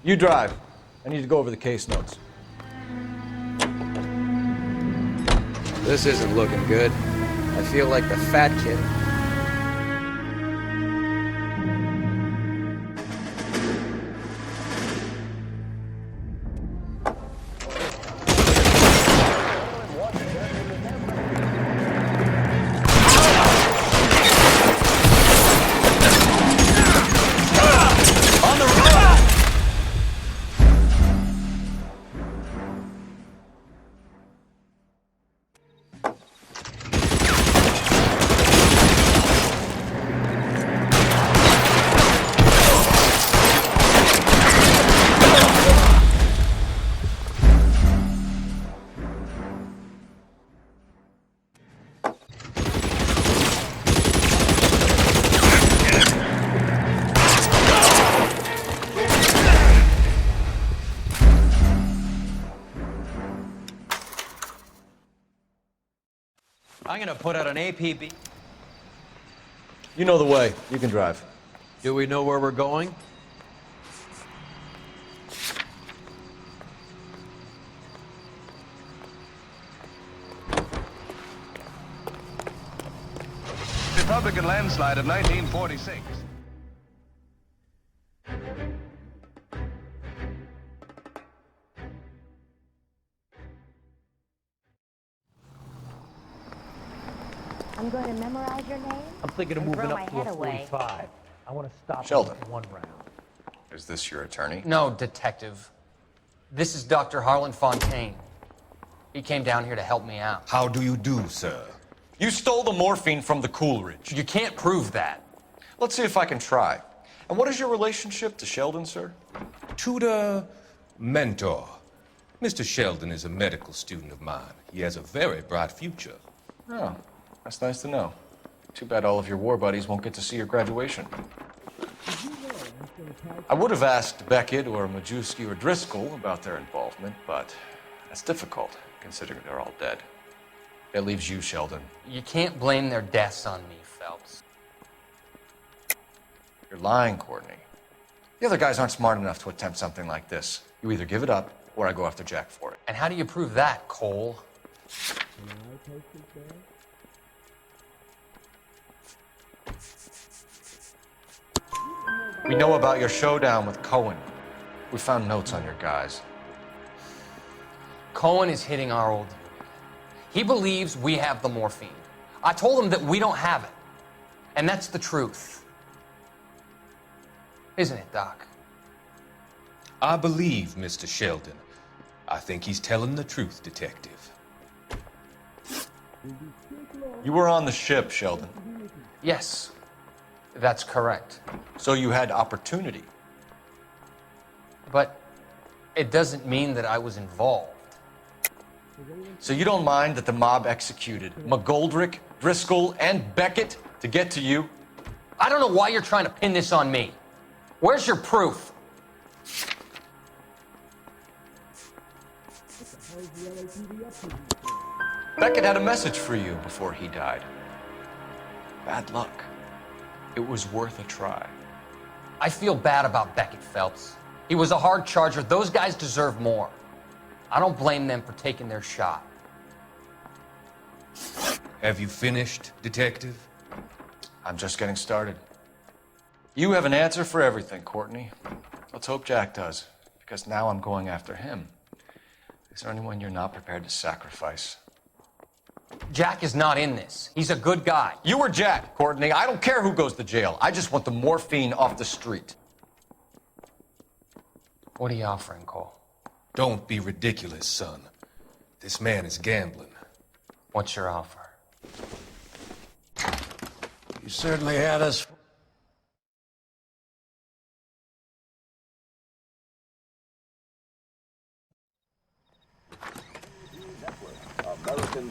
You drive. I need to go over the case notes. This isn't looking good. I feel like the fat kid. I'm gonna put out an APB. You know the way. You can drive. Do we know where we're going? Republican landslide of 1946. I'm going to memorize your name. I'm thinking of and moving throw up my to a head away. 45. I want to stop Sheldon. him in one round. Is this your attorney? No, detective. This is Dr. Harlan Fontaine. He came down here to help me out. How do you do, sir? You stole the morphine from the Coolidge. You can't prove that. Let's see if I can try. And what is your relationship to Sheldon, sir? Tutor, mentor. Mr. Sheldon is a medical student of mine. He has a very bright future. Oh, that's nice to know. Too bad all of your war buddies won't get to see your graduation. I would have asked Beckett or Majewski or Driscoll about their involvement, but that's difficult, considering they're all dead. That leaves you, Sheldon. You can't blame their deaths on me, Phelps. You're lying, Courtney. The other guys aren't smart enough to attempt something like this. You either give it up, or I go after Jack for it. And how do you prove that, Cole? We know about your showdown with Cohen. We found notes on your guys. Cohen is hitting our old unit. He believes we have the morphine. I told him that we don't have it. And that's the truth. Isn't it, Doc? I believe Mr. Sheldon. I think he's telling the truth, detective. You were on the ship, Sheldon. Yes, that's correct. So you had opportunity. But it doesn't mean that I was involved. So you don't mind that the mob executed McGoldrick, Driscoll, and Beckett to get to you? I don't know why you're trying to pin this on me. Where's your proof? Beckett had a message for you before he died. Bad luck. It was worth a try. I feel bad about Beckett, Phelps. He was a hard charger. Those guys deserve more. I don't blame them for taking their shot. Have you finished, detective? I'm just getting started. You have an answer for everything, Courtney. Let's hope Jack does, because now I'm going after him. Is there anyone you're not prepared to sacrifice? Jack is not in this. He's a good guy. You or Jack, Courtney. I don't care who goes to jail. I just want the morphine off the street. What are you offering, Cole? Don't be ridiculous, son. This man is gambling. What's your offer? You certainly had us. American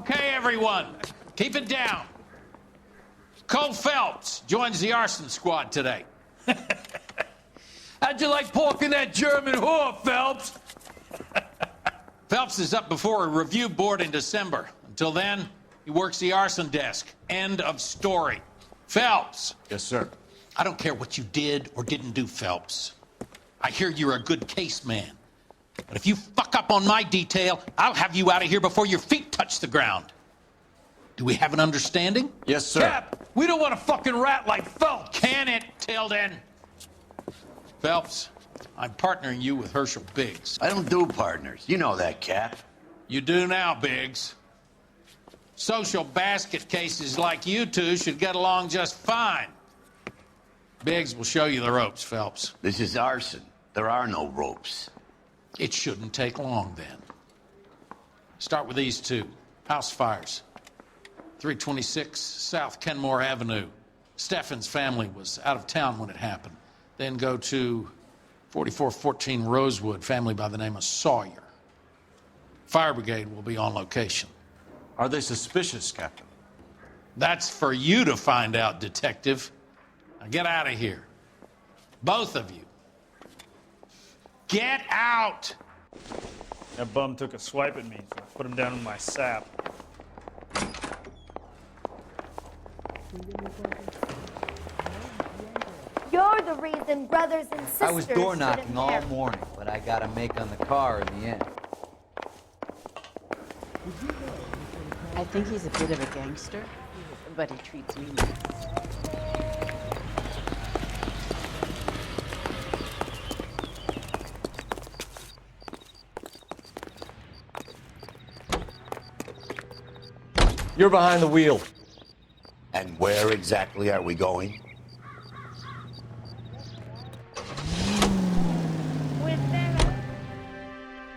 Okay, everyone, keep it down. Cole Phelps joins the arson squad today. How'd you like porking that German whore, Phelps? Phelps is up before a review board in December. Until then, he works the arson desk. End of story. Phelps. Yes, sir. I don't care what you did or didn't do, Phelps. I hear you're a good case man. But if you fuck up on my detail, I'll have you out of here before your feet touch the ground. Do we have an understanding? Yes, sir. Cap, we don't want a fucking rat like Phelps. Can it, Tilden? Phelps, I'm partnering you with Herschel Biggs. I don't do partners. You know that, Cap. You do now, Biggs. Social basket cases like you two should get along just fine. Biggs will show you the ropes, Phelps. This is arson. There are no ropes. It shouldn't take long, then. Start with these two. House fires. 326 South Kenmore Avenue. Steffen's family was out of town when it happened. Then go to 4414 Rosewood, family by the name of Sawyer. Fire brigade will be on location. Are they suspicious, Captain? That's for you to find out, Detective. Now get out of here. Both of you. Get out! That bum took a swipe at me, so I put him down in my sap. You're the reason brothers and sisters I was door knocking shouldn't all marry. morning, but I got a make on the car in the end. I think he's a bit of a gangster, but he treats me nice. You're behind the wheel. And where exactly are we going?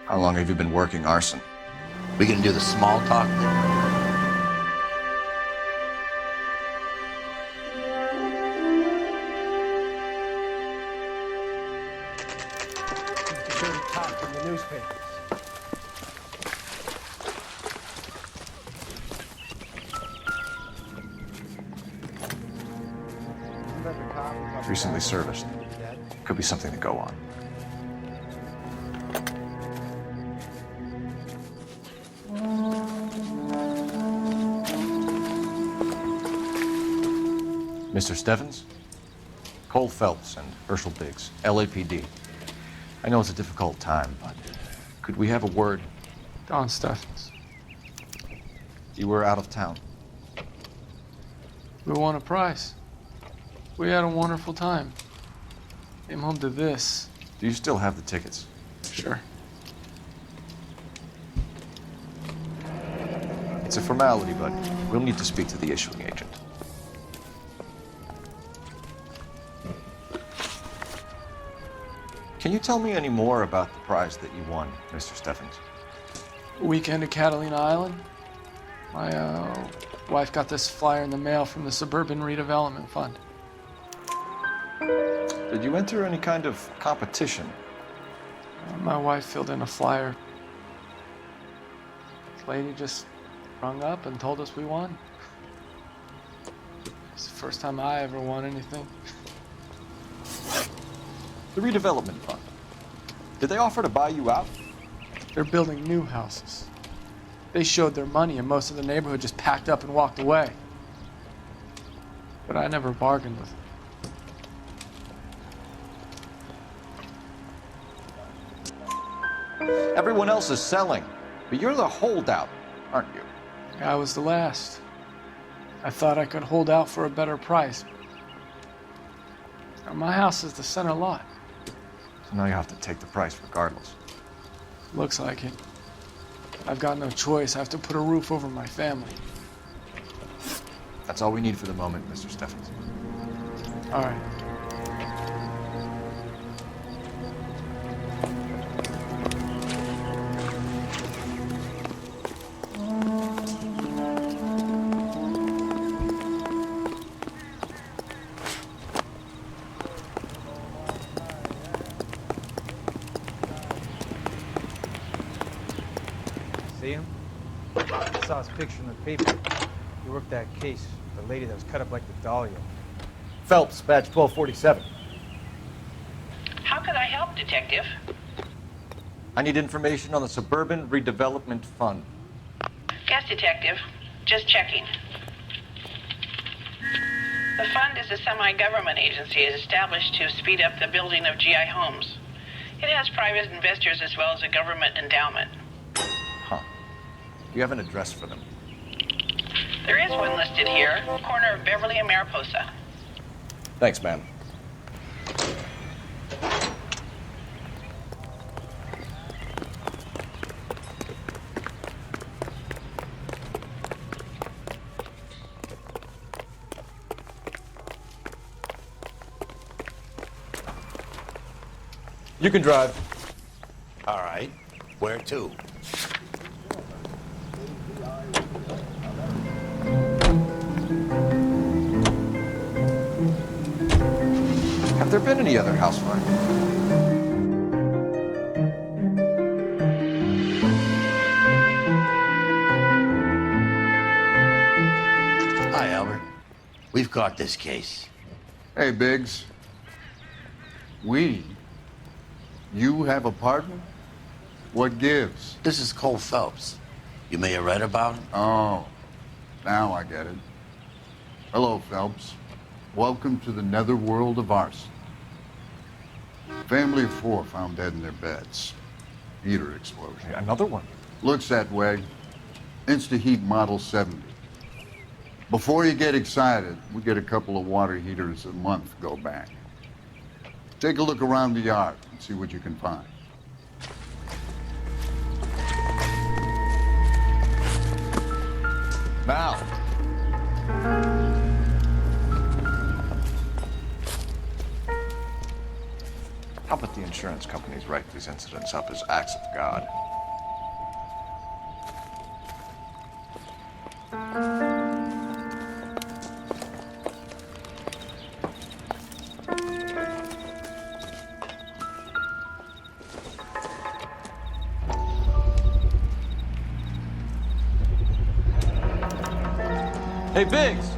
How long have you been working arson? We gonna do the small talk then? Top in the newspapers. Recently serviced. Could be something to go on. Mr. Steffens? Cole Phelps and Herschel Biggs, LAPD. I know it's a difficult time, but could we have a word? Don Steffens. You were out of town. We won a prize. We had a wonderful time. Came home to this. Do you still have the tickets? Sure. It's a formality, but we'll need to speak to the issuing agent. Can you tell me any more about the prize that you won, Mr. Steffens? Weekend at Catalina Island. My wife got this flyer in the mail from the Suburban Redevelopment Fund. Did you enter any kind of competition? My wife filled in a flyer. This lady just rung up and told us we won. It's the first time I ever won anything. The redevelopment fund. Did they offer to buy you out? They're building new houses. They showed their money and most of the neighborhood just packed up and walked away. But I never bargained with them. Everyone else is selling, but you're the holdout, aren't you? I was the last. I thought I could hold out for a better price. Now, my house is the center lot. So now you have to take the price regardless. Looks like it. I've got no choice. I have to put a roof over my family. That's all we need for the moment, Mr. Steffens. All right. See him? Suspect. picture in the paper. You worked that case, the lady that was cut up like the Dahlia. Phelps, badge 1247. How can I help, Detective? I need information on the Suburban Redevelopment Fund. Yes, Detective. Just checking. The fund is a semi-government agency established to speed up the building of GI homes. It has private investors as well as a government endowment. Huh. Do you have an address for them? There is one listed here, corner of Beverly and Mariposa. Thanks, man. You can drive. All right. Where to? Have there been any other house fires? Hi, Albert. We've got this case. Hey, Biggs. You have a partner? What gives? This is Cole Phelps. You may have read about him. Oh, now I get it. Hello, Phelps. Welcome to the netherworld of arson. Family of 4 found dead in their beds. Heater explosion. Another one? Looks that way. Insta-Heat Model 70. Before you get excited, we get a couple of water heaters a month go back. Take a look around the yard and see what you can find. Now. How about the insurance companies write these incidents up as acts of God? Hey, Biggs,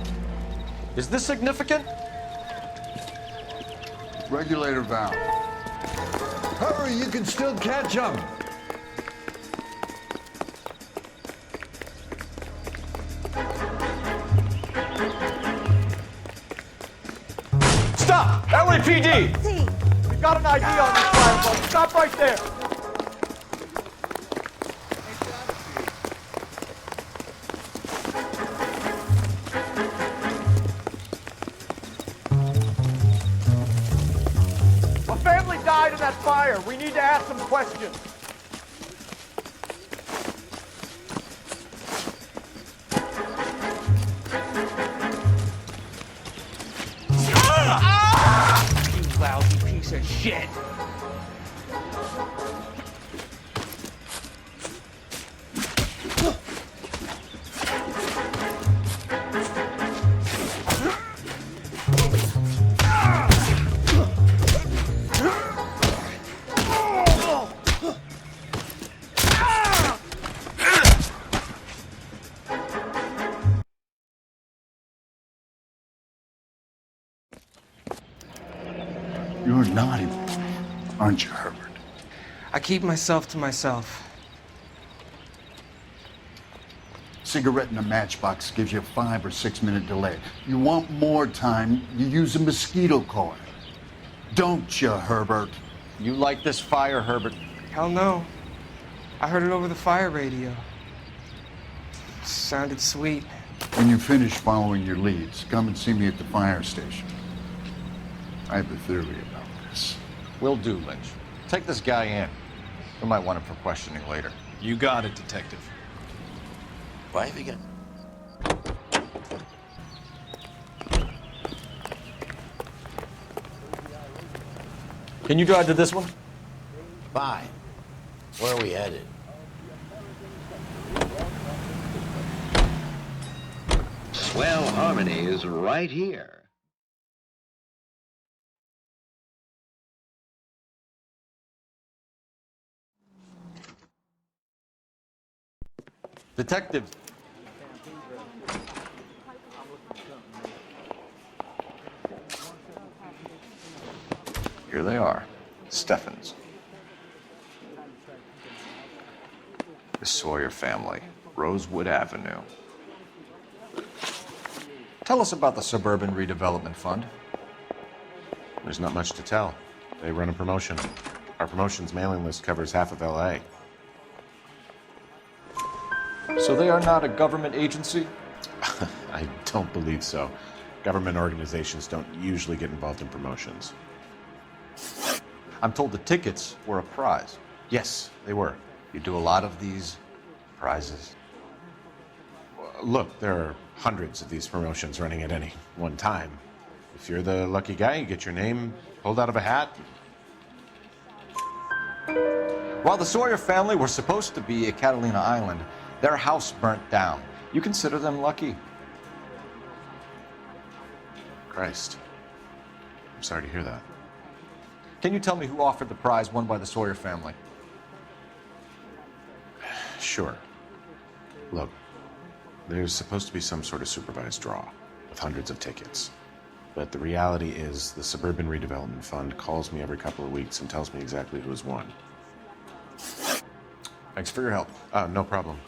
is this significant? Regulator valve. Hurry, you can still catch them. Stop! LAPD! We've got an ID on this fire, folks. Stop right there. A family died in that fire. We need to ask some questions. You lousy piece of shit. You're naughty, aren't you, Herbert? I keep myself to myself. Cigarette in a matchbox gives you a 5 or 6 minute delay. You want more time, you use a mosquito coil. Don't you, Herbert? You like this fire, Herbert? Hell no. I heard it over the fire radio. Sounded sweet. When you finish following your leads, come and see me at the fire station. I have a theory about this. Will do, Lynch. Take this guy in. We might want him for questioning later. You got it, Detective. Why again? Can you drive to this one? Fine. Where are we headed? Swell Harmony is right here. Detective, Here they are. Steffens. The Sawyer family. Rosewood Avenue. Tell us about the Suburban Redevelopment Fund. There's not much to tell. They run a promotion. Our promotion's mailing list covers half of LA. So they are not a government agency? I don't believe so. Government organizations don't usually get involved in promotions. I'm told the tickets were a prize. Yes, they were. You do a lot of these prizes? Look, there are hundreds of these promotions running at any one time. If you're the lucky guy, you get your name pulled out of a hat. While the Sawyer family were supposed to be at Catalina Island, their house burnt down. You consider them lucky? Christ. I'm sorry to hear that. Can you tell me who offered the prize won by the Sawyer family? Sure. Look, there's supposed to be some sort of supervised draw with hundreds of tickets. But the reality is the Suburban Redevelopment Fund calls me every couple of weeks and tells me exactly who has won. Thanks for your help. No problem.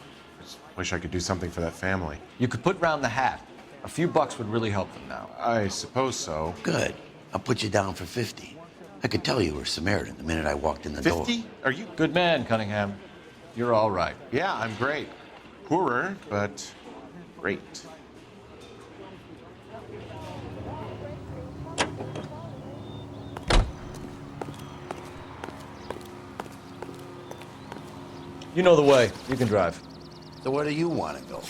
Just wish I could do something for that family. You could put round the hat. A few bucks would really help them now. I suppose so. Good. I'll put you down for 50. I could tell you were Samaritan the minute I walked in the door. 50? Are you? Good man, Cunningham. You're all right. Yeah, I'm great. Poorer, but great. You know the way. You can drive. So where do you want to go?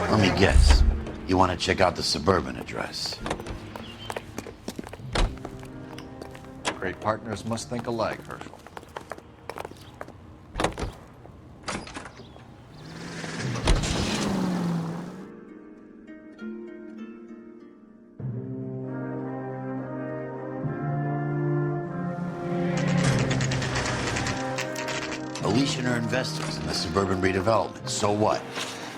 Let me guess. You want to check out the Suburban address? Great partners must think alike, Herschel. Alicia and her investors in the Suburban Redevelopment. So what?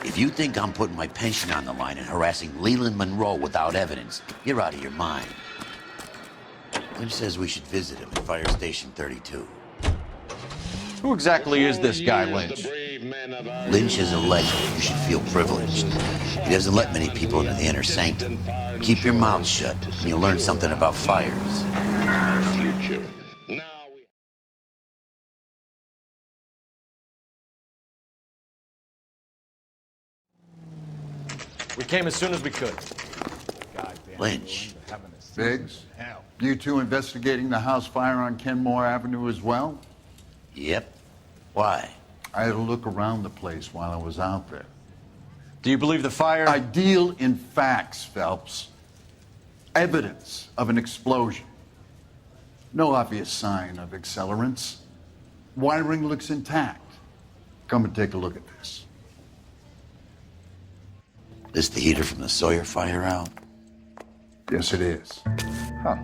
If you think I'm putting my pension on the line and harassing Leland Monroe without evidence, you're out of your mind. Lynch says we should visit him at Fire Station 32. Who exactly is this guy, Lynch? Lynch is a legend. You should feel privileged. He doesn't let many people into the inner sanctum. Keep your mouth shut, and you'll learn something about fires. Future. We came as soon as we could. Lynch. Biggs, you two investigating the house fire on Kenmore Avenue as well? Yep. Why? I had a look around the place while I was out there. Do you believe the fire? I deal in facts, Phelps. Evidence of an explosion. No obvious sign of accelerants. Wiring looks intact. Come and take a look at this. This the heater from the Sawyer fire out? Yes, it is. Huh.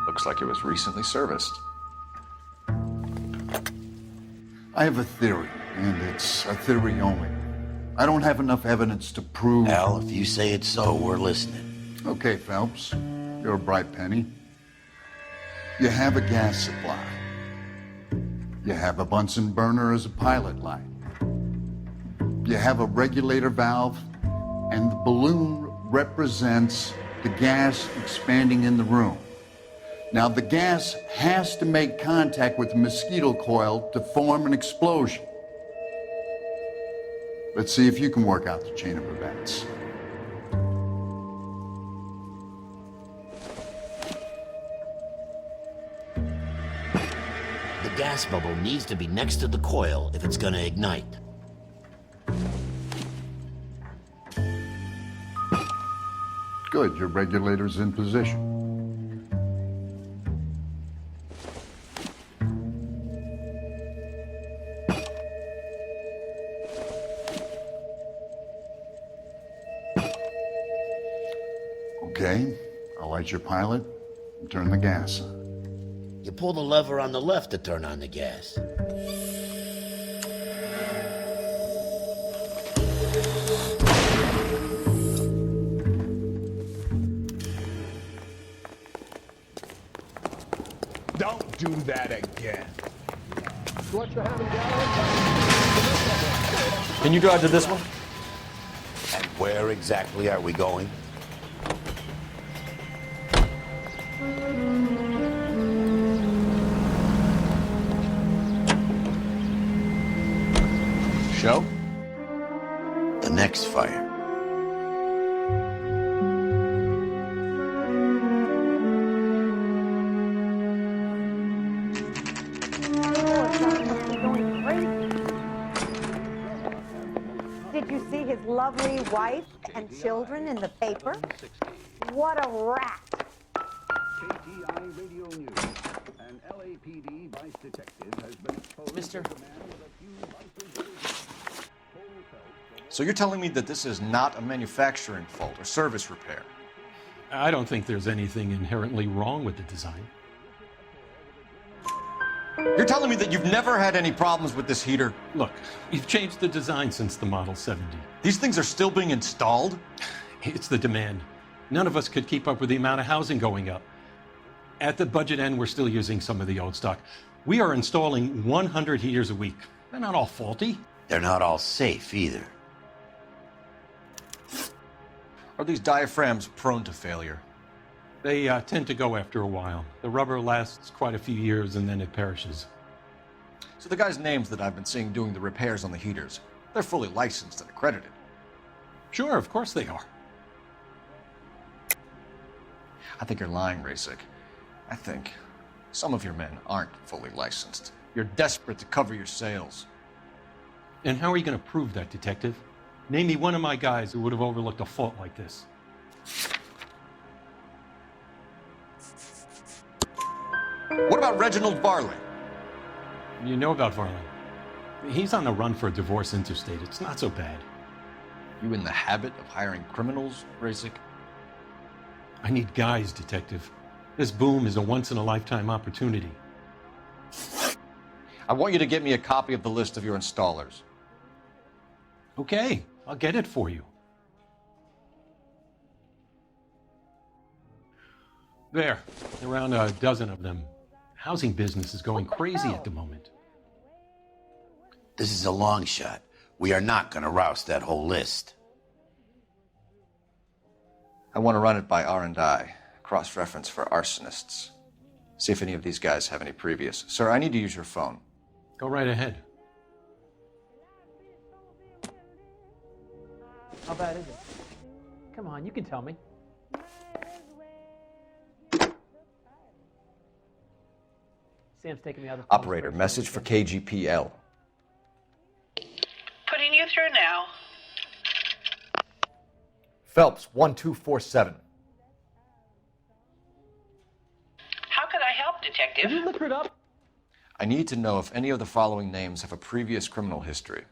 Looks like it was recently serviced. I have a theory, and it's a theory only. I don't have enough evidence to prove... Al, if you say it's so, we're listening. Okay, Phelps. You're a bright penny. You have a gas supply. You have a Bunsen burner as a pilot light. You have a regulator valve, and the balloon represents the gas expanding in the room. Now, the gas has to make contact with the mosquito coil to form an explosion. Let's see if you can work out the chain of events. The gas bubble needs to be next to the coil if it's gonna ignite. Good, your regulator's in position. Okay, I'll light your pilot and turn the gas. You pull the lever on the left to turn on the gas. Don't do that again. Can you drive to this one? And where exactly are we going? Show? The next fire. Did you see his lovely wife and children in the paper? What a rat. KTI Radio News. An LAPD vice detective has been exposed. Mister. So you're telling me that this is not a manufacturing fault or service repair? I don't think there's anything inherently wrong with the design. You're telling me that you've never had any problems with this heater? Look, we've changed the design since the Model 70. These things are still being installed? It's the demand. None of us could keep up with the amount of housing going up. At the budget end, we're still using some of the old stock. We are installing 100 heaters a week. They're not all faulty. They're not all safe either. Are these diaphragms prone to failure? They tend to go after a while. The rubber lasts quite a few years and then it perishes. So the guys' names that I've been seeing doing the repairs on the heaters, they're fully licensed and accredited. Sure, of course they are. I think you're lying, Rasik. I think some of your men aren't fully licensed. You're desperate to cover your sales. And how are you going to prove that, Detective? Name me one of my guys who would have overlooked a fault like this. What about Reginald Varley? You know about Varley. He's on the run for a divorce interstate. It's not so bad. You in the habit of hiring criminals, Rasik? I need guys, Detective. This boom is a once-in-a-lifetime opportunity. I want you to get me a copy of the list of your installers. Okay, I'll get it for you. There, around a dozen of them. Housing business is going crazy at the moment. This is a long shot. We are not going to rouse that whole list. I want to run it by R&I, cross-reference for arsonists. See if any of these guys have any previous. Sir, I need to use your phone. Go right ahead. How bad is it? Come on, you can tell me. Sam's taking me out of the Operator, message for KGPL. Putting you through now. Phelps, 1247. How could I help, Detective? Can you look it up? I need to know if any of the following names have a previous criminal history.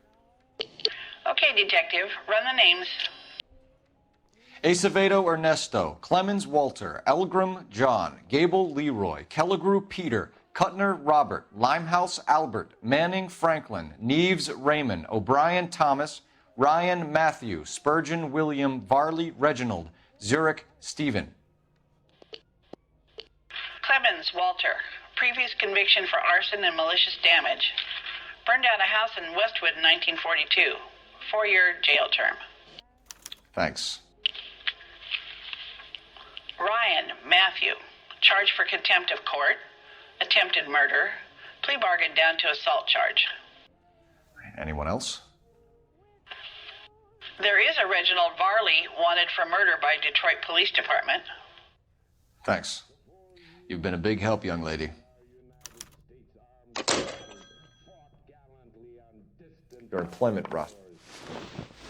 Okay, Detective, run the names. Acevedo Ernesto, Clemens Walter, Elgram John, Gable Leroy, Kelligrew Peter, Kuttner Robert, Limehouse Albert, Manning Franklin, Neves Raymond, O'Brien Thomas, Ryan Matthew, Spurgeon William, Varley Reginald, Zurich Stephen. Clemens Walter, previous conviction for arson and malicious damage. Burned down a house in Westwood in 1942. 4-year jail term. Thanks. Ryan Matthew, charged for contempt of court, attempted murder, plea bargain down to assault charge. Anyone else? There is a Reginald Varley wanted for murder by Detroit Police Department. Thanks. You've been a big help, young lady. Your employment roster.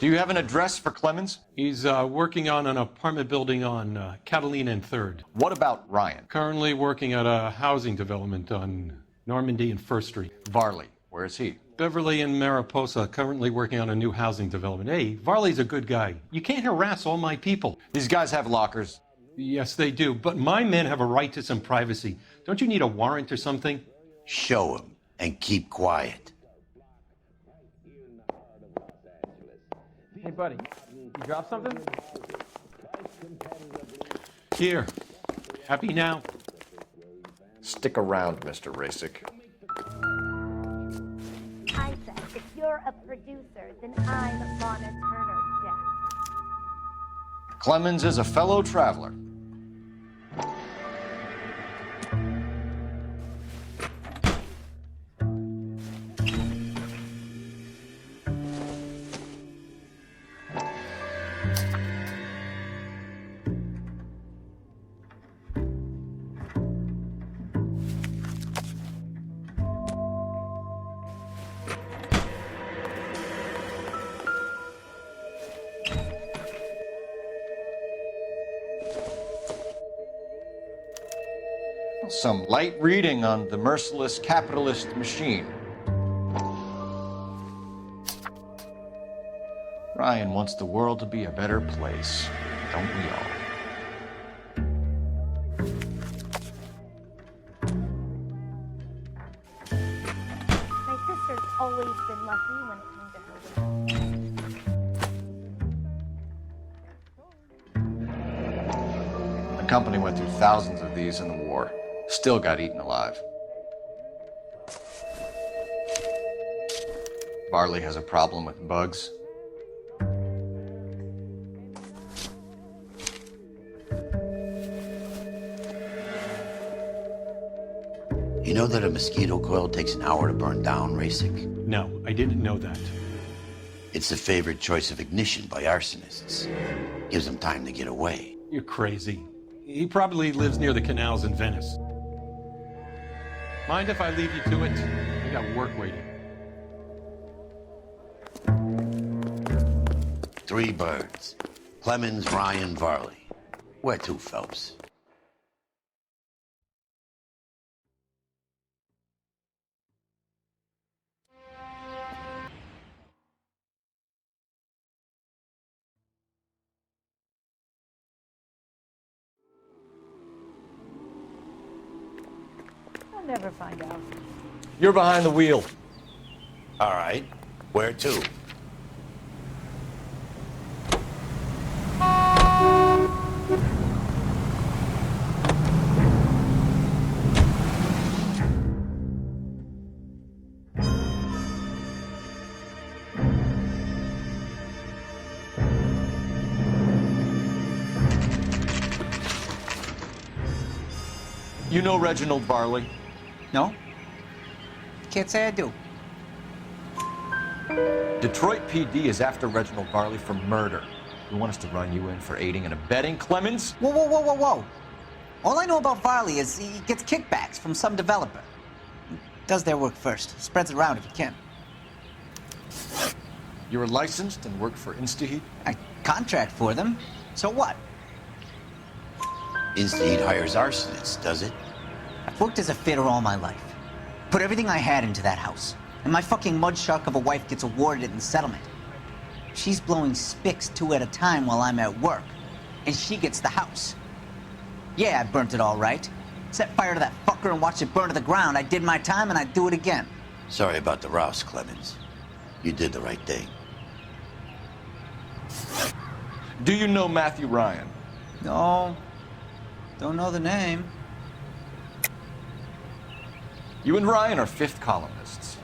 Do you have an address for Clemens? He's working on an apartment building on Catalina and 3rd. What about Ryan? Currently working at a housing development on Normandy and 1st Street. Varley, where is he? Beverly and Mariposa, currently working on a new housing development. Hey, Varley's a good guy. You can't harass all my people. These guys have lockers. Yes, they do. But my men have a right to some privacy. Don't you need a warrant or something? Show him and keep quiet. Hey, buddy, you dropped something? Here. Happy now? Stick around, Mr. Rasick. I said, if you're a producer, then I'm Lana Turner, Jack. Clemens is a fellow traveler. Some light reading on the merciless capitalist machine. Ryan wants the world to be a better place, don't we all? My sister's always been lucky when it came to her work. The company went through thousands of these in the war. Still got eaten alive. Varley has a problem with bugs. You know that a mosquito coil takes an hour to burn down, Rasick? No, I didn't know that. It's the favorite choice of ignition by arsonists. Gives them time to get away. You're crazy. He probably lives near the canals in Venice. Mind if I leave you to it? I got work waiting. 3 birds. Clemens, Ryan, Varley. Where to, Phelps? I'll never find out. You're behind the wheel. All right. Where to? You know Reginald Varley? No? Can't say I do. Detroit PD is after Reginald Varley for murder. You want us to run you in for aiding and abetting Clemens? Whoa, whoa, whoa, whoa, whoa. All I know about Varley is he gets kickbacks from some developer. He does their work first, spreads it around if he can. You're licensed and work for InstaHeat? I contract for them. So what? InstaHeat hires arsonists, does it? I've worked as a fitter all my life. Put everything I had into that house. And my fucking mudshark of a wife gets awarded in settlement. She's blowing spics 2 at a time while I'm at work. And she gets the house. Yeah, I burnt it all right. Set fire to that fucker and watched it burn to the ground. I did my time and I'd do it again. Sorry about the rouse, Clemens. You did the right thing. Do you know Matthew Ryan? No. Don't know the name. You and Ryan are 5th columnists.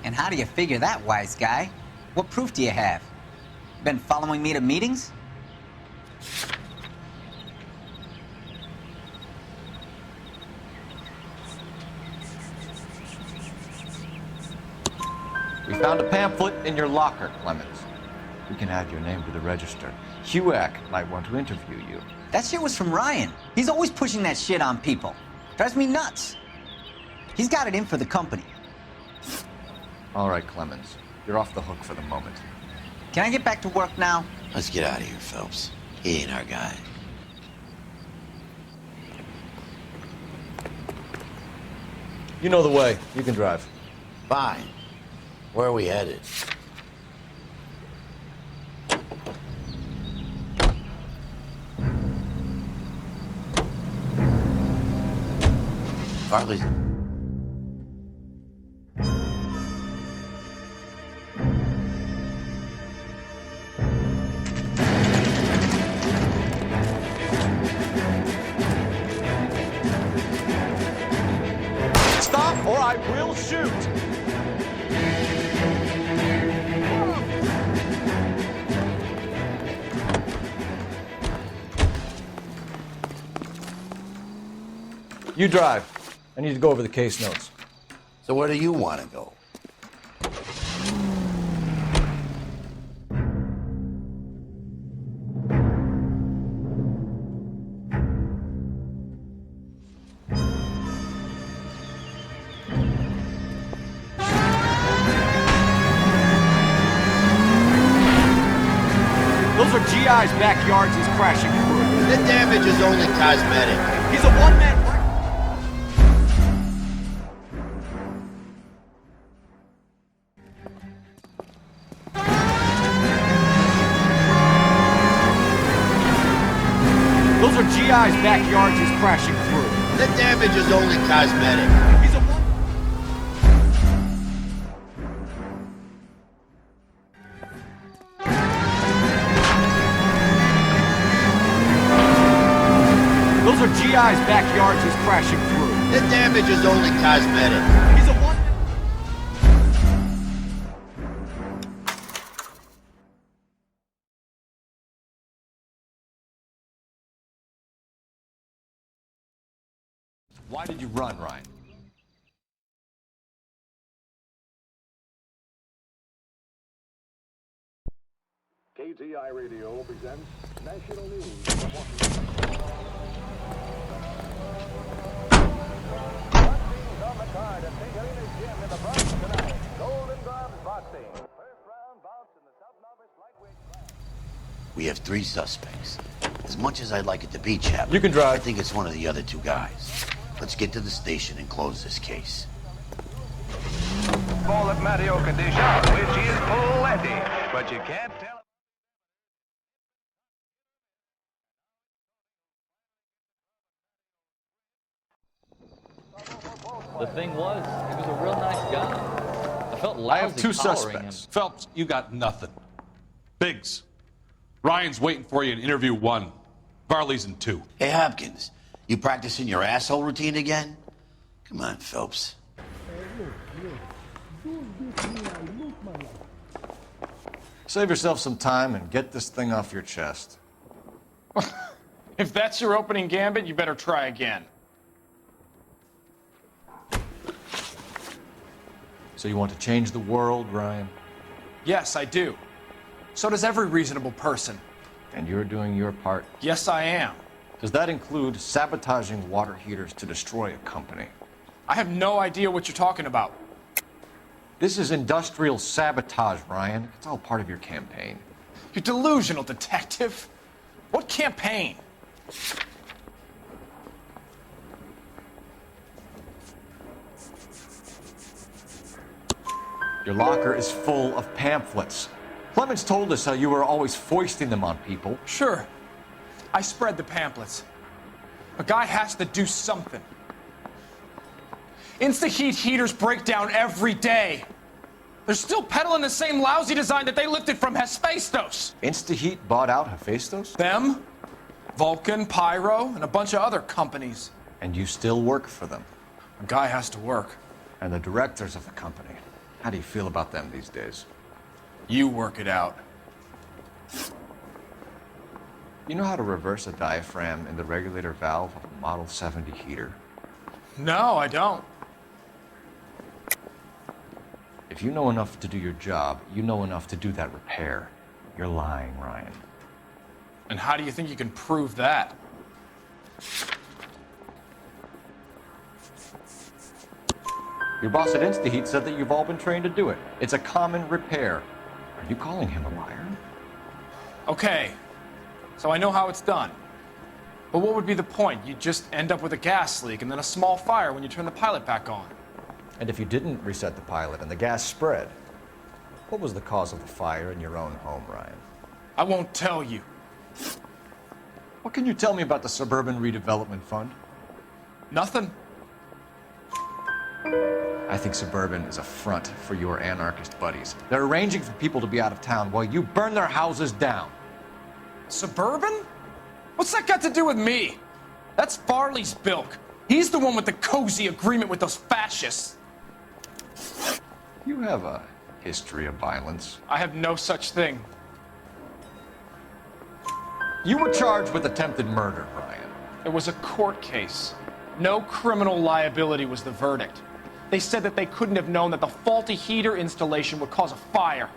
And how do you figure that, wise guy? What proof do you have? Been following me to meetings? We found a pamphlet in your locker, Clemens. We can add your name to the register. HUAC might want to interview you. That shit was from Ryan. He's always pushing that shit on people. Drives me nuts. He's got it in for the company. All right, Clemens. You're off the hook for the moment. Can I get back to work now? Let's get out of here, Phelps. He ain't our guy. You know the way. You can drive. Fine. Where are we headed? Farley's... Stop or I will shoot! You drive. I need to go over the case notes. So where do you want to go? Those are GI's backyards he's crashing through. The damage is only cosmetic. He's a one-man... Those are GI's backyards he's crashing through. The damage is only cosmetic. He's a one... Those are GI's backyards he's crashing through. The damage is only cosmetic. He's a one... Why did you run, Ryan? KTI Radio presents National News. On the card at St. Helena's Gym in the Bronx tonight. Golden Gloves boxing. First round bouts in the sub-novice lightweight class. We have 3 suspects. As much as I'd like it to be Chapman, You can drive. I think it's one of the other 2 guys. Let's get to the station and close this case. Ball at Matteo condition, which is plenty, but you can't tell. The thing was, he was a real nice guy. I felt lousy I have 2 collaring him. suspects. Phelps, you got nothing. Biggs, Ryan's waiting for you in interview 1. Varley's in 2. Hey, Hopkins, you practicing your asshole routine again? Come on, Phelps. Save yourself some time and get this thing off your chest. If that's your opening gambit, you better try again. So you want to change the world, Ryan? Yes, I do. So does every reasonable person. And you're doing your part? Yes, I am. Does that include sabotaging water heaters to destroy a company? I have no idea what you're talking about. This is industrial sabotage, Ryan. It's all part of your campaign. You're delusional, detective. What campaign? Your locker is full of pamphlets. Clemens told us how you were always foisting them on people. Sure. I spread the pamphlets. A guy has to do something. Insta-heat heaters break down every day. They're still peddling the same lousy design that they lifted from Hephaestus. Insta-heat bought out Hephaestus? Them, Vulcan, Pyro, and a bunch of other companies. And you still work for them. A guy has to work. And the directors of the company. How do you feel about them these days? You work it out. You know how to reverse a diaphragm in the regulator valve of a Model 70 heater? No, I don't. If you know enough to do your job, you know enough to do that repair. You're lying, Ryan. And how do you think you can prove that? Your boss at InstaHeat said that you've all been trained to do it. It's a common repair. Are you calling him a liar? Okay, so I know how it's done. But what would be the point? You'd just end up with a gas leak and then a small fire when you turn the pilot back on. And if you didn't reset the pilot and the gas spread, what was the cause of the fire in your own home, Ryan? I won't tell you. What can you tell me about the Suburban Redevelopment Fund? Nothing. I think Suburban is a front for your anarchist buddies. They're arranging for people to be out of town while you burn their houses down. Suburban? What's that got to do with me? That's Farley's bilk. He's the one with the cozy agreement with those fascists. You have a history of violence. I have no such thing. You were charged with attempted murder, Brian. It was a court case. No criminal liability was the verdict. They said that they couldn't have known that the faulty heater installation would cause a fire.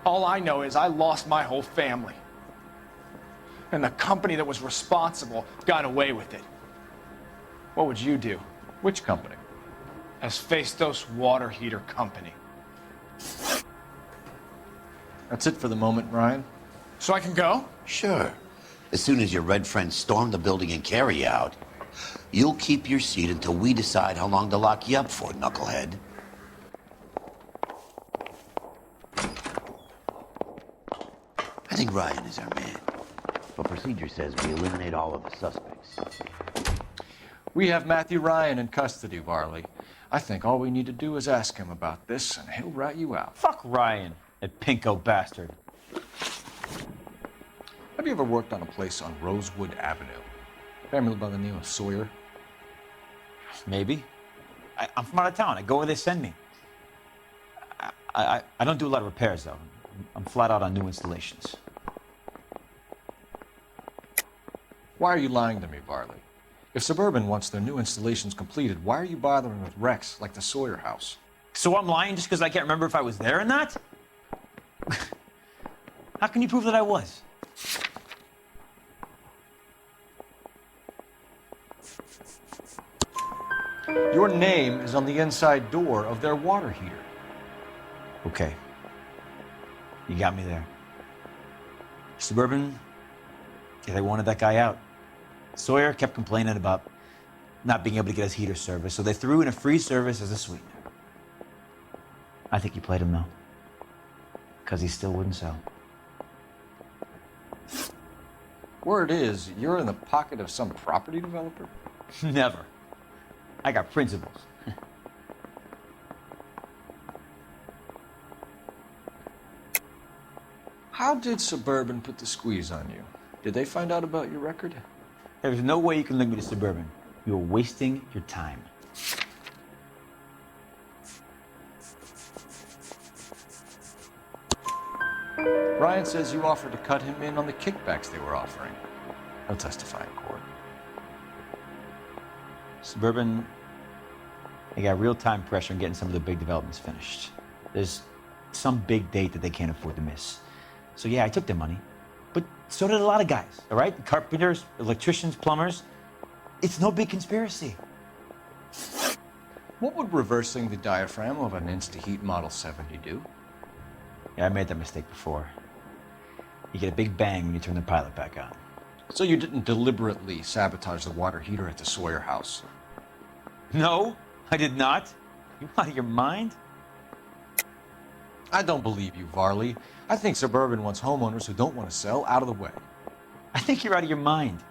All I know is I lost my whole family. And the company that was responsible got away with it. What would you do? Which company? Hephaestus Water Heater Company. That's it for the moment, Brian. So I can go? Sure. As soon as your red friends storm the building and carry out, you'll keep your seat until we decide how long to lock you up for, knucklehead. I think Ryan is our man. But procedure says we eliminate all of the suspects. We have Matthew Ryan in custody, Varley. I think all we need to do is ask him about this, and he'll rat you out. Fuck Ryan, that pinko bastard. Have you ever worked on a place on Rosewood Avenue? Family by the name of Sawyer? Maybe. I'm from out of town. I go where they send me. I don't do a lot of repairs, though. I'm flat out on new installations. Why are you lying to me, Varley? If Suburban wants their new installations completed, why are you bothering with wrecks like the Sawyer house? So I'm lying just because I can't remember if I was there or not? How can you prove that I was? Your name is on the inside door of their water heater. Okay. You got me there. Suburban, yeah, they wanted that guy out. Sawyer kept complaining about not being able to get his heater service, so they threw in a free service as a sweetener. I think you played him, though. Because he still wouldn't sell. Word is, you're in the pocket of some property developer? Never. I got principles. How did Suburban put the squeeze on you? Did they find out about your record? There's no way you can link me to Suburban. You're wasting your time. Ryan says you offered to cut him in on the kickbacks they were offering. He'll testify in court. Suburban, they got real-time pressure on getting some of the big developments finished. There's some big date that they can't afford to miss. So yeah, I took their money. But so did a lot of guys, all right? The carpenters, electricians, plumbers. It's no big conspiracy. What would reversing the diaphragm of an Insta-Heat Model 70 do? Yeah, I made that mistake before. You get a big bang when you turn the pilot back on. So you didn't deliberately sabotage the water heater at the Sawyer house? No, I did not. You out of your mind? I don't believe you, Varley. I think Suburban wants homeowners who don't want to sell out of the way. I think you're out of your mind.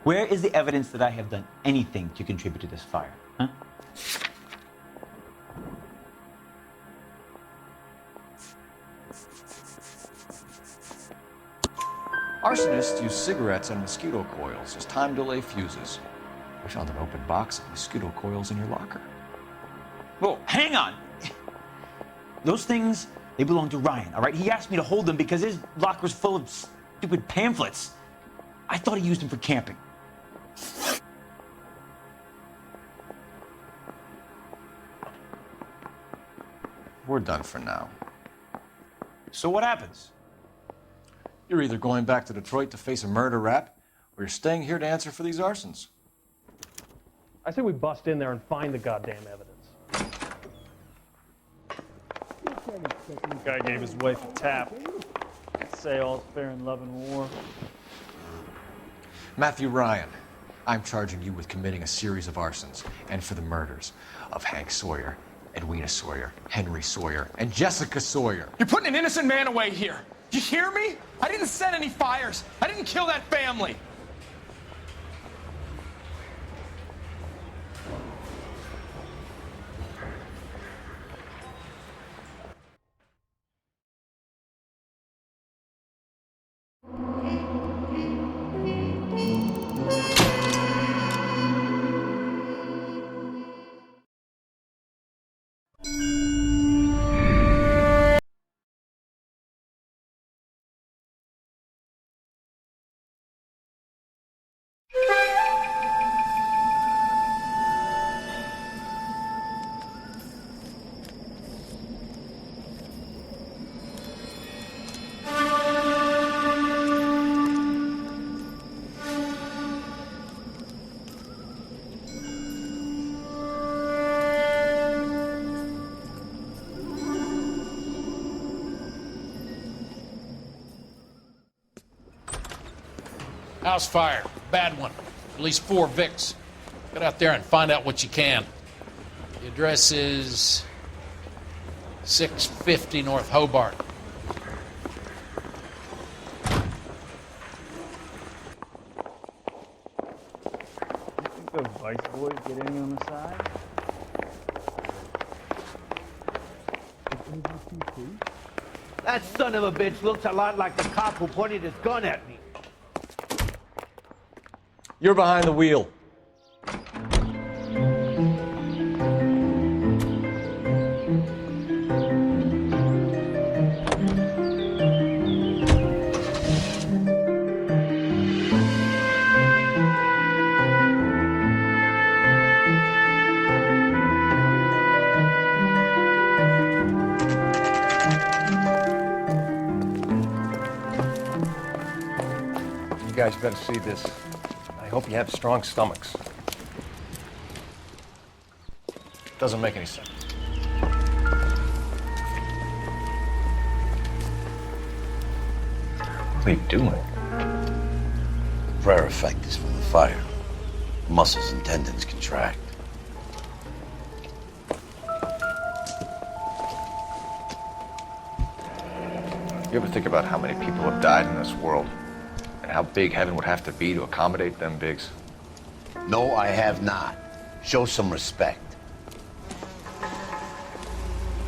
Where is the evidence that I have done anything to contribute to this fire, huh? Arsonists use cigarettes and mosquito coils as time delay fuses. We found an open box of mosquito coils in your locker. Whoa, hang on! Those things, they belong to Ryan, all right? He asked me to hold them because his locker's full of stupid pamphlets. I thought he used them for camping. We're done for now. So what happens? You're either going back to Detroit to face a murder rap, or you're staying here to answer for these arsons. I say we bust in there and find the goddamn evidence. The guy gave his wife a tap. Say all's fair in love and war. Matthew Ryan, I'm charging you with committing a series of arsons and for the murders of Hank Sawyer, Edwina Sawyer, Henry Sawyer, and Jessica Sawyer. You're putting an innocent man away here. You hear me? I didn't set any fires. I didn't kill that family. House fire. Bad one. At least 4 Vicks. Get out there and find out what you can. The address is 650 North Hobart. The Vice boys get any on the side? That son of a bitch looks a lot like the cop who pointed his gun at me. You're behind the wheel. You guys better see this. I hope you have strong stomachs. Doesn't make any sense. What are you doing? Prayer effect is from the fire. Muscles and tendons contract. You ever think about how many people have died in this world? And how big heaven would have to be to accommodate them bigs? No, I have not. Show some respect.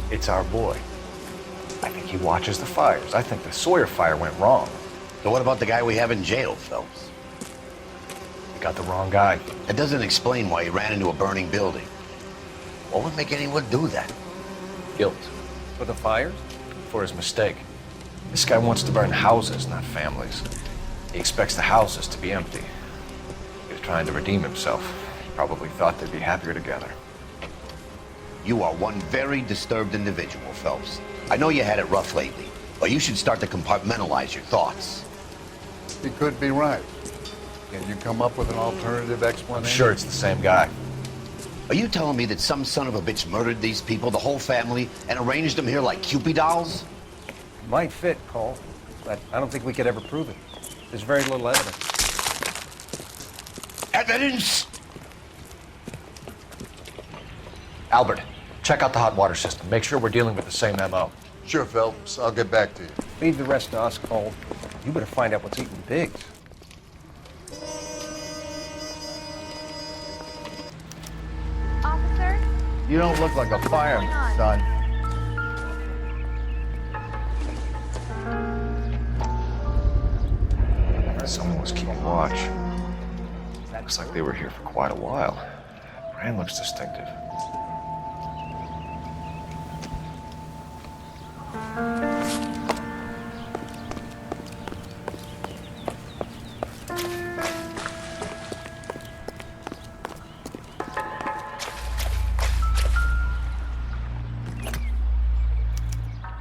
It's our boy. I think he watches the fires. I think the Sawyer fire went wrong. So what about the guy we have in jail, Phelps? We got the wrong guy. That doesn't explain why he ran into a burning building. What would make anyone do that? Guilt. For the fires? For his mistake. This guy wants to burn houses, not families. He expects the houses to be empty. He was trying to redeem himself. He probably thought they'd be happier together. You are one very disturbed individual, Phelps. I know you had it rough lately, but you should start to compartmentalize your thoughts. He could be right. Can you come up with an alternative explanation? I'm sure it's the same guy. Are you telling me that some son of a bitch murdered these people, the whole family, and arranged them here like Cupid dolls? Might fit, Cole, but I don't think we could ever prove it. There's very little evidence. Evidence? Albert, check out the hot water system. Make sure we're dealing with the same MO. Sure, Phelps. I'll get back to you. Leave the rest to us, Cole. You better find out what's eating pigs. Officer? You don't look like a fireman, son. Someone was keeping watch. Looks like they were here for quite a while. Brand looks distinctive.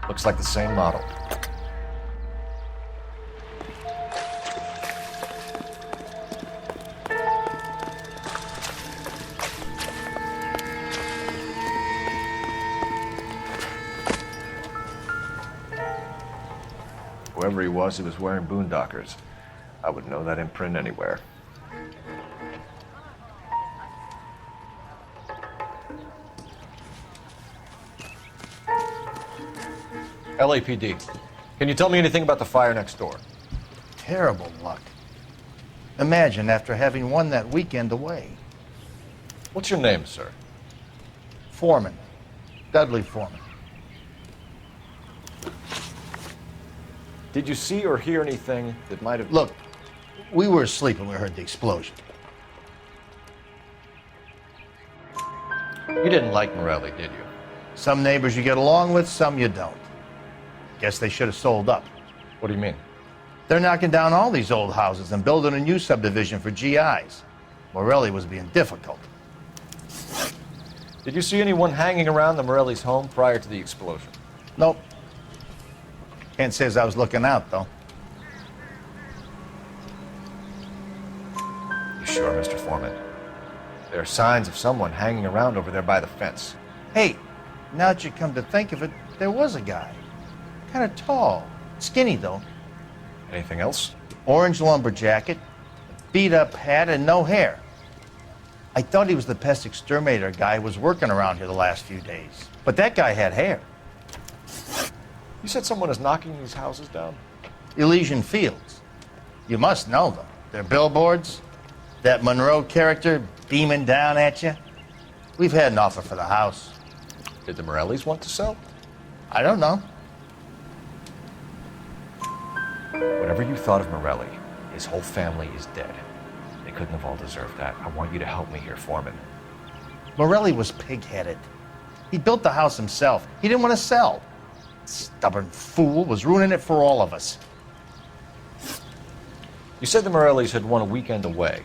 Looks like the same model. Whoever he was wearing boondockers. I would know that imprint anywhere. LAPD, can you tell me anything about the fire next door? Terrible luck. Imagine after having won that weekend away. What's your name, sir? Foreman. Dudley Foreman. Did you see or hear anything that might have... Look, we were asleep when we heard the explosion. You didn't like Morelli, did you? Some neighbors you get along with, some you don't. Guess they should have sold up. What do you mean? They're knocking down all these old houses and building a new subdivision for GIs. Morelli was being difficult. Did you see anyone hanging around the Morelli's home prior to the explosion? Nope. Kent says I was looking out, though. You sure, Mr. Foreman? There are signs of someone hanging around over there by the fence. Hey, now that you come to think of it, there was a guy. Kind of tall. Skinny, though. Anything else? Orange lumber jacket, beat-up hat and no hair. I thought he was the pest exterminator guy who was working around here the last few days. But that guy had hair. You said someone is knocking these houses down? Elysian Fields. You must know them. They're billboards. That Monroe character beaming down at you. We've had an offer for the house. Did the Morellis want to sell? I don't know. Whatever you thought of Morelli, his whole family is dead. They couldn't have all deserved that. I want you to help me here, Foreman. Morelli was pig-headed. He built the house himself. He didn't want to sell. Stubborn fool was ruining it for all of us. You said the Morellis had won a weekend away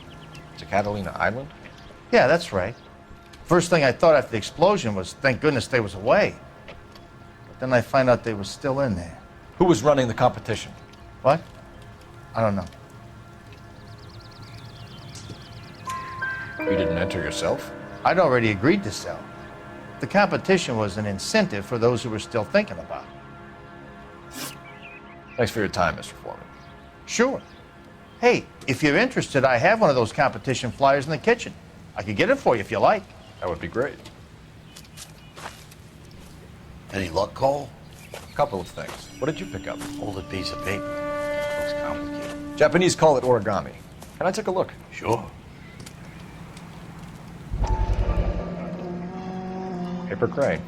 to Catalina Island? Yeah, that's right. First thing I thought after the explosion was, thank goodness they was away. But then I find out they were still in there. Who was running the competition? What? I don't know. You didn't enter yourself? I'd already agreed to sell. The competition was an incentive for those who were still thinking about it. Thanks for your time, Mr. Foreman. Sure. Hey, if you're interested, I have one of those competition flyers in the kitchen. I could get it for you if you like. That would be great. Any luck, Cole? A couple of things. What did you pick up? Folded piece of paper. Looks complicated. Japanese call it origami. Can I take a look? Sure. Paper crane.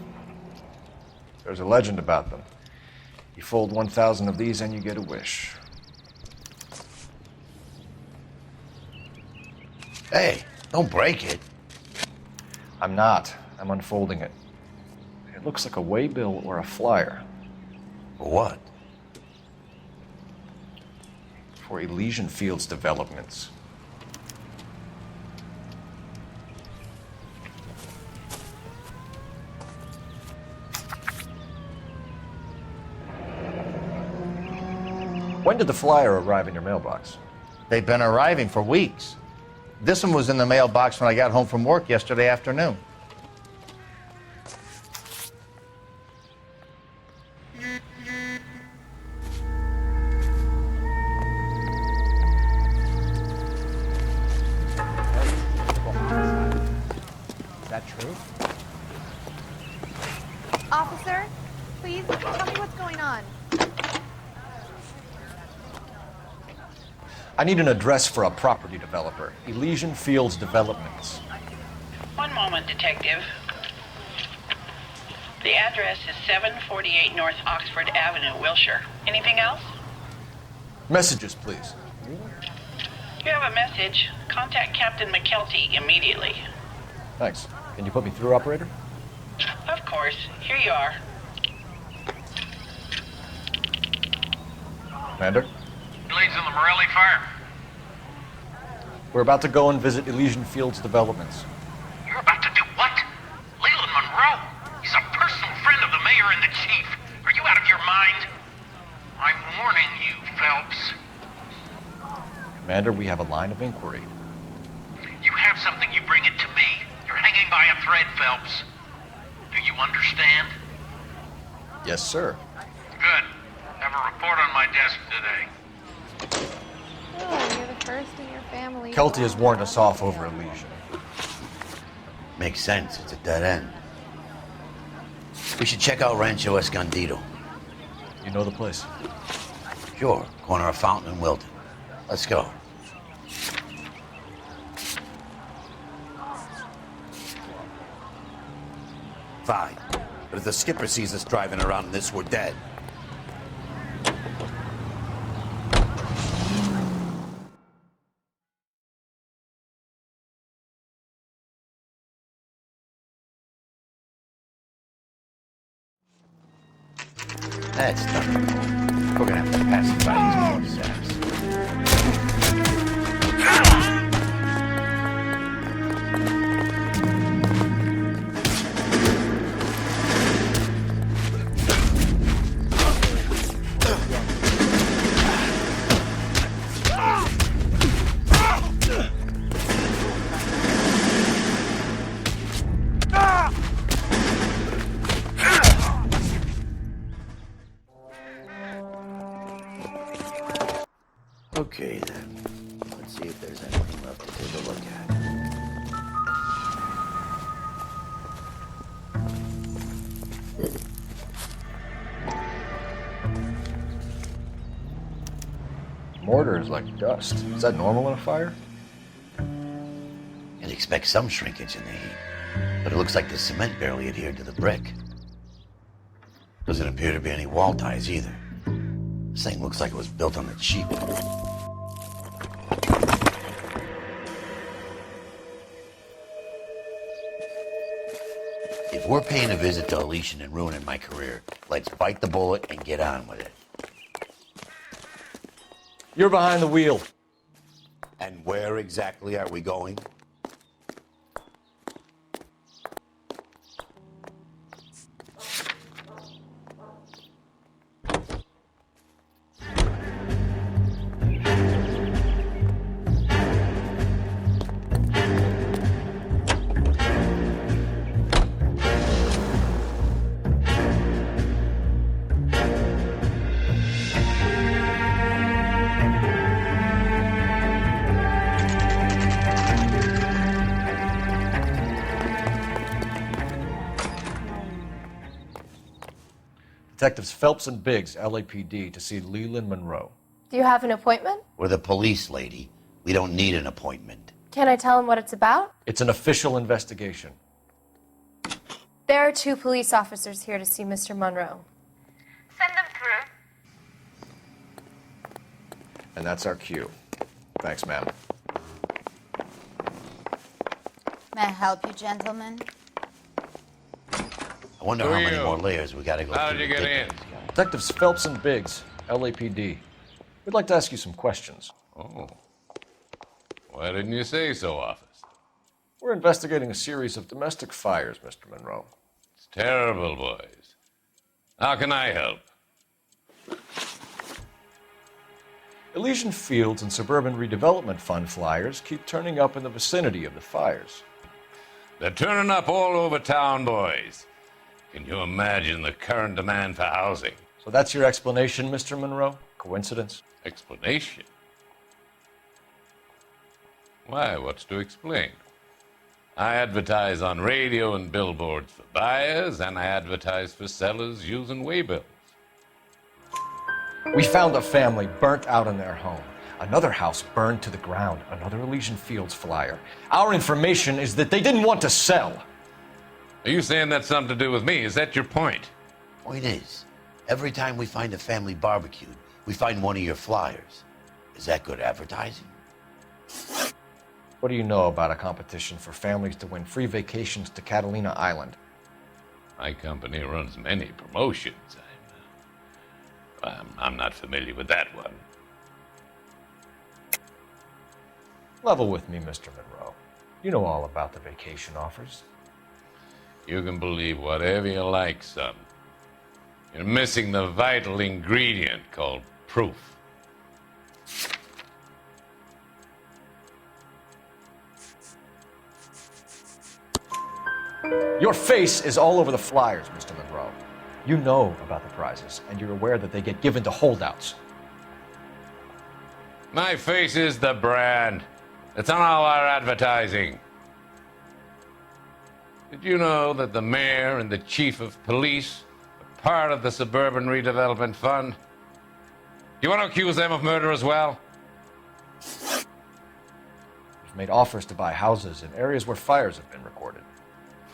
There's a legend about them. You fold 1,000 of these and you get a wish. Hey, don't break it. I'm not. I'm unfolding it. It looks like a waybill or a flyer. For what? For Elysian Fields developments. When did the flyer arrive in your mailbox? They've been arriving for weeks. This one was in the mailbox when I got home from work yesterday afternoon. Is that true? Officer, please tell me what's going on. I need an address for a property developer. Elysian Fields Developments. One moment, Detective. The address is 748 North Oxford Avenue, Wilshire. Anything else? Messages, please. You have a message. Contact Captain McKelty immediately. Thanks. Can you put me through, operator? Of course. Here you are. Commander? Leads in the Morelli fire. We're about to go and visit Elysian Fields Developments. You're about to do what? Leland Monroe? He's a personal friend of the mayor and the chief. Are you out of your mind? I'm warning you, Phelps. Commander, we have a line of inquiry. You have something, you bring it to me. You're hanging by a thread, Phelps. Do you understand? Yes, sir. Good. Have a report on my desk today. Oh, you're the first in your family. Kelty has warned us off over Elysian. Makes sense. It's a dead end. We should check out Rancho Escondido. You know the place? Sure. Corner of Fountain and Wilton. Let's go. Fine. But if the skipper sees us driving around in this, we're dead. That's nothing. We're gonna have to pass by these more sacks. Okay then, let's See if there's anything left to take a look at. Mortar is like dust. Is that normal in a fire? You'd expect some shrinkage in the heat, but it looks like the cement barely adhered to the brick. Doesn't appear to be any wall ties either. This thing looks like it was built on the cheap. If we're paying a visit to Elysian and ruining my career, let's bite the bullet and get on with it. You're behind the wheel. And where exactly are we going? Detectives Phelps and Biggs, LAPD, to see Leland Monroe. Do you have an appointment? We're the police, lady. We don't need an appointment. Can I tell him what it's about? It's an official investigation. There are 2 police officers here to see Mr. Monroe. Send them through. And that's our cue. Thanks, ma'am. May I help you, gentlemen? I wonder how many more layers we gotta go through. How did you get in? Detectives Phelps and Biggs, LAPD. We'd like to ask you some questions. Oh. Why didn't you say so, officer? We're investigating a series of domestic fires, Mr. Monroe. It's terrible, boys. How can I help? Elysian Fields and Suburban Redevelopment Fund flyers keep turning up in the vicinity of the fires. They're turning up all over town, boys. Can you imagine the current demand for housing? So that's your explanation, Mr. Monroe? Coincidence? Explanation? Why, what's to explain? I advertise on radio and billboards for buyers, and I advertise for sellers using waybills. We found a family burnt out in their home. Another house burned to the ground. Another Elysian Fields flyer. Our information is that they didn't want to sell. Are you saying that's something to do with me? Is that your point? Point is, every time we find a family barbecued, we find one of your flyers. Is that good advertising? What do you know about a competition for families to win free vacations to Catalina Island? My company runs many promotions. I'm not familiar with that one. Level with me, Mr. Monroe. You know all about the vacation offers. You can believe whatever you like, son. You're missing the vital ingredient called proof. Your face is all over the flyers, Mr. Monroe. You know about the prizes, and you're aware that they get given to holdouts. My face is the brand. It's on all our advertising. Did you know that the mayor and the chief of police are part of the Suburban Redevelopment Fund? Do you want to accuse them of murder as well? We've made offers to buy houses in areas where fires have been recorded.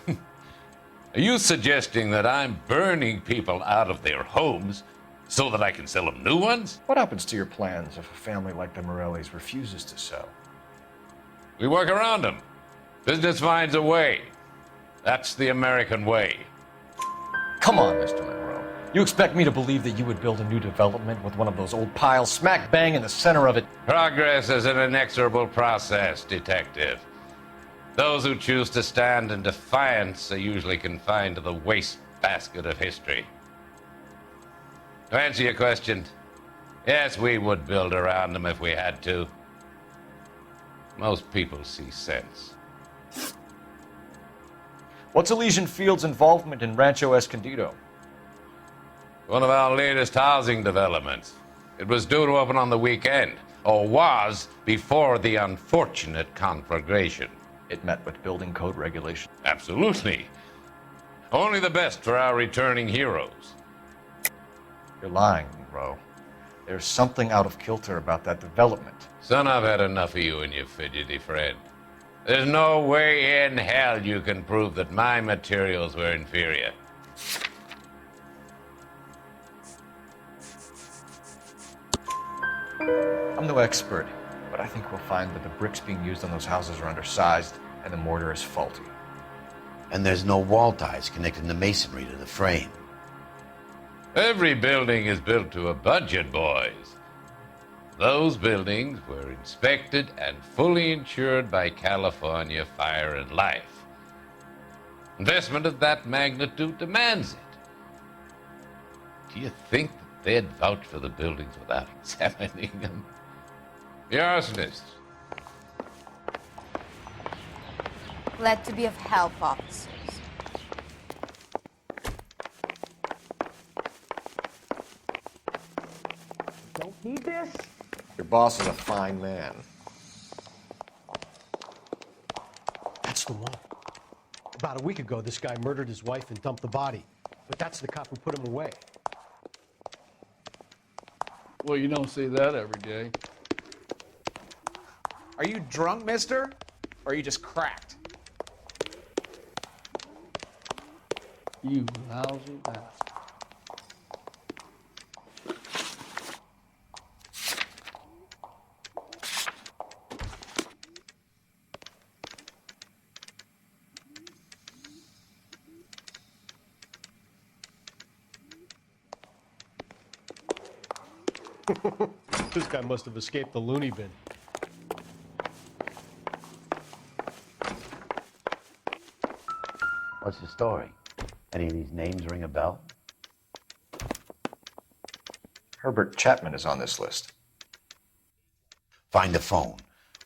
Are you suggesting that I'm burning people out of their homes so that I can sell them new ones? What happens to your plans if a family like the Morellis refuses to sell? We work around them. Business finds a way. That's the American way. Come on, Mr. Monroe. You expect me to believe that you would build a new development with one of those old piles smack bang in the center of it? Progress is an inexorable process, detective. Those who choose to stand in defiance are usually confined to the wastebasket of history. To answer your question, yes, we would build around them if we had to. Most people see sense. What's Elysian Fields' involvement in Rancho Escondido? One of our latest housing developments. It was due to open on the weekend. or was before the unfortunate conflagration. It met with building code regulation. Absolutely. Only the best for our returning heroes. You're lying, Monroe. There's something out of kilter about that development. Son, I've had enough of you and your fidgety friend. There's no way in hell you can prove that my materials were inferior. I'm no expert, but I think we'll find that the bricks being used on those houses are undersized and the mortar is faulty. And there's no wall ties connecting the masonry to the frame. Every building is built to a budget, boys. Those buildings were inspected and fully insured by California Fire and Life. Investment of that magnitude demands it. Do you think that they'd vouch for the buildings without examining them? The arsonists. Glad to be of help, officers. Don't need this? Your boss is a fine man. That's the one. About a week ago, this guy murdered his wife and dumped the body. But that's the cop who put him away. Well, you don't see that every day. Are you drunk, mister? Or are you just cracked? You lousy bastard. This guy must have escaped the loony bin. What's the story? Any of these names ring a bell? Herbert Chapman is on this list. Find the phone.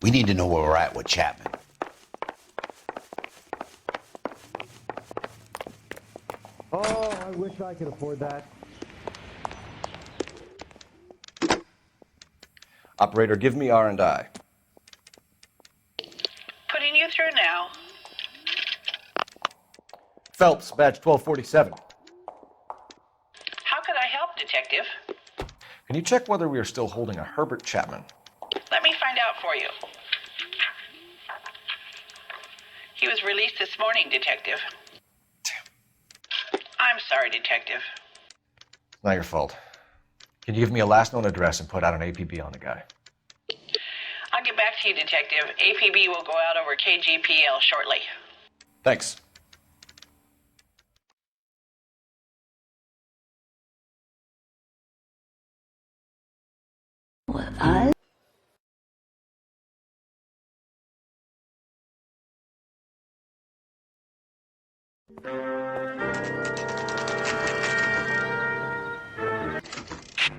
We need to know where we're at with Chapman. Oh, I wish I could afford that. Operator, give me R&I. Putting you through now. Phelps, badge 1247. How could I help, Detective? Can you check whether we are still holding a Herbert Chapman? Let me find out for you. He was released this morning, Detective. I'm sorry, Detective. It's not your fault. Can you give me a last known address and put out an APB on the guy? I'll get back to you, Detective. APB will go out over KGPL shortly. Thanks.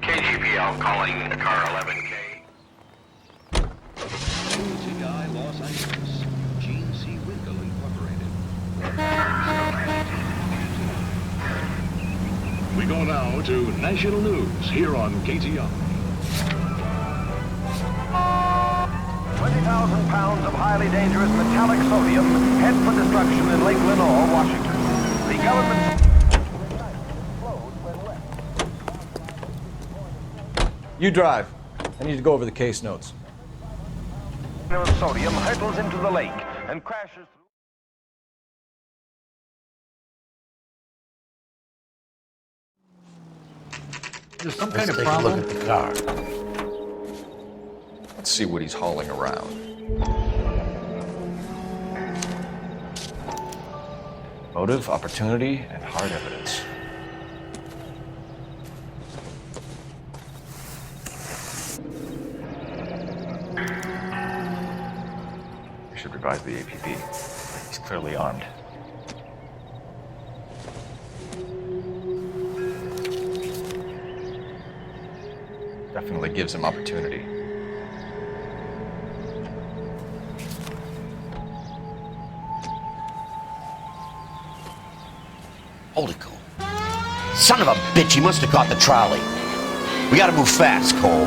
KGPL calling car 11K. CI Los Angeles, Gene C. Winkle Incorporated. We go now to national news here on KTR. 20,000 pounds of highly dangerous metallic sodium head for destruction in Lake Lenore, Washington. The government... You drive. I need to go over the case notes. Sodium hurtles into the lake and crashes There's some Let's kind of take problem. a look at the car. Let's see what he's hauling around. Motive, opportunity, and hard evidence. We should revise the APB. He's clearly armed. Definitely gives him opportunity. Holy Cole. Son of a bitch, he must have caught the trolley. We gotta move fast, Cole.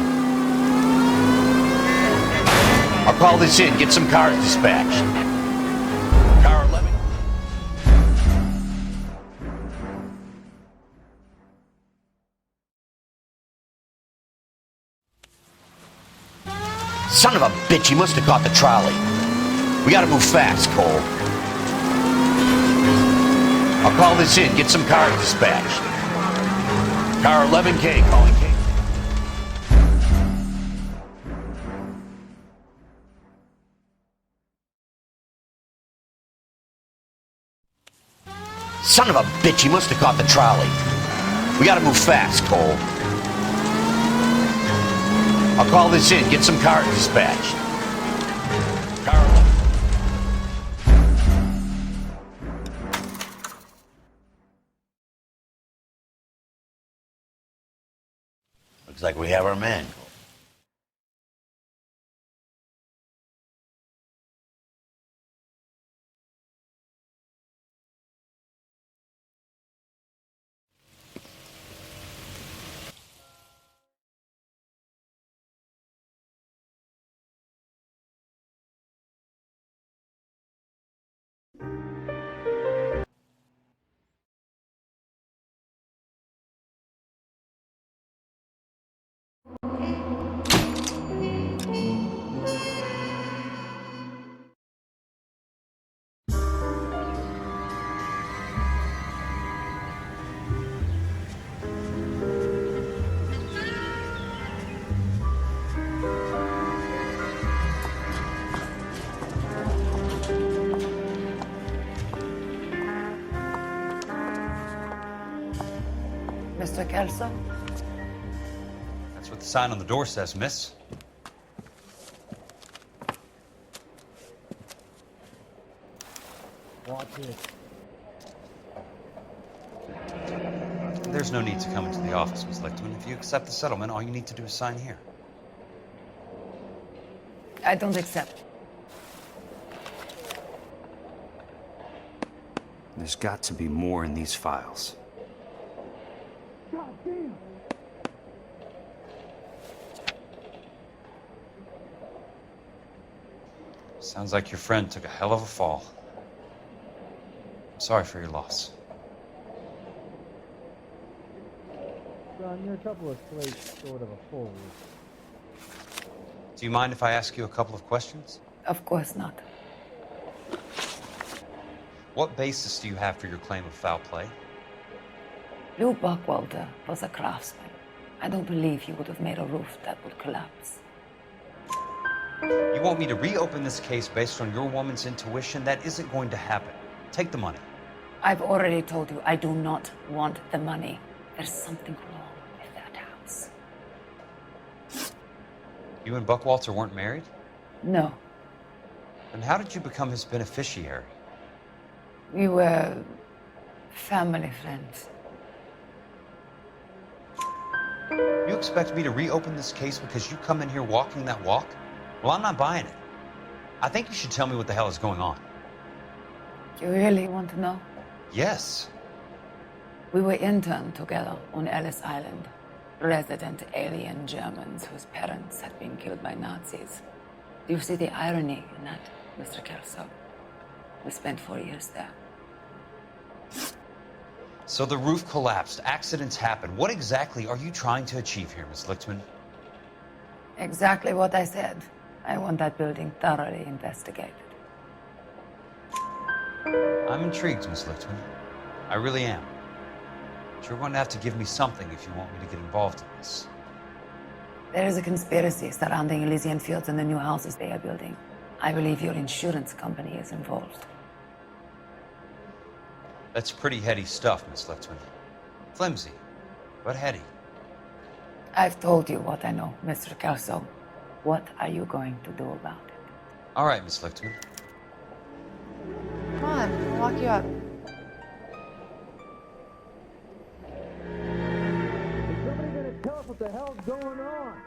I'll call this in, get some cars dispatched. Car 11. Son of a bitch, he must have caught the trolley. We gotta move fast, Cole. I'll call this in, get some cars dispatched. Car 11K calling K. Son of a bitch, he must have caught the trolley. We gotta move fast, Cole. I'll call this in, get some cars dispatched. Car 11. Looks like we have our man. Mr. Kelso? That's what the sign on the door says, miss. Watch it. There's no need to come into the office, Miss Lichtman. If you accept the settlement, all you need to do is sign here. I don't accept. There's got to be more in these files. Sounds like your friend took a hell of a fall. I'm sorry for your loss. Son, you're a couple of slates short of a full roof. Do you mind if I ask you a couple of questions? Of course not. What basis do you have for your claim of foul play? Lou Buckwalter was a craftsman. I don't believe he would have made a roof that would collapse. You want me to reopen this case based on your woman's intuition? That isn't going to happen. Take the money. I've already told you I do not want the money. There's something wrong with that house. You and Buckwalter weren't married? No. Then how did you become his beneficiary? We were family friends. You expect me to reopen this case because you come in here walking that walk? Well, I'm not buying it. I think you should tell me what the hell is going on. You really want to know? Yes. We were interned together on Ellis Island. Resident alien Germans whose parents had been killed by Nazis. Do you see the irony in that, Mr. Kelso? We spent 4 years there. So the roof collapsed, accidents happen. What exactly are you trying to achieve here, Miss Lichtman? Exactly what I said. I want that building thoroughly investigated. I'm intrigued, Miss Lichtman. I really am. But you're going to have to give me something if you want me to get involved in this. There is a conspiracy surrounding Elysian Fields and the new houses they are building. I believe your insurance company is involved. That's pretty heady stuff, Miss Lichtman. Flimsy, but heady. I've told you what I know, Mr. Kelso. What are you going to do about it? All right, Miss Lichtman. Come on, I'll walk you up. Is somebody gonna tell us what the hell's going on?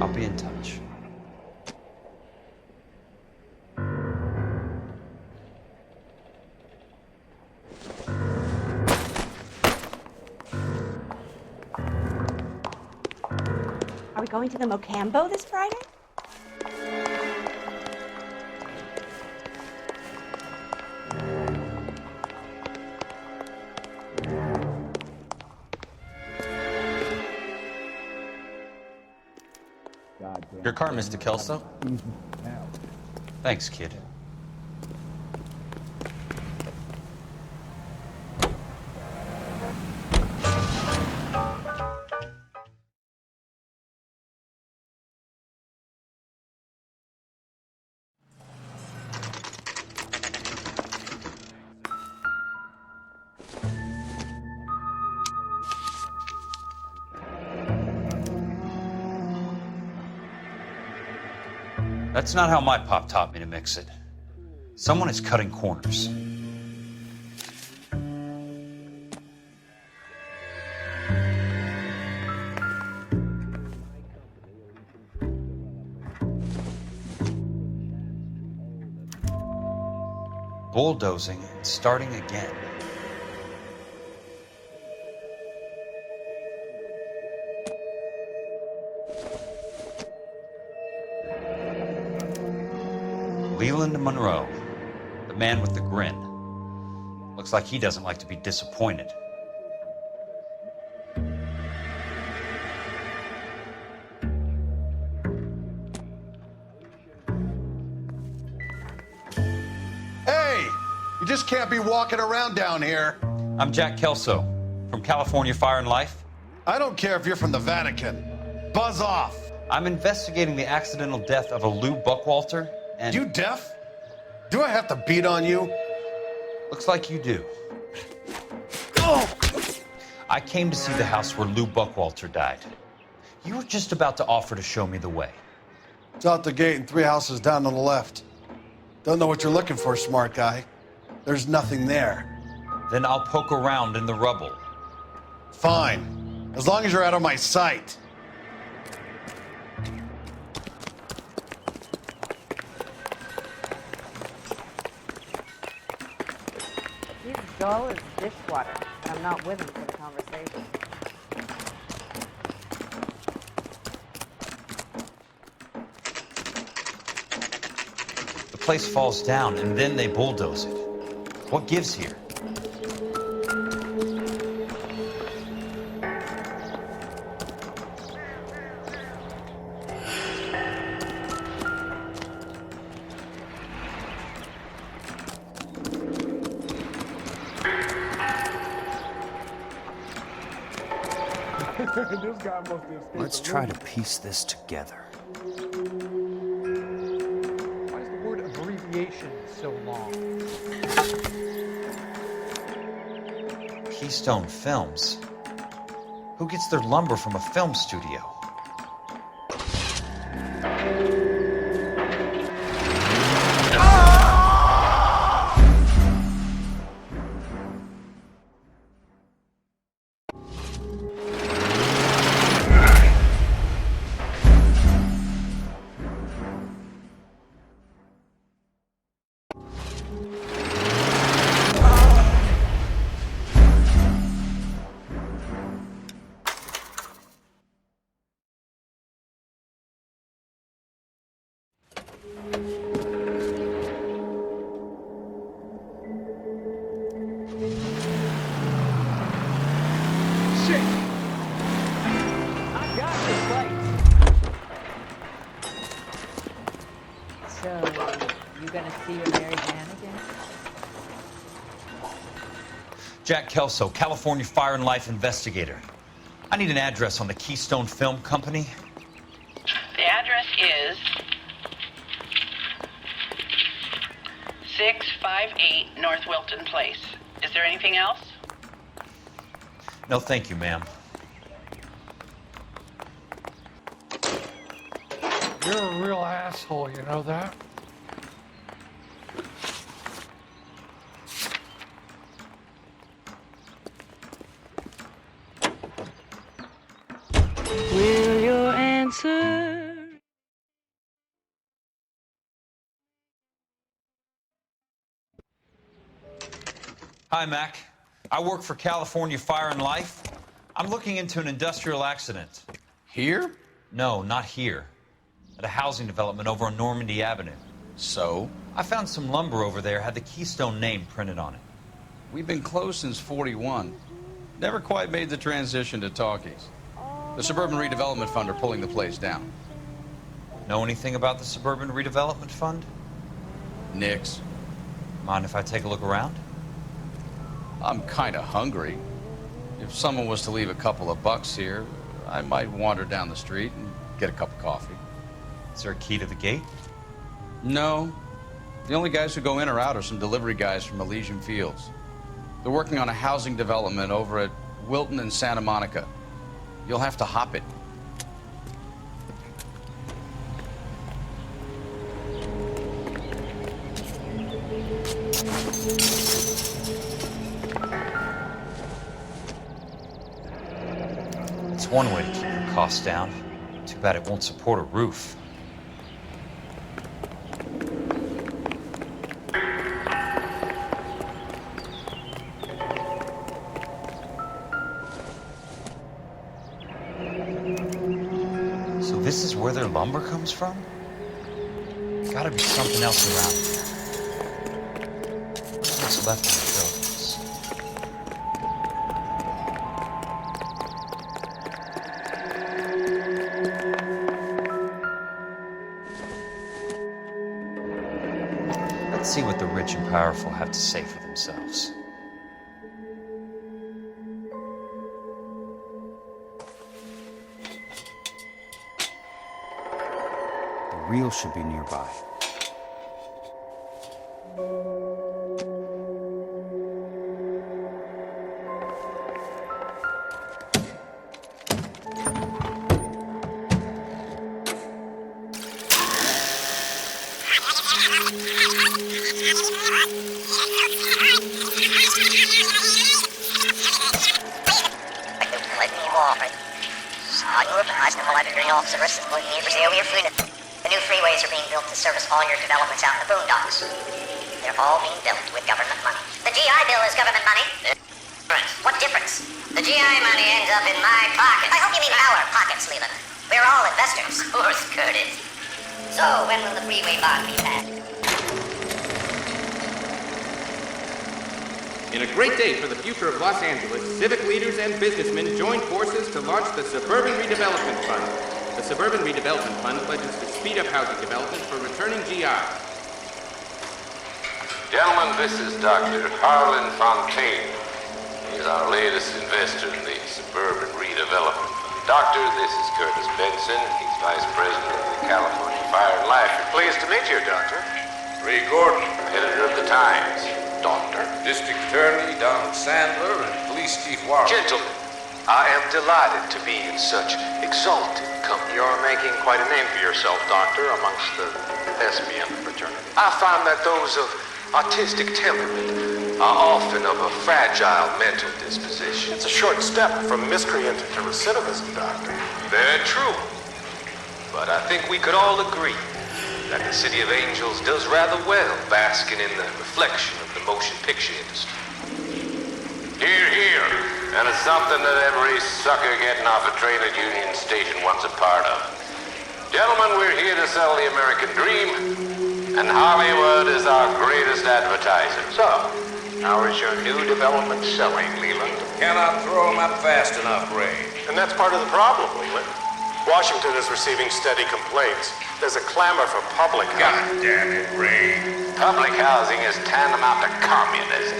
I'll be in touch. we going to the Mocambo this Friday? Your car, Mr. Kelso? Thanks, kid. That's not how my pop taught me to mix it. Someone is cutting corners. Bulldozing and starting again. Leland Monroe, the man with the grin. Looks like he doesn't like to be disappointed. Hey! You just can't be walking around down here. I'm Jack Kelso, from California Fire and Life. I don't care if you're from the Vatican. Buzz off! I'm investigating the accidental death of a Lou Buckwalter, and... You deaf? Do I have to beat on you? Looks like you do. I came to see the house where Lou Buckwalter died. You were just about to offer to show me the way. It's out the gate and 3 houses down on the left. Don't know what you're looking for, smart guy. There's nothing there. Then I'll poke around in the rubble. Fine. As long as you're out of my sight. He's dull as dishwater. I'm not with him for the conversation. The place falls down, and then they bulldoze it. What gives here? This guy must have escaped. Let's try to piece this together. Why is the word abbreviation so long? Keystone Films? Who gets their lumber from a film studio? Jack Kelso, California Fire and Life investigator. I need an address on the Keystone Film Company. The address is 658 North Wilton Place. Is there anything else? No, thank you, ma'am. You're a real asshole, you know that? Will your answer? Hi, Mac. I work for California Fire and Life. I'm looking into an industrial accident. Here? No, not here. At a housing development over on Normandy Avenue. So? I found some lumber over there, had the Keystone name printed on it. We've been closed since 41. Never quite made the transition to talkies. The Suburban Redevelopment Fund are pulling the place down. Know anything about the Suburban Redevelopment Fund? Nix. Mind if I take a look around? I'm kind of hungry. If someone was to leave a couple of bucks here, I might wander down the street and get a cup of coffee. Is there a key to the gate? No. The only guys who go in or out are some delivery guys from Elysian Fields. They're working on a housing development over at Wilton and Santa Monica. You'll have to hop it. It's one way to keep your costs down. Too bad it won't support a roof. So this is where their lumber comes from? Gotta be something else around here. What's left of the buildings? Let's see what the rich and powerful have to say for themselves. The reel should be nearby. The new freeways are being built to service all your developments out in the boondocks. They're all being built with government money. The GI Bill is government money. What difference? The GI money ends up in my pocket. I hope you mean our pockets, Leland. We're all investors. Of course, Curtis. So, when will the freeway bond be passed? In a great day for the future of Los Angeles, civic leaders and businessmen joined forces to launch the Suburban Redevelopment Fund. The Suburban Redevelopment Fund pledges to speed up housing development for returning GI. Gentlemen, this is Dr. Harlan Fontaine. He's our latest investor in the Suburban Redevelopment Fund. Doctor, this is Curtis Benson. He's Vice President of the California Fire and Life. Pleased to meet you, Doctor. Ray Gordon, editor of the Times. Doctor. District Attorney Donald Sandler and Police Chief Warren. Gentlemen, I am delighted to be in such exalted company. You're making quite a name for yourself, Doctor, amongst the thespian fraternity. I find that those of artistic temperament are often of a fragile mental disposition. It's a short step from miscreant to recidivism, Doctor. Very true. But I think we could all agree that the City of Angels does rather well basking in the reflection of the motion picture industry. Hear, hear. And it's something that every sucker getting off a train at Union Station wants a part of. Gentlemen, we're here to sell the American dream, and Hollywood is our greatest advertiser. So, how is your new development selling, Leland? Cannot throw them up fast enough, Ray. And that's part of the problem, Leland. Washington is receiving steady complaints. There's a clamor for public housing. God damn it, Ray. Public housing is tantamount to communism.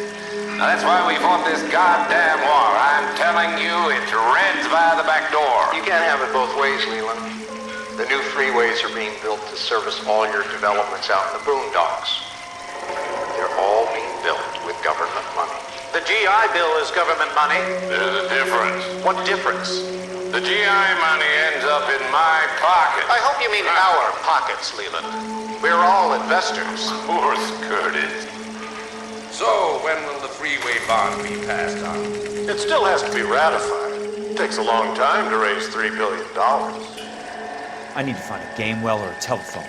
Now that's why we fought this goddamn war. I'm telling you, it's Reds via the back door. You can't have it both ways, Leland. The new freeways are being built to service all your developments out in the boondocks. They're all being built with government money. The GI Bill is government money. There's a difference. What difference? The GI money ends up in my pocket. I hope you mean our pockets, Leland. We're all investors. Of course, Curtis. So, when will the freeway bond be passed on? It still has to be ratified. It takes a long time to raise $3 billion. I need to find a game well or a telephone.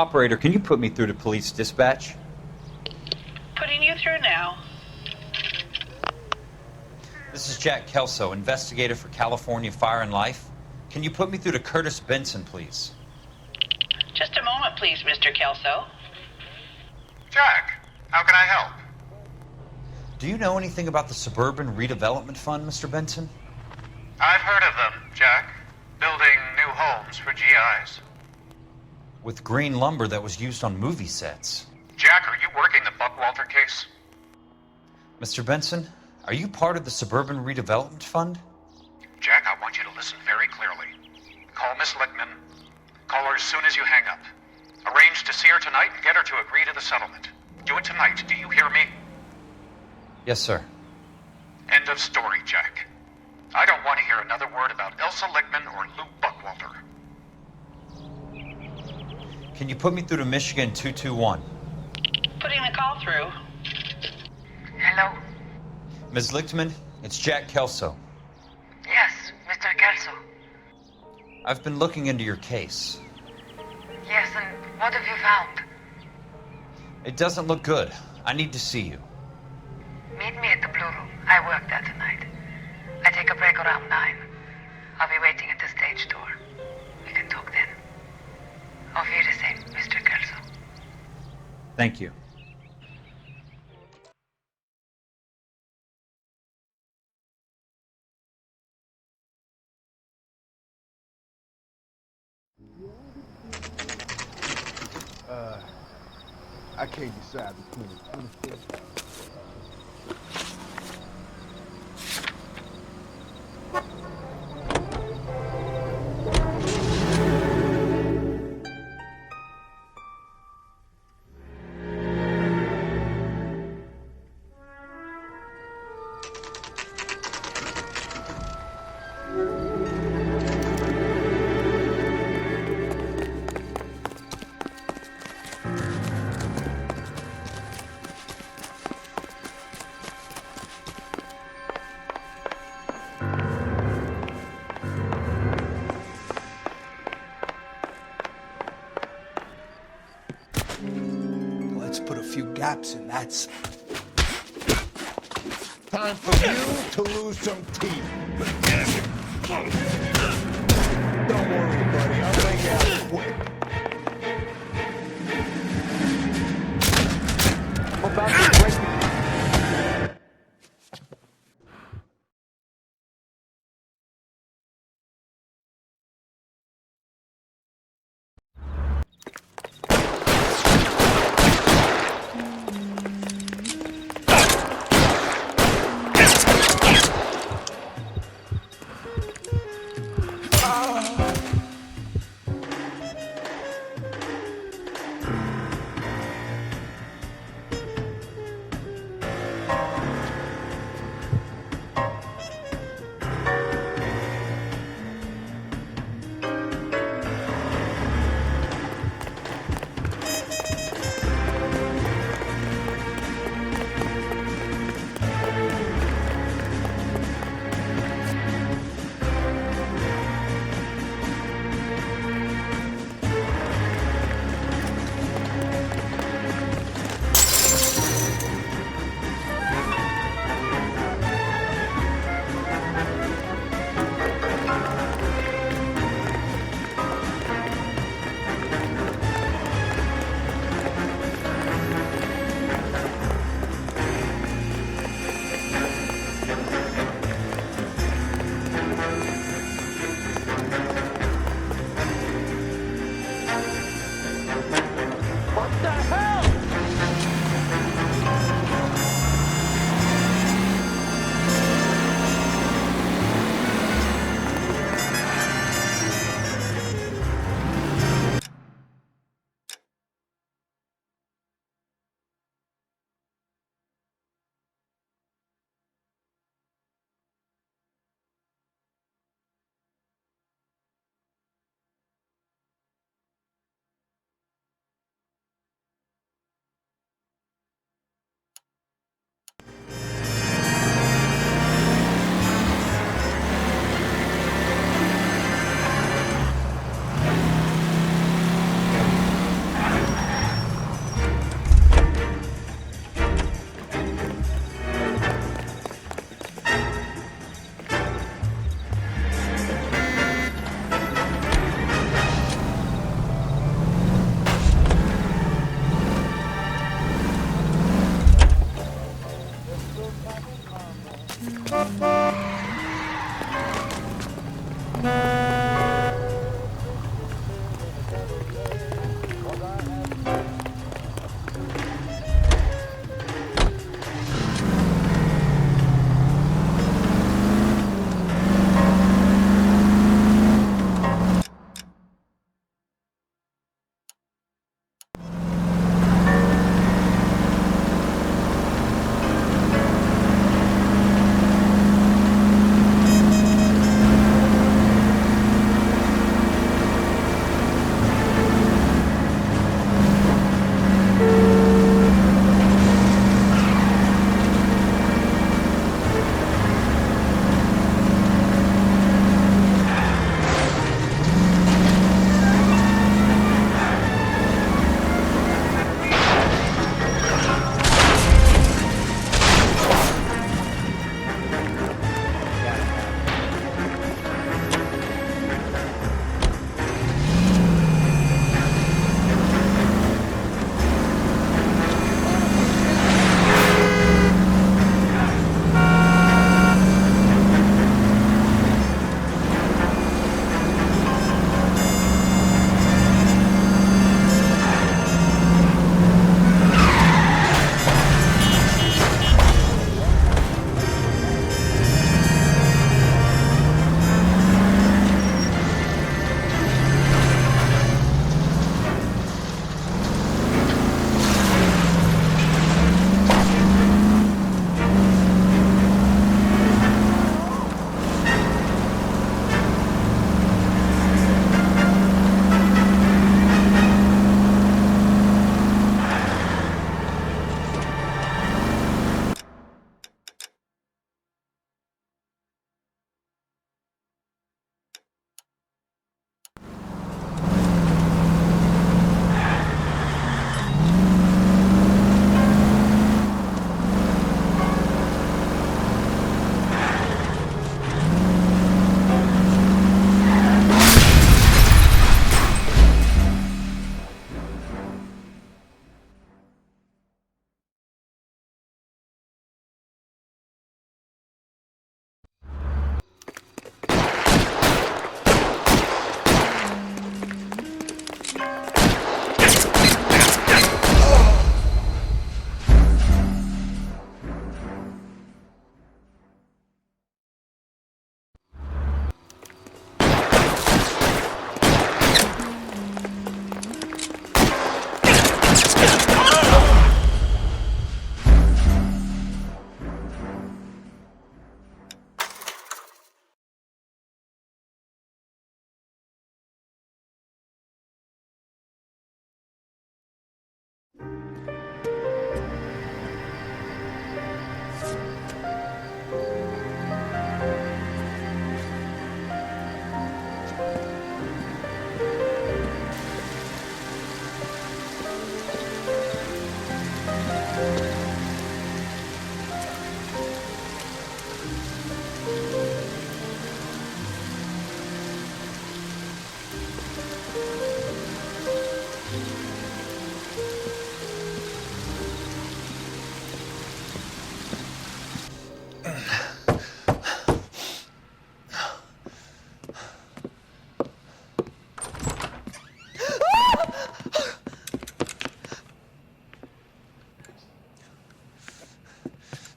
Operator, can you put me through to police dispatch? Putting you through now. This is Jack Kelso, investigator for California Fire and Life. Can you put me through to Curtis Benson, please? Just a moment, please, Mr. Kelso. Jack, how can I help? Do you know anything about the Suburban Redevelopment Fund, Mr. Benson? I've heard of them, Jack. Building new homes for GIs. With green lumber that was used on movie sets. Jack, are you working the Buckwalter case? Mr. Benson, are you part of the Suburban Redevelopment Fund? Jack, I want you to listen very clearly. Call Miss Lickman. Call her as soon as you hang up. Arrange to see her tonight and get her to agree to the settlement. Do it tonight, do you hear me? Yes, sir. End of story, Jack. I don't want to hear another word about Elsa Lickman or Lou Buckwalter. Can you put me through to Michigan 221? Putting the call through. Hello? Ms. Lichtman, it's Jack Kelso. Yes, Mr. Kelso. I've been looking into your case. Yes, and what have you found? It doesn't look good. I need to see you. Meet me at the Blue Room. I work there tonight. I take a break around 9. I'll be waiting at the stage door. We can talk then. Auf Wiedersehen, Mr. Kelso. Thank you. I can't decide between the 25th. Let's put a few gaps in that. Time for you to lose some teeth. Don't worry, buddy. I'll make it out quick. I'm about to break.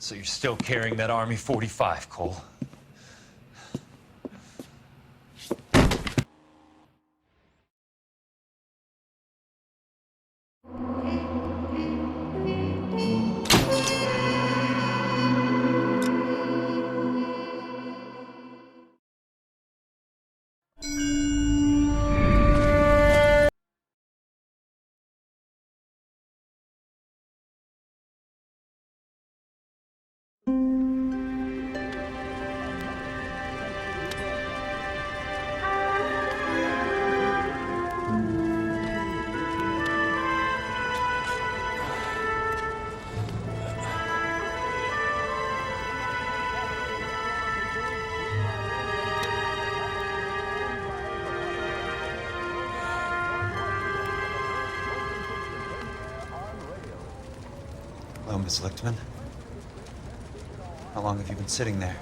So you're still carrying that Army 45, Cole? Hello, Miss Lichtman. How long have you been sitting there?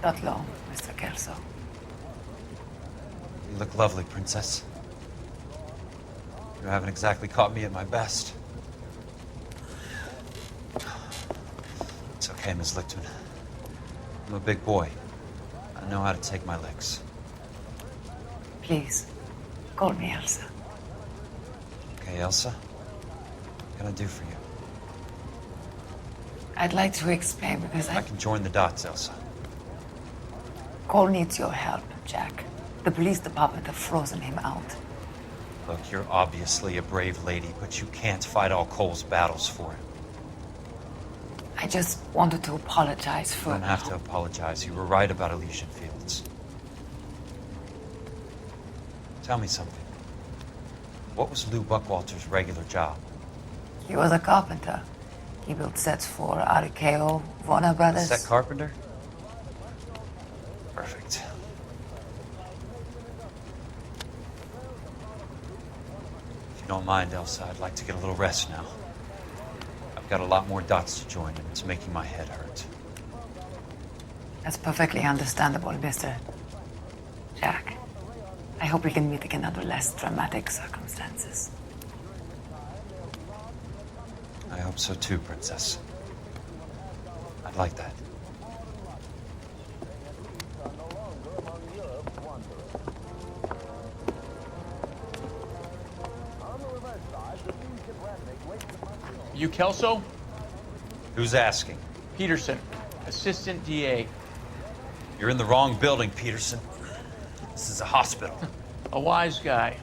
Not long, Mr. Kelso. You look lovely, Princess. You haven't exactly caught me at my best. It's okay, Miss Lichtman. I'm a big boy. I know how to take my licks. Please, call me Elsa. Okay, Elsa? What can I do for you? I'd like to explain because I can join the dots, Elsa. Cole needs your help, Jack. The police department have frozen him out. Look, you're obviously a brave lady, but you can't fight all Cole's battles for him. I just wanted to apologize for... You don't have to apologize. You were right about Elysian Fields. Tell me something. What was Lou Buckwalter's regular job? He was a carpenter. He built sets for RKO, Warner Brothers. Set carpenter? Perfect. If you don't mind, Elsa, I'd like to get a little rest now. I've got a lot more dots to join, and it's making my head hurt. That's perfectly understandable, Mr. Jack. I hope we can meet again under less dramatic circumstances. I hope so too, Princess. I'd like that. You Kelso? Who's asking? Peterson, Assistant DA. You're in the wrong building, Peterson. This is a hospital. A wise guy.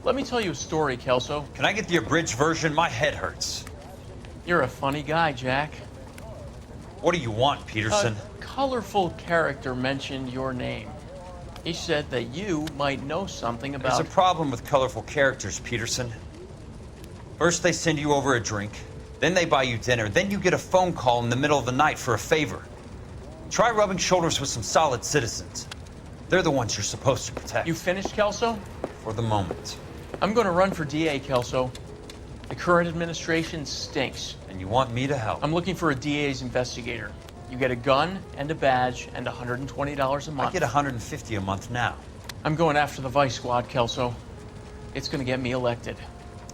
Let me tell you a story, Kelso. Can I get the abridged version? My head hurts. You're a funny guy, Jack. What do you want, Peterson? A colorful character mentioned your name. He said that you might know something about... There's a problem with colorful characters, Peterson. First they send you over a drink, then they buy you dinner, then you get a phone call in the middle of the night for a favor. Try rubbing shoulders with some solid citizens. They're the ones you're supposed to protect. You finished, Kelso? For the moment. I'm going to run for DA, Kelso. The current administration stinks. And you want me to help? I'm looking for a DA's investigator. You get a gun and a badge and $120 a month. I get $150 a month now. I'm going after the Vice Squad, Kelso. It's going to get me elected.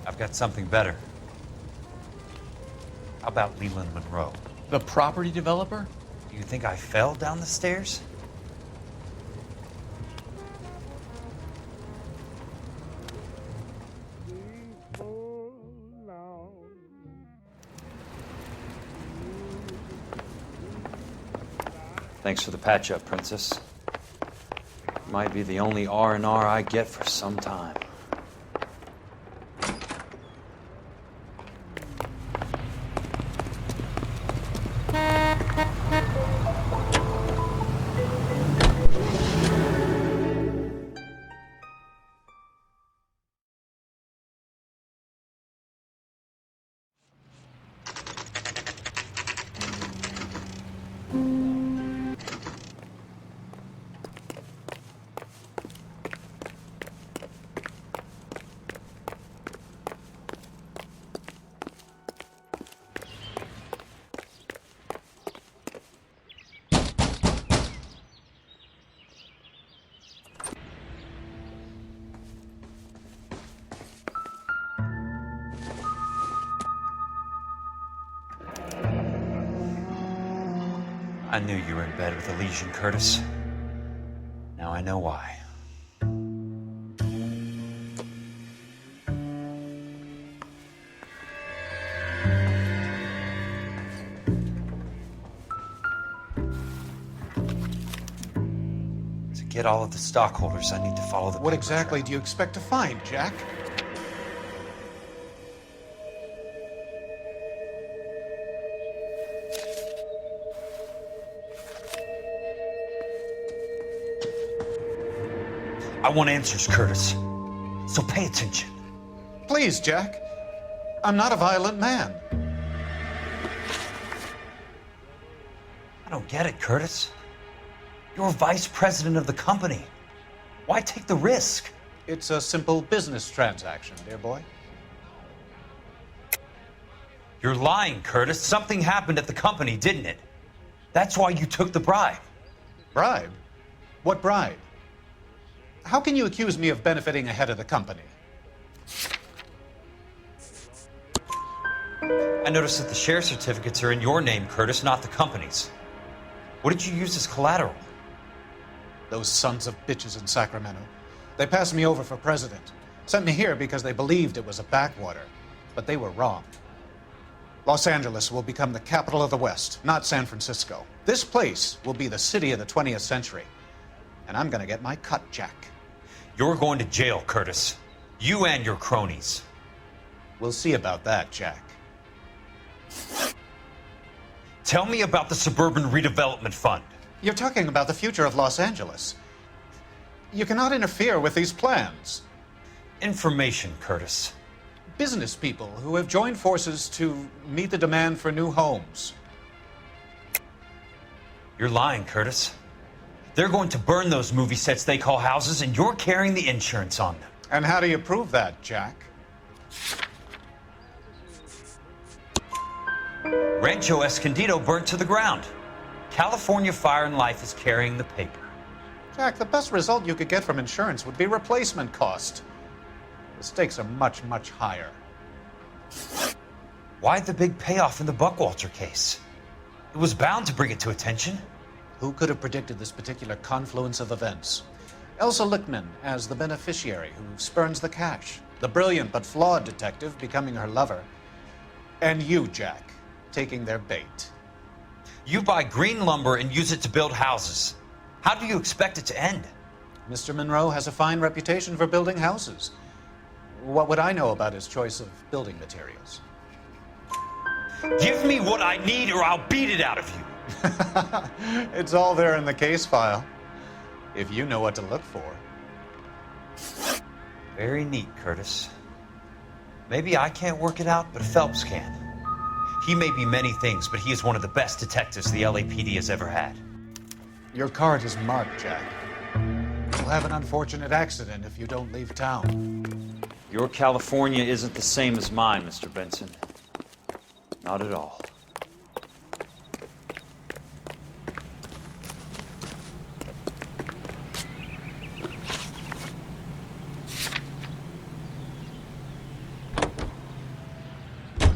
I've got something better. How about Leland Monroe? The property developer? Do you think I fell down the stairs? Thanks for the patch-up, Princess. Might be the only R&R I get for some time. I knew you were in bed with Elysian, Curtis. Now I know why. To get all of the stockholders, I need to follow the... What exactly do you expect to find, Jack? I want answers, Curtis. So pay attention. Please, Jack. I'm not a violent man. I don't get it, Curtis. You're vice president of the company. Why take the risk? It's a simple business transaction, dear boy. You're lying, Curtis. Something happened at the company, didn't it? That's why you took the bribe. Bribe? What bribe? How can you accuse me of benefiting ahead of the company? I noticed that the share certificates are in your name, Curtis, not the company's. What did you use as collateral? Those sons of bitches in Sacramento. They passed me over for president. Sent me here because they believed it was a backwater. But they were wrong. Los Angeles will become the capital of the West, not San Francisco. This place will be the city of the 20th century. And I'm gonna get my cut, Jack. You're going to jail, Curtis. You and your cronies. We'll see about that, Jack. Tell me about the Suburban Redevelopment Fund. You're talking about the future of Los Angeles. You cannot interfere with these plans. Information, Curtis. Business people who have joined forces to meet the demand for new homes. You're lying, Curtis. They're going to burn those movie sets they call houses, and you're carrying the insurance on them. And how do you prove that, Jack? Rancho Escondido burnt to the ground. California Fire and Life is carrying the paper. Jack, the best result you could get from insurance would be replacement cost. The stakes are much, much higher. Why the big payoff in the Buckwalter case? It was bound to bring it to attention. Who could have predicted this particular confluence of events? Elsa Lichtman as the beneficiary who spurns the cash. The brilliant but flawed detective becoming her lover. And you, Jack, taking their bait. You buy green lumber and use it to build houses. How do you expect it to end? Mr. Monroe has a fine reputation for building houses. What would I know about his choice of building materials? Give me what I need or I'll beat it out of you. It's all there in the case file, if you know what to look for. Very neat, Curtis. Maybe I can't work it out, but Phelps can. He may be many things, but he is one of the best detectives the LAPD has ever had. Your card is marked, Jack. You'll have an unfortunate accident if you don't leave town. Your California isn't the same as mine, Mr. Benson. Not at all.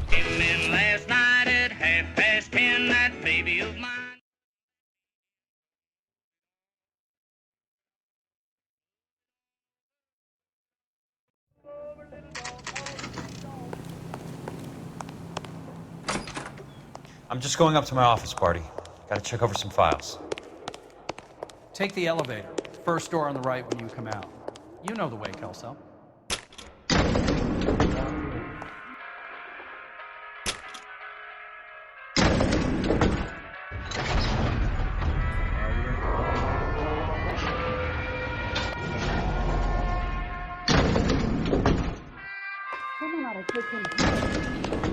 Came in last night at 10:30, that baby of mine. I'm just going up to my office, Barty. Gotta check over some files. Take the elevator. First door on the right when you come out. You know the way, Kelso. Someone ought to take him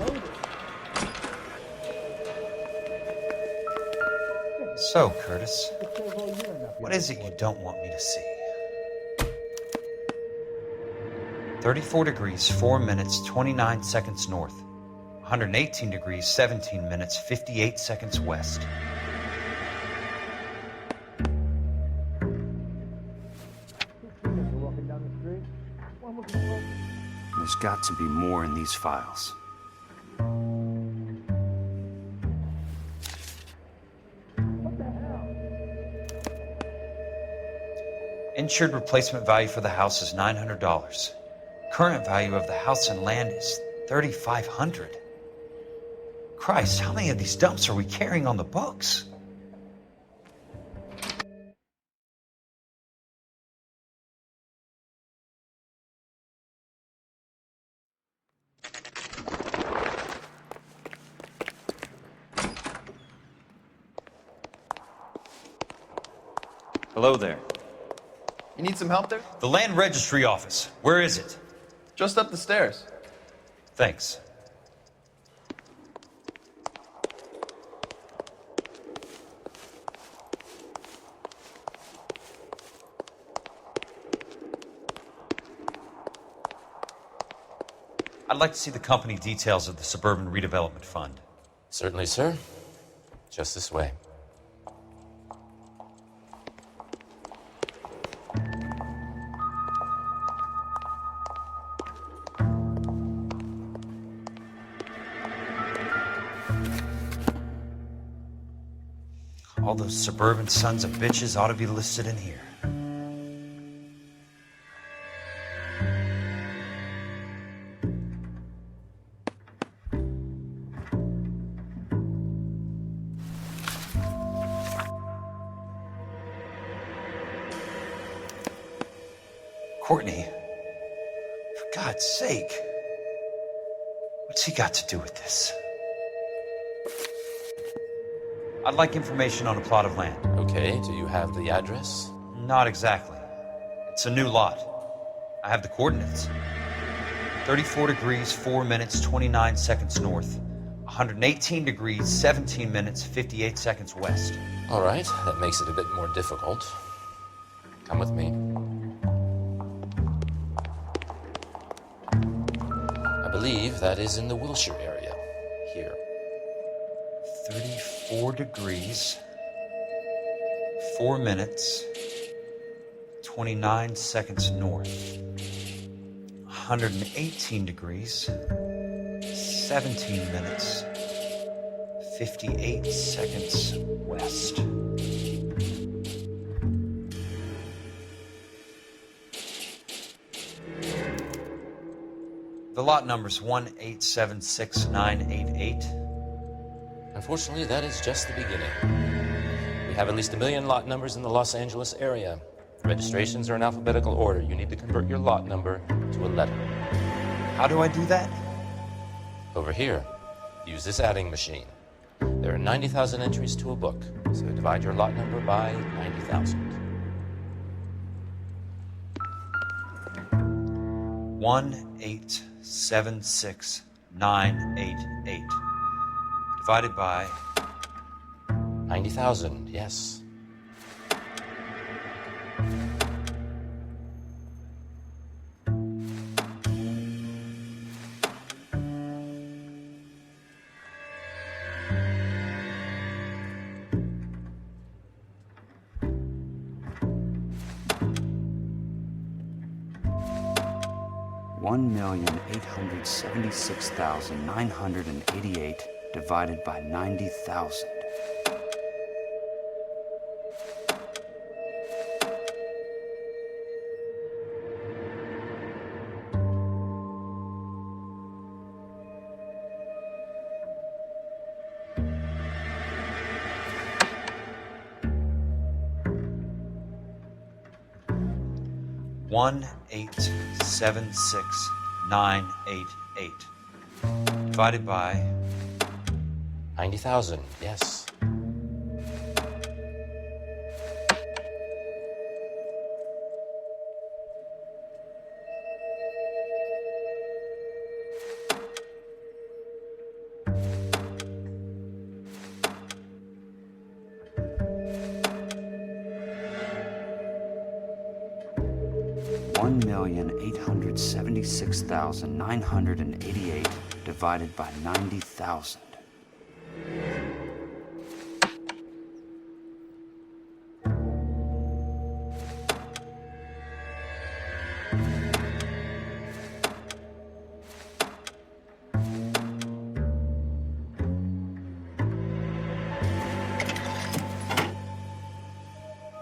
loaded. So, Curtis, what is it you don't want me to see? 34 degrees, 4 minutes, 29 seconds north. 118 degrees, 17 minutes, 58 seconds west. There's got to be more in these files. Insured replacement value for the house is $900. Current value of the house and land is $3,500. Christ, how many of these dumps are we carrying on the books? Hello there. You need some help there? The land registry office. Where is it? Just up the stairs. Thanks. I'd like to see the company details of the Suburban Redevelopment Fund. Certainly, sir. Just this way. All those suburban sons of bitches ought to be listed in here. Courtney, for God's sake, what's he got to do with this? I'd like information on a plot of land. Okay, do you have the address? Not exactly. It's a new lot. I have the coordinates. 34 degrees, 4 minutes, 29 seconds north. 118 degrees, 17 minutes, 58 seconds west. All right, that makes it a bit more difficult. Come with me. I believe that is in the Wilshire area. Here. 34 degrees, 4 minutes, 29 seconds north. 118 degrees, 17 minutes, 58 seconds west. The lot number's 1876988. Unfortunately, that is just the beginning. We have at least 1 million lot numbers in the Los Angeles area. Registrations are in alphabetical order. You need to convert your lot number to a letter. How do I do that? Over here. Use this adding machine. There are 90,000 entries to a book, so divide your lot number by 90,000. 1876988 divided by 90,000, yes. $1,876,988 divided by 90,000. $1,876,988 divided by 90,000, yes. $1,876,988 divided by 90,000.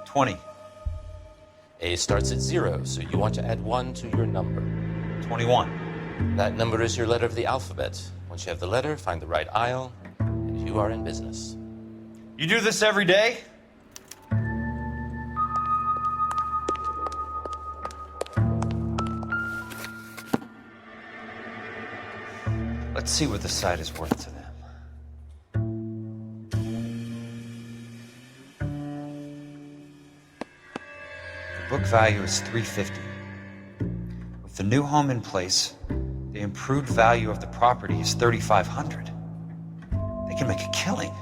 $20. A starts at 0, so you want to add 1 to your number. 21. That number is your letter of the alphabet. Once you have the letter, find the right aisle, and you are in business. You do this every day? Let's see what the site is worth to them. The book value is $350. With the new home in place, the improved value of the property is $3,500. They can make a killing.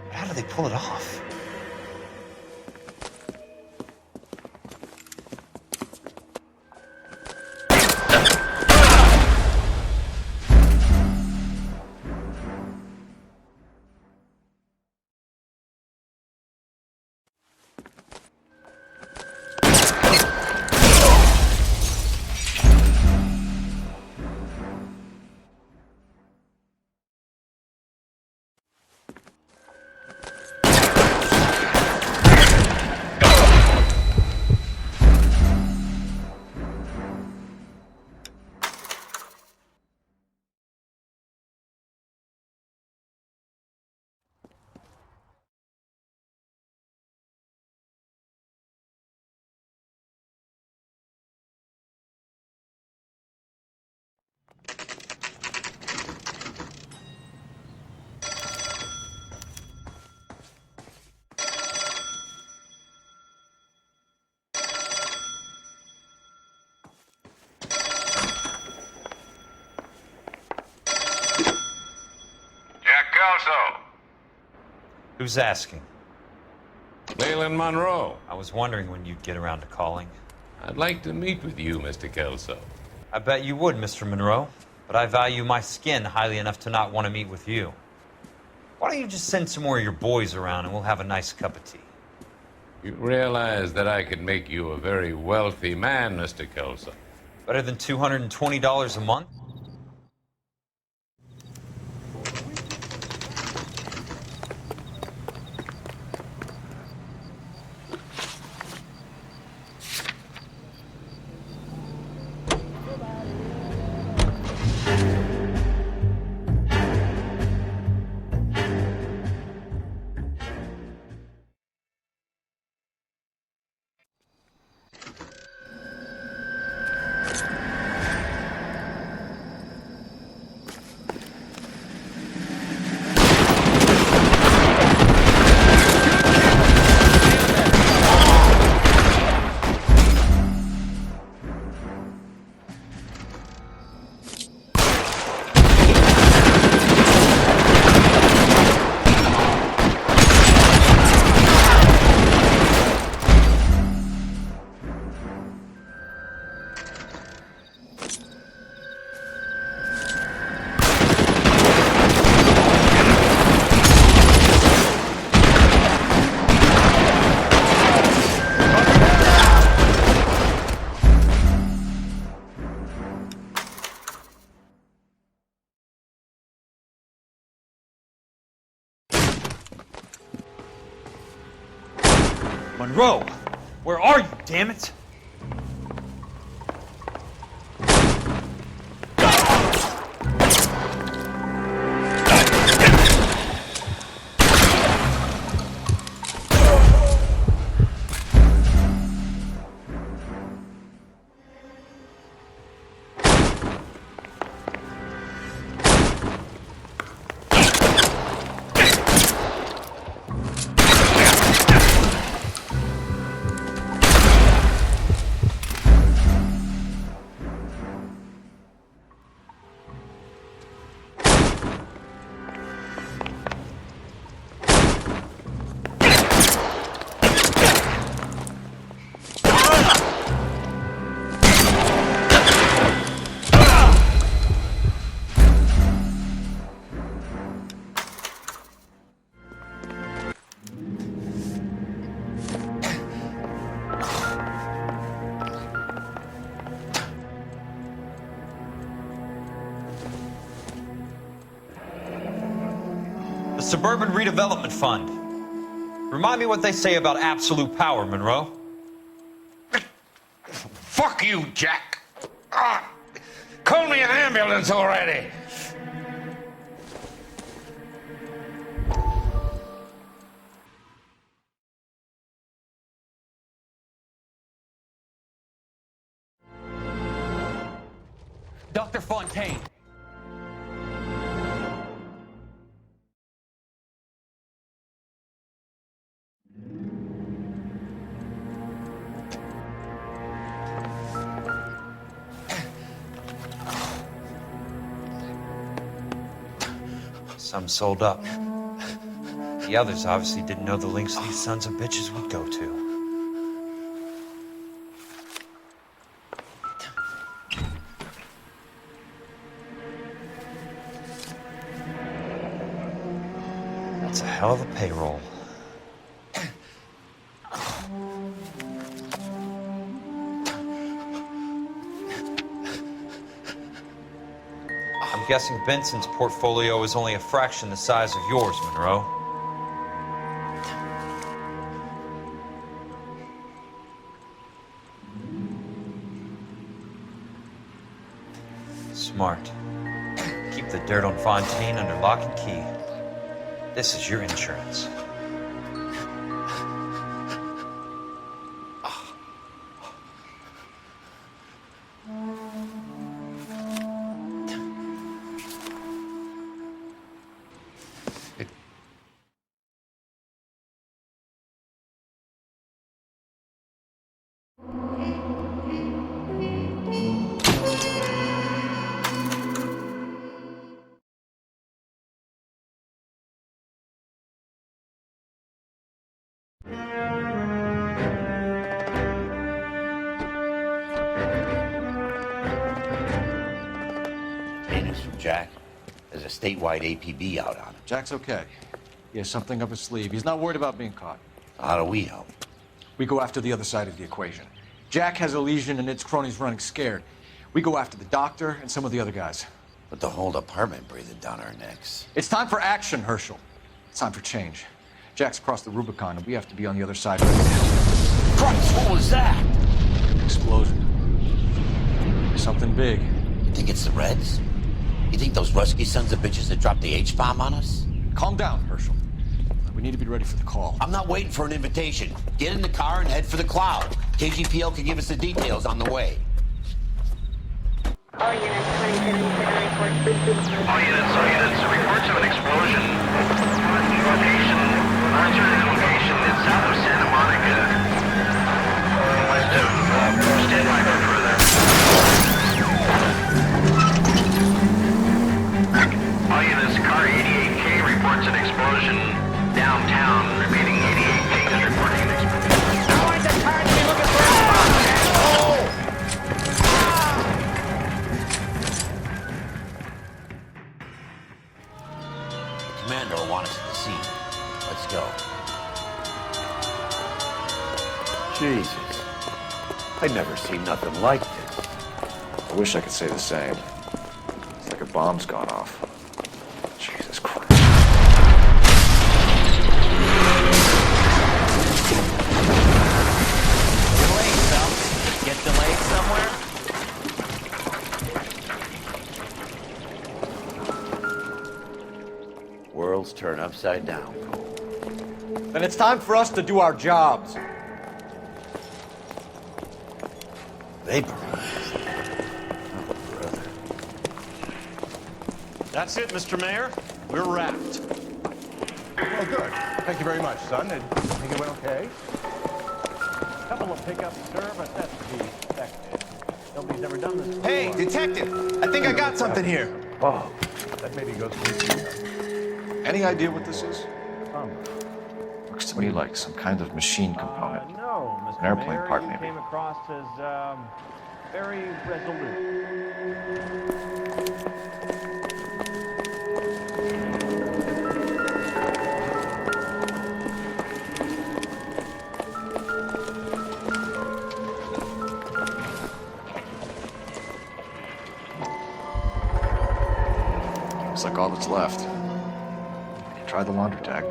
But how do they pull it off? Who's asking? Leland Monroe. I was wondering when you'd get around to calling. I'd like to meet with you, Mr. Kelso. I bet you would, Mr. Monroe. But I value my skin highly enough to not want to meet with you. Why don't you just send some more of your boys around and we'll have a nice cup of tea? You realize that I could make you a very wealthy man, Mr. Kelso. Better than $220 a month? Monroe! Where are you, damn it? Suburban Redevelopment Fund. Remind me what they say about absolute power, Monroe. Fuck you, Jack. Call me an ambulance already. Dr. Fontaine. Some sold up. The others obviously didn't know the lengths these sons of bitches would go to. That's a hell of a payroll. I'm guessing Benson's portfolio is only a fraction the size of yours, Monroe. Smart. Keep the dirt on Fontaine under lock and key. This is your insurance. Jack? There's a statewide APB out on him. Jack's okay. He has something up his sleeve. He's not worried about being caught. How do we help? We go after the other side of the equation. Jack has a legion and its cronies running scared. We go after the doctor and some of the other guys. But the whole department breathing down our necks. It's time for action, Herschel. It's time for change. Jack's crossed the Rubicon, and we have to be on the other side of it. Christ, what was that? Explosion. Something big. You think it's the Reds? You think those Rusky sons of bitches that dropped the H-bomb on us? Calm down, Herschel. We need to be ready for the call. I'm not waiting for an invitation. Get in the car and head for the cloud. KGPL can give us the details on the way. All units, reports of an explosion. Location, alternative location is south of Santa Monica. West of, stand by for further. All units, car 88K reports an explosion downtown. Remaining 88K is reporting an explosion. How is the car to be looking for a bomb, asshole? Commander will want us at the scene. Let's go. Jesus. I'd never seen nothing like this. I wish I could say the same. It's like a bomb's gone off. Jesus Christ. Delayed, Phelps. Get delayed somewhere? Worlds turn upside down. Then it's time for us to do our jobs. Vaporized. Oh, brother. That's it, Mr. Mayor. We're wrapped. Oh, good. Thank you very much, son. I think it went okay. Couple of pickups, sir, but that's to be expected. Nobody's ever done this before. Hey, detective! I think I got something here. Oh, that maybe goes to Any idea what this is? Looks to me like some kind of machine component. No, Mr. An airplane Mayor, part, you maybe. came across as, very resolute. Looks like all that's left. Try the laundry tag.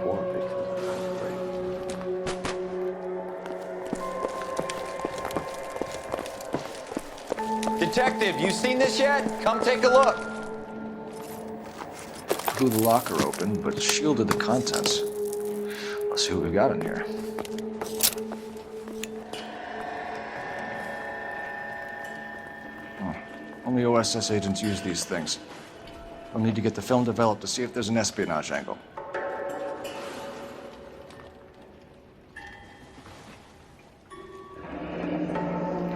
Detective, you seen this yet? Come take a look. Blew the locker open, but shielded the contents. Let's see what we've got in here. Oh, only OSS agents use these things. We'll need to get the film developed to see if there's an espionage angle.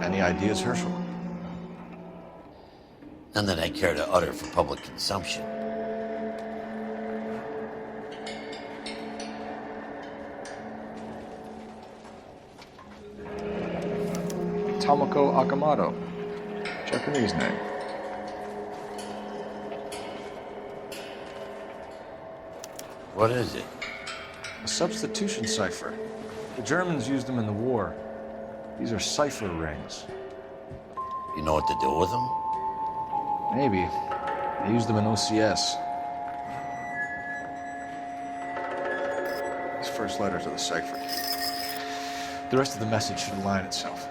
Any ideas, Herschel? None that I care to utter for public consumption. Tomoko Akamoto. Japanese name. What is it? A substitution cipher. The Germans used them in the war. These are cipher rings. You know what to do with them? Maybe. They used them in OCS. His first letter to the cipher. The rest of the message should align itself.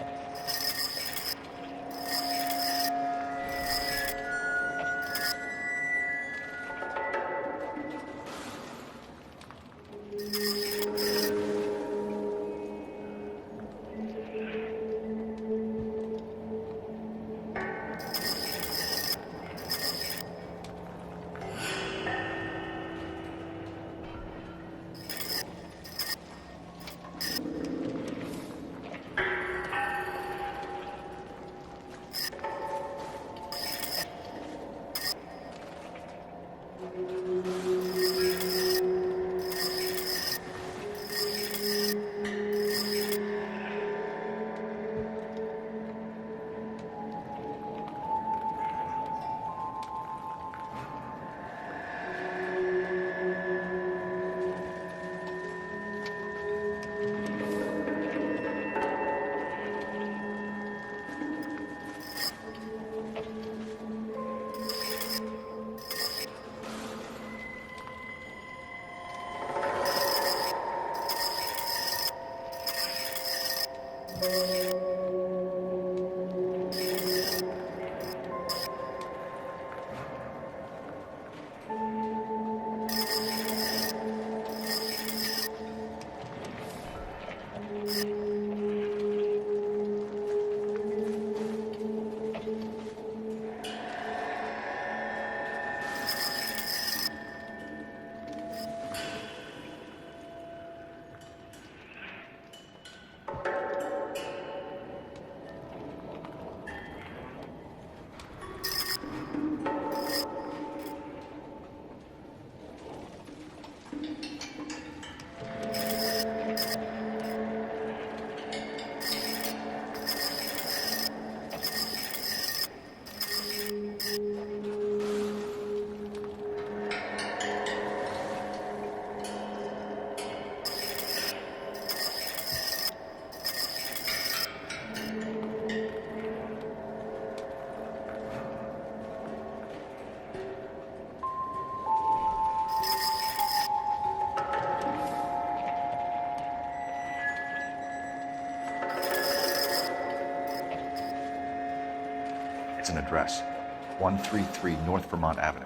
It's an address. 133 North Vermont Avenue.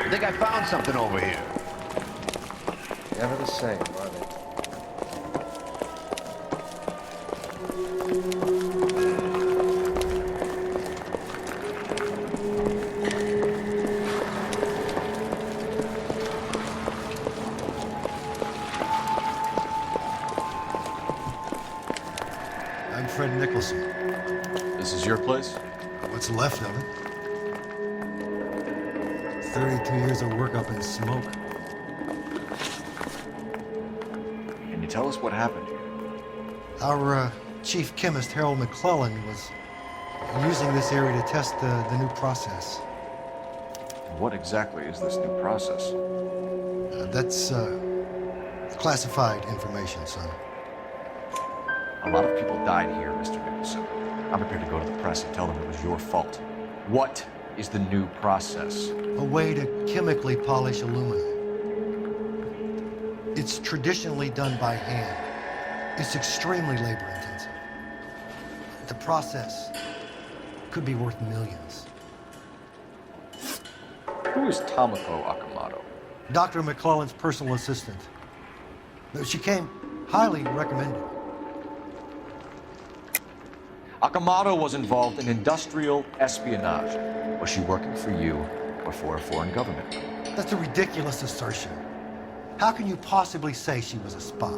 I think I found something over here. Never the same, are they? I'm Fred Nicholson. This is your place? What's left of it. 32 years of work up in smoke. Can you tell us what happened here? Our chief chemist, Harold McClellan, was using this area to test the new process. What exactly is this new process? That's classified information, son. A lot of people died here, Mr. Nicholson. I'm prepared to go to the press and tell them it was your fault. What is the new process? A way to chemically polish aluminum. It's traditionally done by hand. It's extremely labor-intensive. The process could be worth millions. Who is Tomoko Akamoto? Dr. McClellan's personal assistant. She came highly recommended. Akamoto was involved in industrial espionage. Was she working for you or for a foreign government? That's a ridiculous assertion. How can you possibly say she was a spy?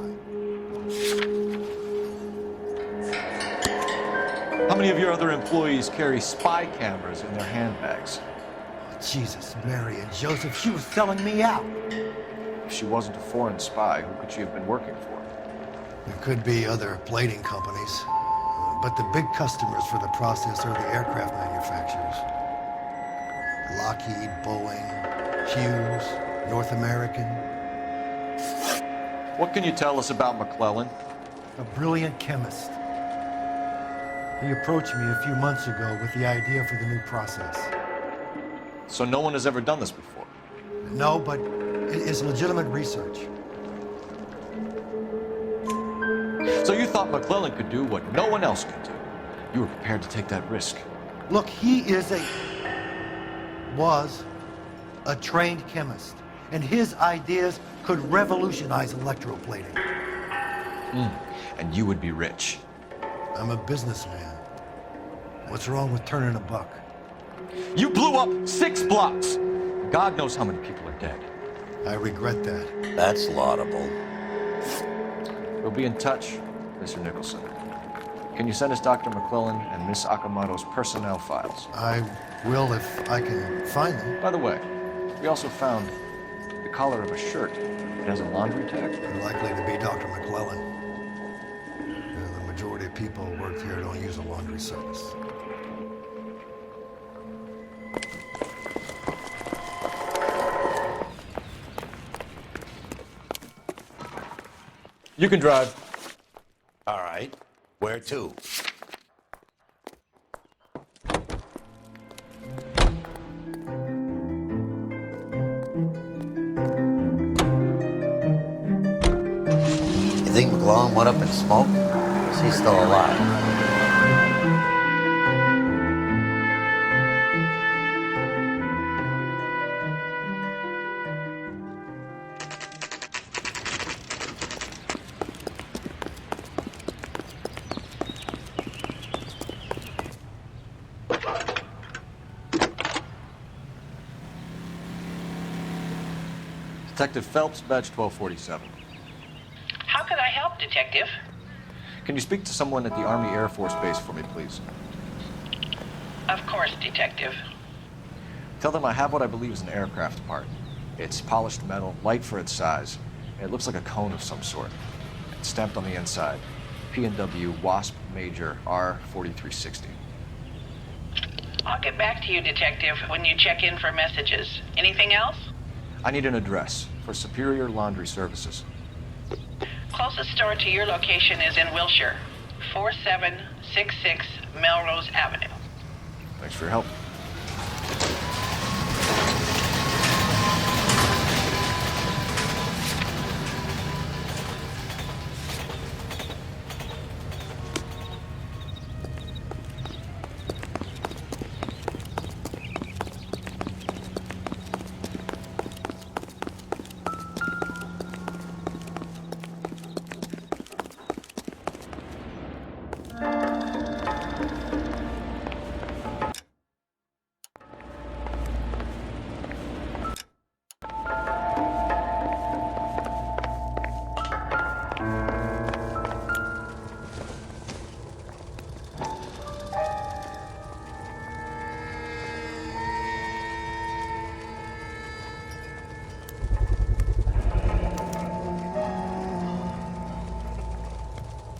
How many of your other employees carry spy cameras in their handbags? Jesus, Mary and Joseph, she was selling me out. If she wasn't a foreign spy, who could she have been working for? There could be other plating companies, but the big customers for the process are the aircraft manufacturers. Lockheed, Boeing, Hughes, North American. What can you tell us about McClellan? A brilliant chemist. He approached me a few months ago with the idea for the new process. So no one has ever done this before? No, but it's legitimate research. So you thought McClellan could do what no one else could do? You were prepared to take that risk? Look, he was a trained chemist, and his ideas could revolutionize electroplating. And you would be rich. I'm a businessman. What's wrong with turning a buck? You blew up 6 blocks! God knows how many people are dead. I regret that. That's laudable. We'll be in touch, Mr. Nicholson. Can you send us Dr. McClellan and Miss Akamoto's personnel files? I will if I can find them. By the way, we also found the collar of a shirt. It has a laundry tag. Likely to be Dr. McClellan. The majority of people who work here don't use a laundry service. You can drive. All right. Where to? You think McClellan went up in smoke? Or is he still alive? Detective Phelps, badge 1247. How could I help, Detective? Can you speak to someone at the Army Air Force Base for me, please? Of course, Detective. Tell them I have what I believe is an aircraft part. It's polished metal, light for its size. It looks like a cone of some sort. It's stamped on the inside. P&W Wasp Major R4360. I'll get back to you, Detective, when you check in for messages. Anything else? I need an address for Superior Laundry Services. Closest store to your location is in Wilshire, 4766 Melrose Avenue. Thanks for your help.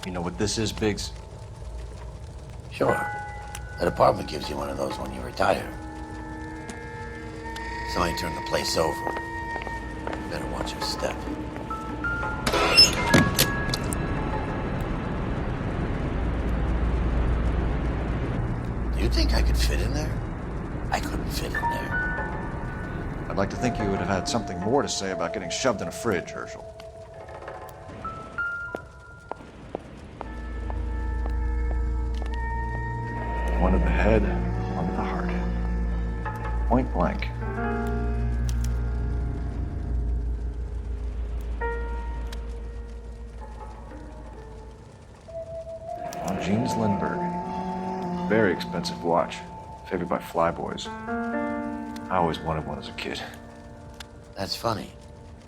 You know what this is, Biggs? Sure. The department gives you one of those when you retire. Somebody turned the place over. Better watch your step. Do you think I could fit in there? I couldn't fit in there. I'd like to think you would have had something more to say about getting shoved in a fridge, Herschel. One to the head, one to the heart. Point blank. Jeans Lindbergh. Very expensive watch. Favored by flyboys. I always wanted one as a kid. That's funny.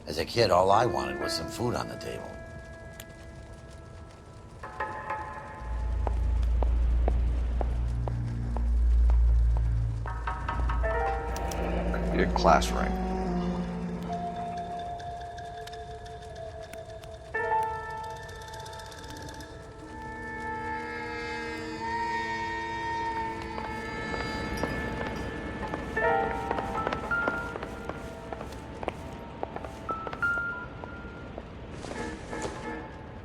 As a kid, all I wanted was some food on the table. Be a class ring.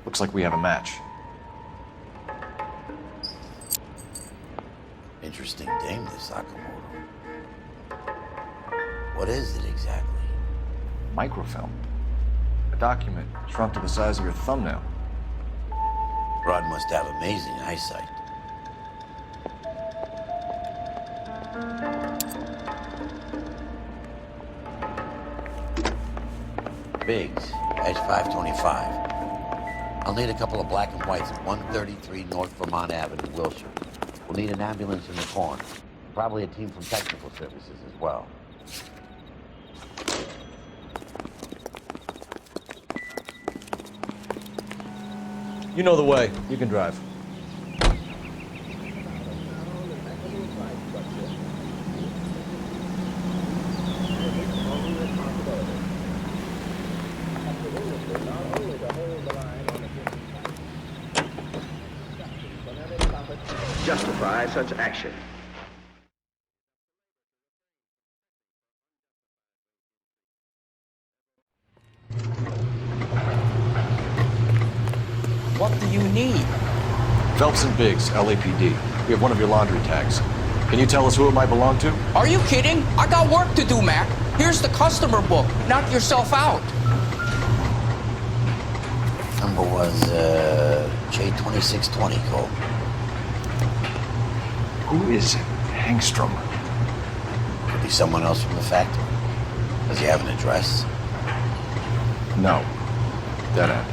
Looks like we have a match. Interesting dame, this Sakamoto. What is it exactly? Microfilm. A document shrunk to the size of your thumbnail. Rod must have amazing eyesight. Biggs, edge 525. I'll need a couple of black and whites at 133 North Vermont Avenue, Wilshire. We'll need an ambulance in the corner. Probably a team from technical services as well. You know the way. You can drive. Justify such action. need? Phelps and Biggs, LAPD. We have one of your laundry tags. Can you tell us who it might belong to? Are you kidding? I got work to do, Mac. Here's the customer book. Knock yourself out. Number was J2620, Cole. Who is Hangstrom? Could be someone else from the factory. Does he have an address? No. Dead end.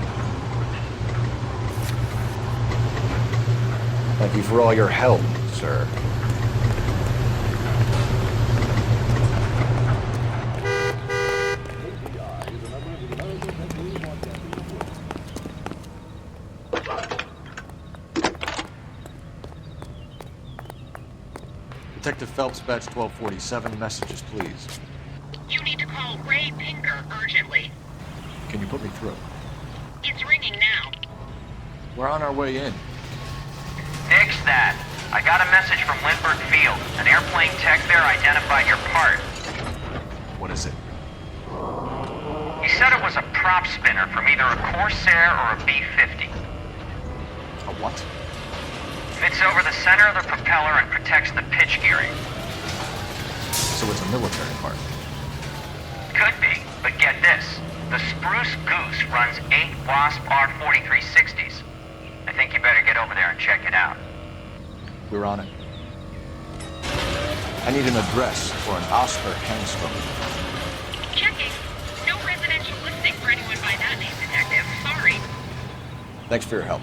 Thank you for all your help, sir. Detective Phelps, badge 1247. Messages, please. You need to call Ray Pinker urgently. Can you put me through? It's ringing now. We're on our way in. Nix that. I got a message from Lindbergh Field. An airplane tech there identified your part. What is it? He said it was a prop spinner from either a Corsair or a B-50. A what? Fits over the center of the propeller and protects the pitch gearing. So it's a military part. Could be, but get this. The Spruce Goose runs 8 Wasp R-4360s. I think you better get over there and check it out. We're on it. I need an address for an Oscar Hangstrom. Checking. No residential listing for anyone by that name, Detective. Sorry. Thanks for your help.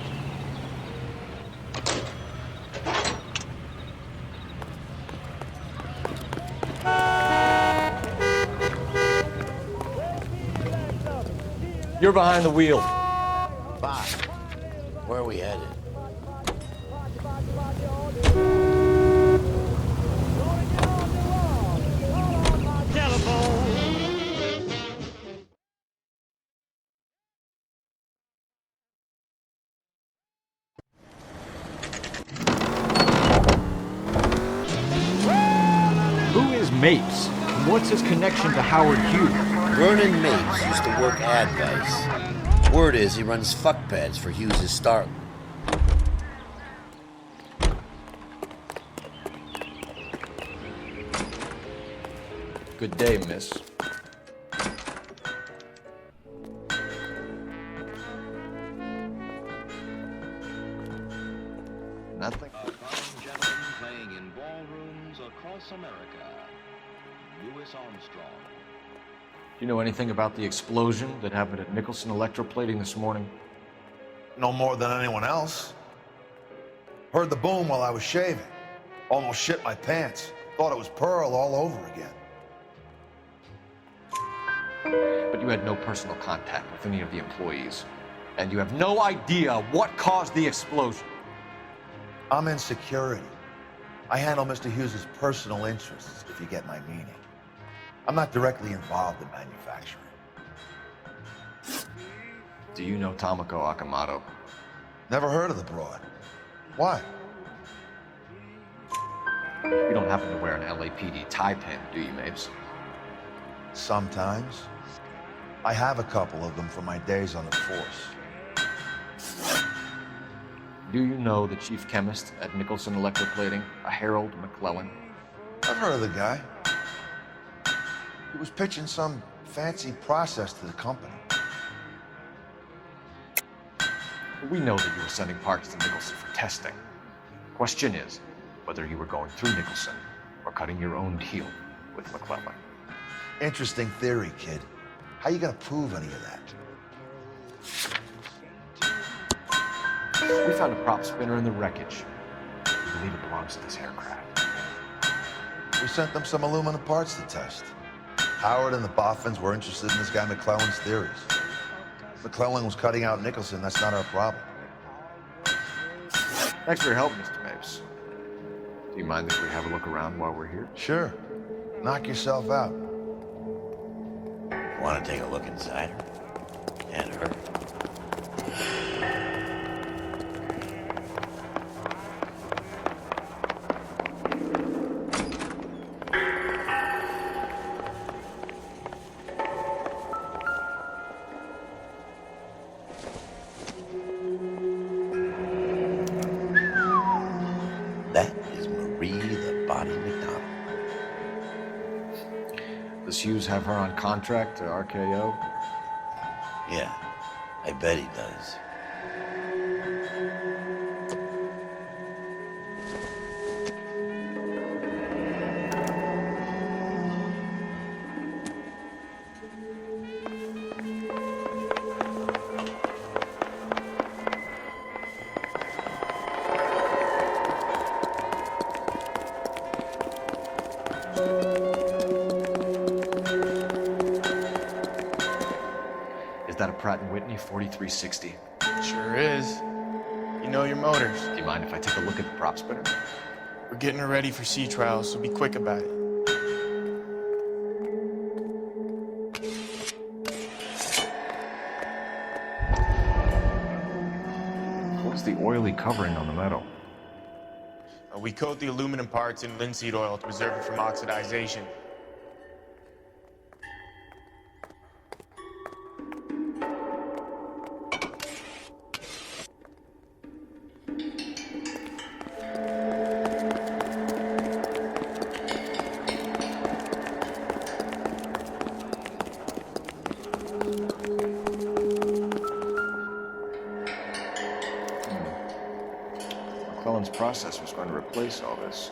You're behind the wheel. Bye. Where are we headed? Who is Mapes? And what's his connection to Howard Hughes? Vernon Mapes used to work Advice. Word is he runs fuck pads for Hughes' Starling. Good day, miss. Nothing. Gentlemen playing in ballrooms across America. Louis Armstrong. Do you know anything about the explosion that happened at Nicholson Electroplating this morning? No more than anyone else. Heard the boom while I was shaving. Almost shit my pants. Thought it was Pearl all over again. But you had no personal contact with any of the employees. And you have no idea what caused the explosion. I'm in security. I handle Mr. Hughes' personal interests, if you get my meaning. I'm not directly involved in manufacturing. Do you know Tomoko Akamoto? Never heard of the broad. Why? You don't happen to wear an LAPD tie pin, do you, Mapes? Sometimes. I have a couple of them from my days on the force. Do you know the chief chemist at Nicholson Electroplating, a Harold McClellan? I've heard of the guy. He was pitching some fancy process to the company. We know that you were sending parts to Nicholson for testing. Question is whether you were going through Nicholson or cutting your own deal with McClellan. Interesting theory, kid. How you gonna prove any of that? We found a prop spinner in the wreckage. We believe it belongs to this aircraft. We sent them some aluminum parts to test. Howard and the Boffins were interested in this guy McClellan's theories. McClellan was cutting out Nicholson. That's not our problem. Thanks for your help, Mr. Mapes. Do you mind if we have a look around while we're here? Sure. Knock yourself out. Want to take a look inside her? And her? is Marie the Body McDonald. Does Hughes have her on contract to RKO? Yeah, I bet he does. Is that a Pratt & Whitney 4360? Sure is. You know your motors. Do you mind if I take a look at the prop spinner? We're getting her ready for sea trials, so be quick about it. What's the oily covering on the metal? We coat the aluminum parts in linseed oil to preserve it from oxidization. McClellan's process was going to replace all this.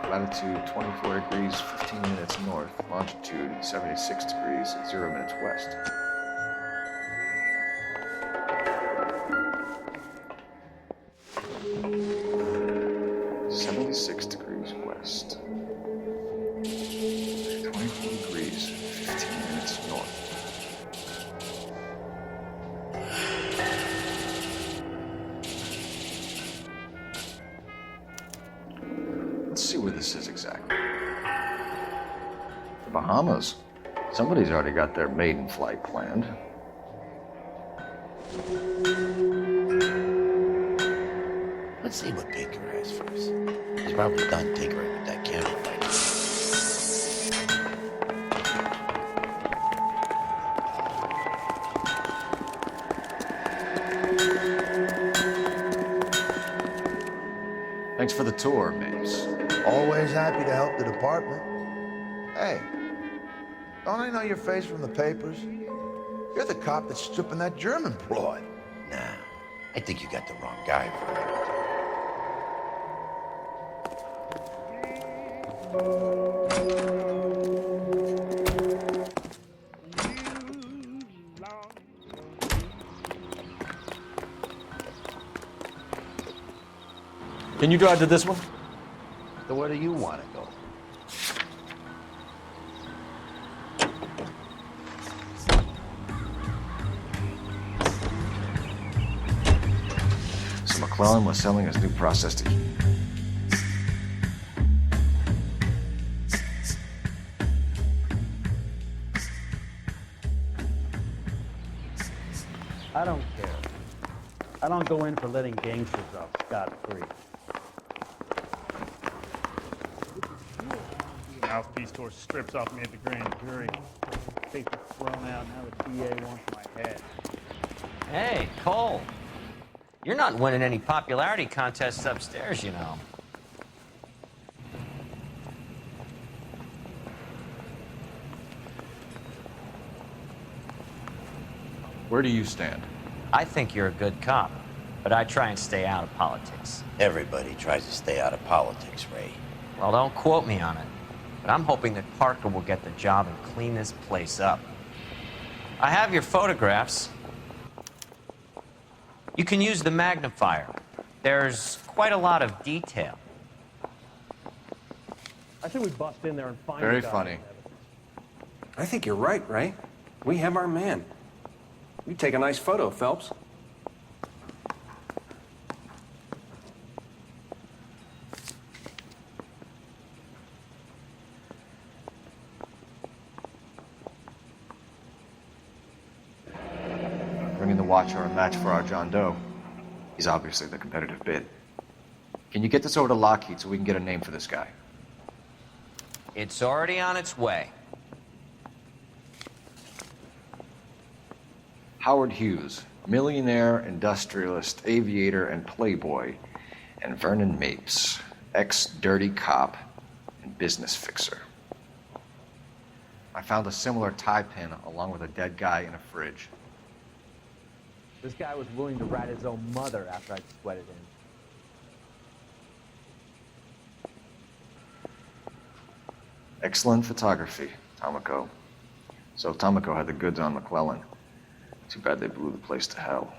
Latitude 24 degrees, 15 minutes north. Longitude 76 degrees, 0 minutes west. West. 24 degrees, 15 minutes north. Let's see where this is exactly. The Bahamas. Somebody's already got their maiden flight planned. Let's see what Baker has first. He's probably done tinkering with that camera light. Thanks for the tour, Mapes. Always happy to help the department. Hey, don't I know your face from the papers? You're the cop that's stripping that German broad. Nah, I think you got the wrong guy for it. Can you drive to this one? So where do you want to go? So McClellan was selling his new process to... I don't care. I don't go in for letting gangsters off scot-free. Mouthpiece tore strips off me at the grand jury. Paper thrown out, now the DA wants my head. Hey, Cole. You're not winning any popularity contests upstairs, you know. Where do you stand? I think you're a good cop, but I try and stay out of politics. Everybody tries to stay out of politics, Ray. Well, don't quote me on it, but I'm hoping that Parker will get the job and clean this place up. I have your photographs. You can use the magnifier. There's quite a lot of detail. I think we bust in there and find Very the guy. funny. I think you're right, Ray. We have our man. You take a nice photo, Phelps. Bringing the watch watch are a match for our John Doe. He's obviously the competitive bid. Can you get this over to Lockheed so we can get a name for this guy? It's already on its way. Howard Hughes, millionaire, industrialist, aviator, and playboy, and Vernon Mapes, ex-dirty cop and business fixer. I found a similar tie pin along with a dead guy in a fridge. This guy was willing to rat his own mother after I'd sweated him. Excellent photography, Tomoko. So Tomoko had the goods on McClellan. Too bad they blew the place to hell.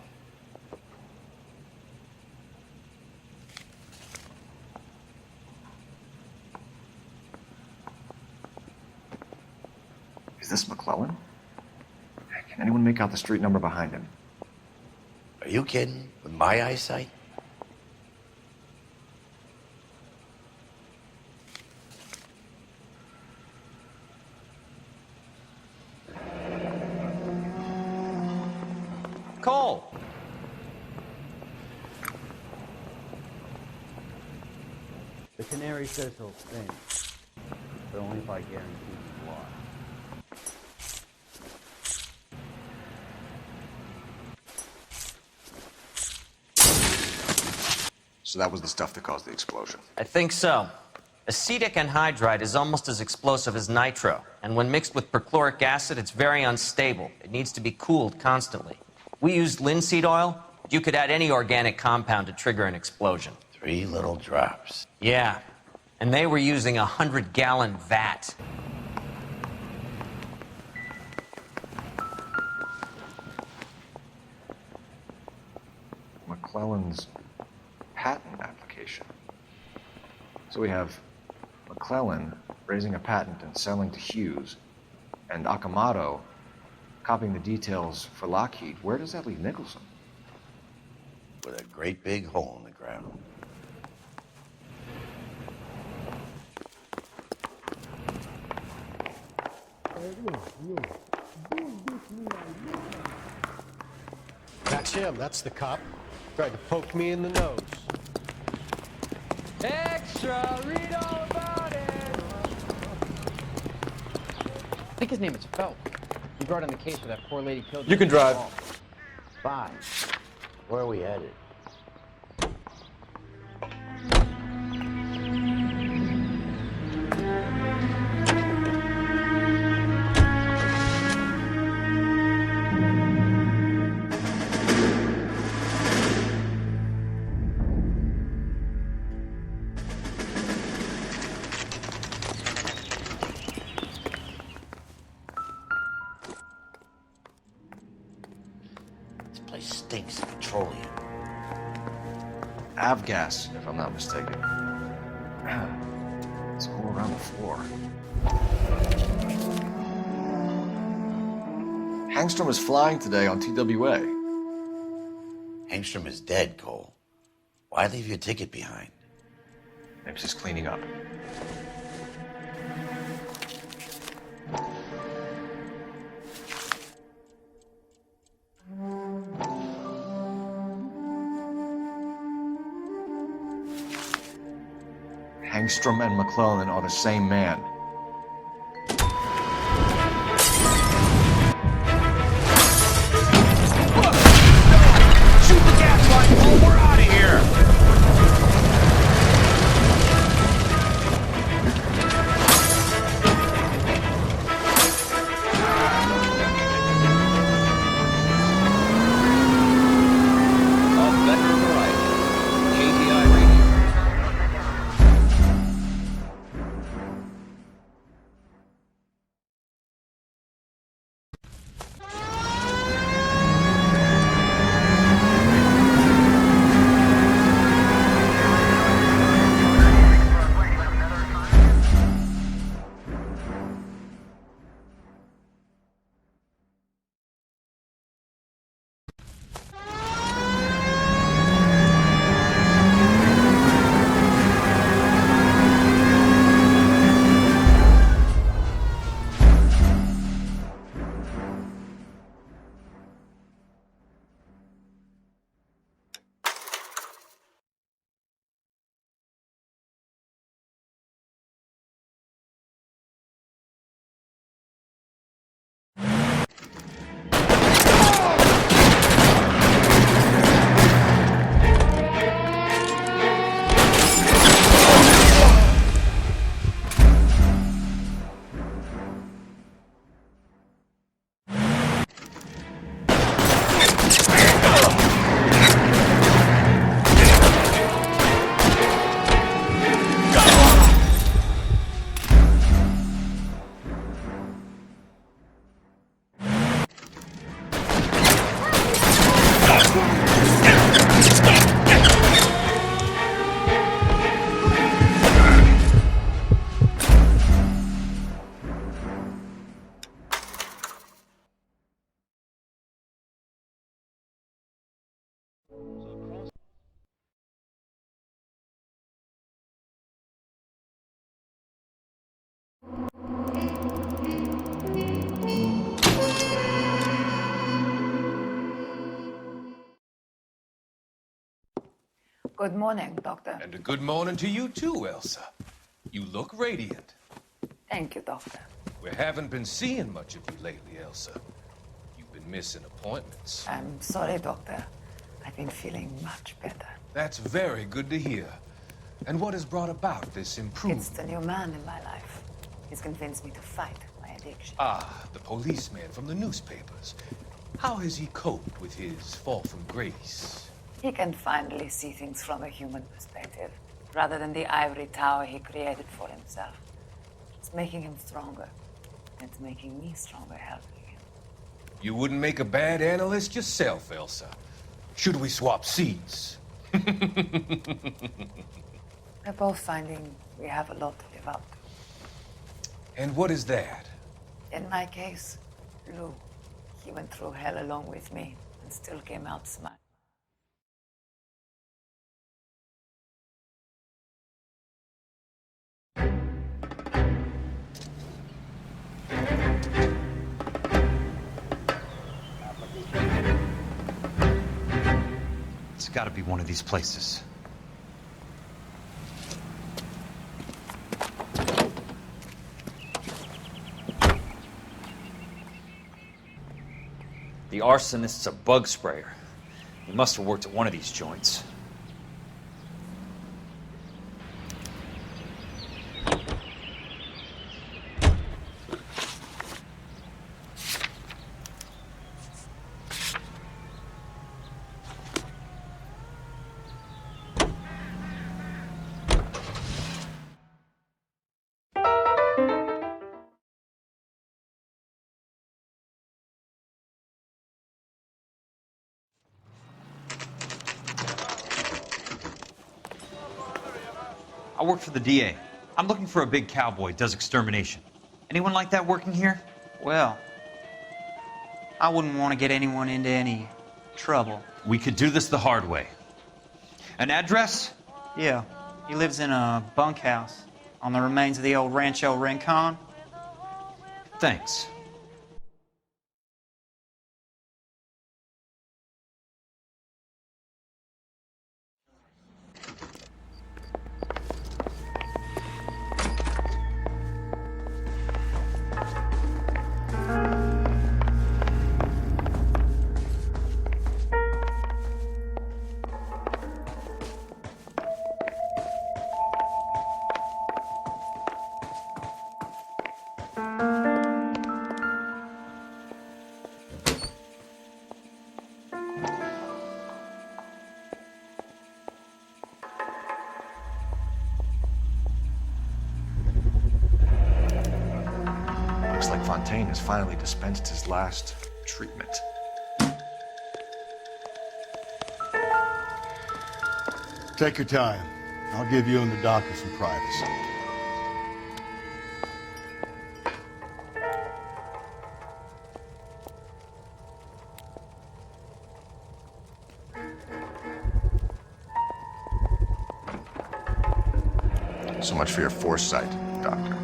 Is this McClellan? Can anyone make out the street number behind him? Are you kidding? With my eyesight? Cole! The canary says he'll sing, but only if I guarantee you are. So that was the stuff that caused the explosion. I think so. Acetic anhydride is almost as explosive as nitro, and when mixed with perchloric acid, it's very unstable. It needs to be cooled constantly. We used linseed oil. You could add any organic compound to trigger an explosion. 3 little drops. Yeah, and they were using a 100-gallon vat. McClellan's patent application. So we have McClellan raising a patent and selling to Hughes, and Akamoto copying the details for Lockheed. Where does that leave Nicholson? With a great big hole in the ground. That's him. That's the cop. Tried to poke me in the nose. Extra! Read all about it! I think his name is Phelps. He brought in the case for that poor lady killed. You can drive. Fine. Where are we headed? Stinks of petroleum. Avgas, if I'm not mistaken. It's all around the floor. Hangstrom is flying today on TWA. Hangstrom is dead, Cole. Why leave your ticket behind? Nips is cleaning up. Hangstrom and McClellan are the same man. Shoot the gas line, Cole. We're out of here. Of better variety. KTI Radio. Good morning, Doctor. And a good morning to you too, Elsa. You look radiant. Thank you, Doctor. We haven't been seeing much of you lately, Elsa. You've been missing appointments. I'm sorry, Doctor. I've been feeling much better. That's very good to hear. And what has brought about this improvement? It's the new man in my life. He's convinced me to fight my addiction. Ah, the policeman from the newspapers. How has he coped with his fall from grace? He can finally see things from a human perspective, rather than the ivory tower he created for himself. It's making him stronger. It's making me stronger helping him. You wouldn't make a bad analyst yourself, Elsa. Should we swap seats? We're both finding we have a lot to live up to. And what is that? In my case, Lou. He went through hell along with me and still came out smiling. It's gotta be one of these places. The arsonist's a bug sprayer. He must have worked at one of these joints. I work for the DA. I'm looking for a big cowboy who does extermination. Anyone like that working here? Well, I wouldn't want to get anyone into any trouble. We could do this the hard way. An address? Yeah, he lives in a bunkhouse on the remains of the old Rancho Rincon. Thanks. Looks like Fontaine has finally dispensed his last treatment. Take your time. I'll give you and the doctor some privacy. So much for your foresight, Doctor.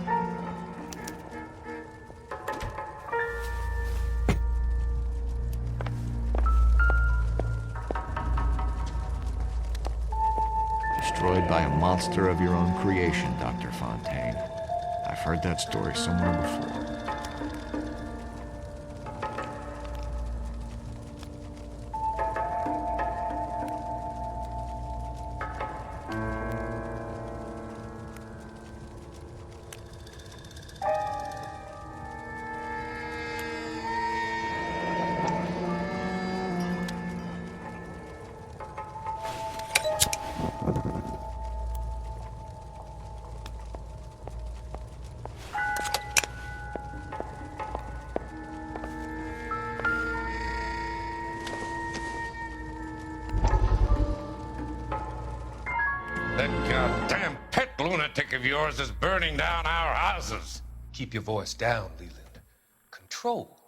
Destroyed by a monster of your own creation, Dr. Fontaine. I've heard that story somewhere before. That goddamn pet lunatic of yours is burning down our houses. Keep your voice down, Leland. Control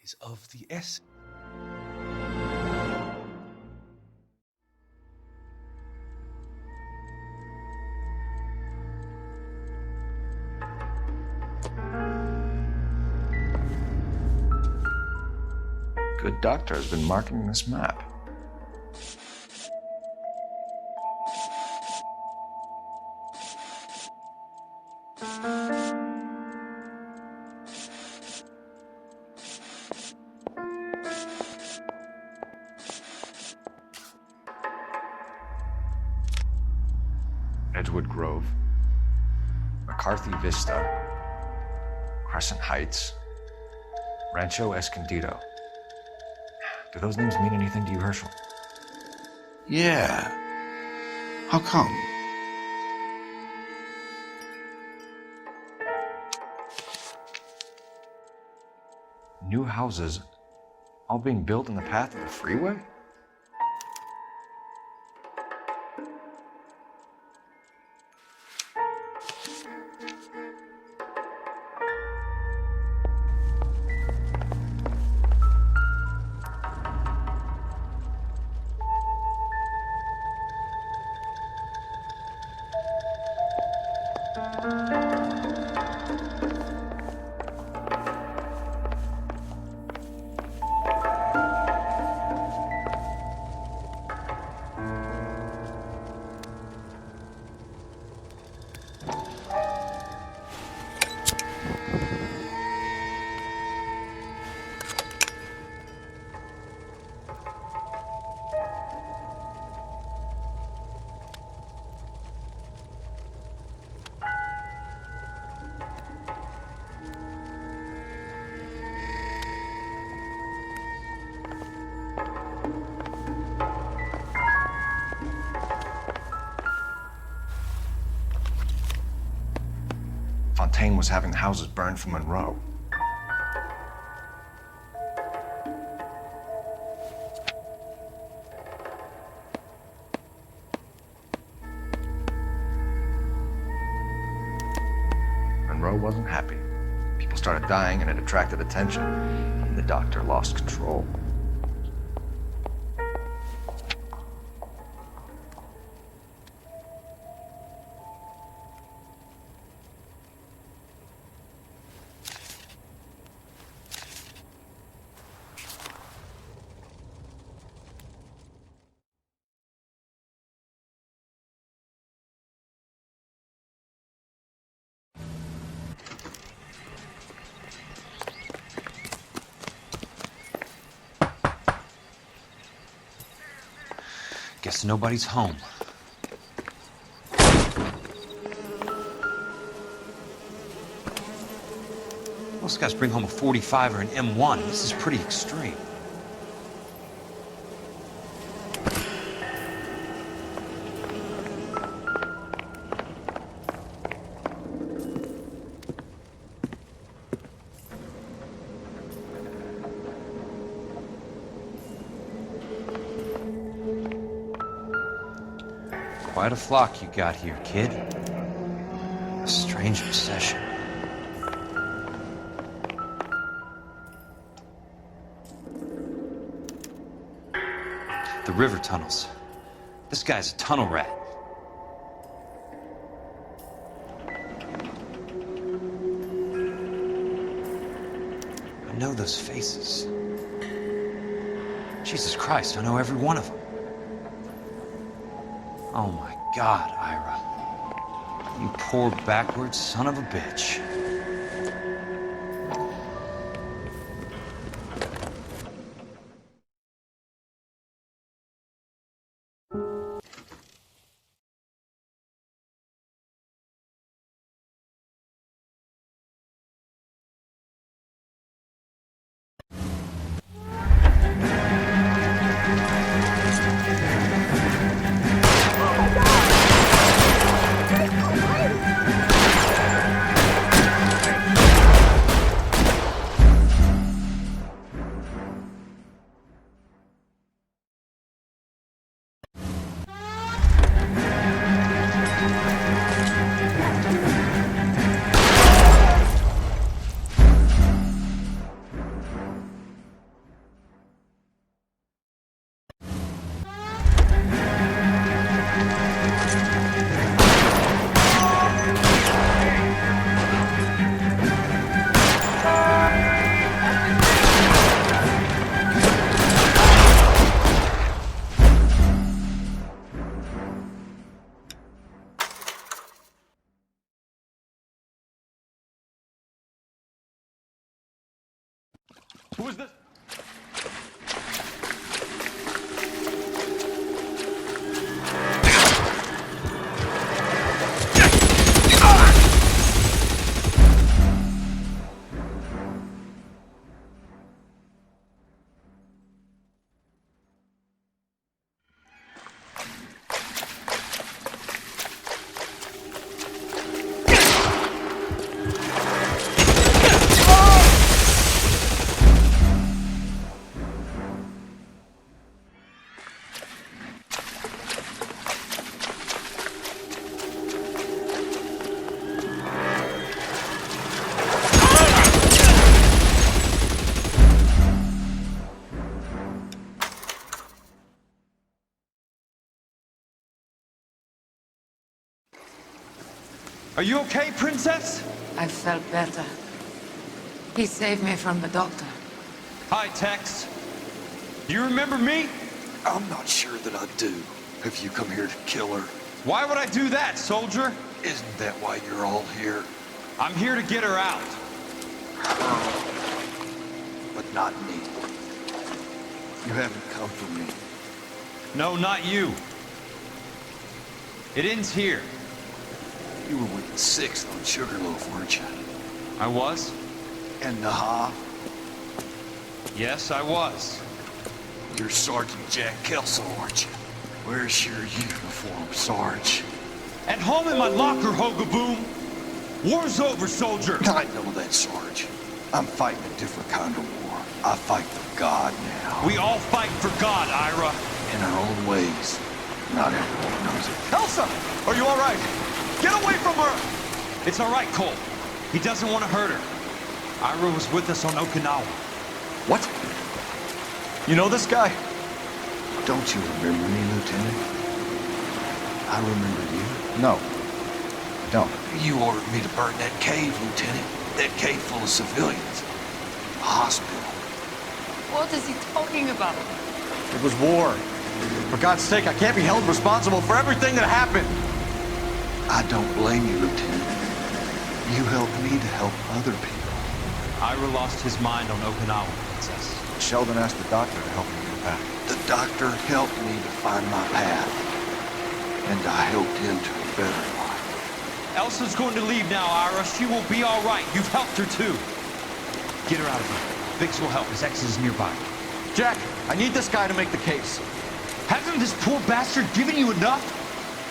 is of the essence. Good doctor has been marking this map. Edgewood Grove, McCarthy Vista, Crescent Heights, Rancho Escondido. Do those names mean anything to you, Herschel? Yeah. How come? New houses all being built in the path of the freeway? Fontaine was having the houses burned for Monroe. Monroe wasn't happy. People started dying and it attracted attention. And the doctor lost control. Guess nobody's home. Most guys bring home a 45 or an M1. This is pretty extreme. Quite a flock you got here, kid. A strange obsession. The river tunnels. This guy's a tunnel rat. I know those faces. Jesus Christ, I know every one of them. Oh my God, Ira. You poor backwards son of a bitch. Who is this? Are you okay, Princess? I felt better. He saved me from the doctor. Hi, Tex. Do you remember me? I'm not sure that I do. Have you come here to kill her? Why would I do that, soldier? Isn't that why you're all here? I'm here to get her out. But not me. You haven't come for me. No, not you. It ends here. You were with the 6th on Sugarloaf, weren't you? I was? And Naha? Yes, I was. You're Sergeant Jack Kelso, aren't you? Where's your uniform, Sarge? At home in my locker, Hogaboom. War's over, soldier. I know that, Sarge. I'm fighting a different kind of war. I fight for God now. We all fight for God, Ira. In our own ways. Not everyone knows it. Elsa! Are you all right? Get away from her! It's all right, Cole. He doesn't want to hurt her. Ira was with us on Okinawa. What? You know this guy? Don't you remember me, Lieutenant? I remember you. No, I don't. You ordered me to burn that cave, Lieutenant. That cave full of civilians. A hospital. What is he talking about? It was war. For God's sake, I can't be held responsible for everything that happened. I don't blame you, Lieutenant. You helped me to help other people. Ira lost his mind on Okinawa, Princess. Sheldon asked the doctor to help him get back. The doctor helped me to find my path. And I helped him to a better life. Elsa's going to leave now, Ira. She will be all right. You've helped her, too. Get her out of here. Vix will help. His ex is nearby. Jack, I need this guy to make the case. Hasn't this poor bastard given you enough?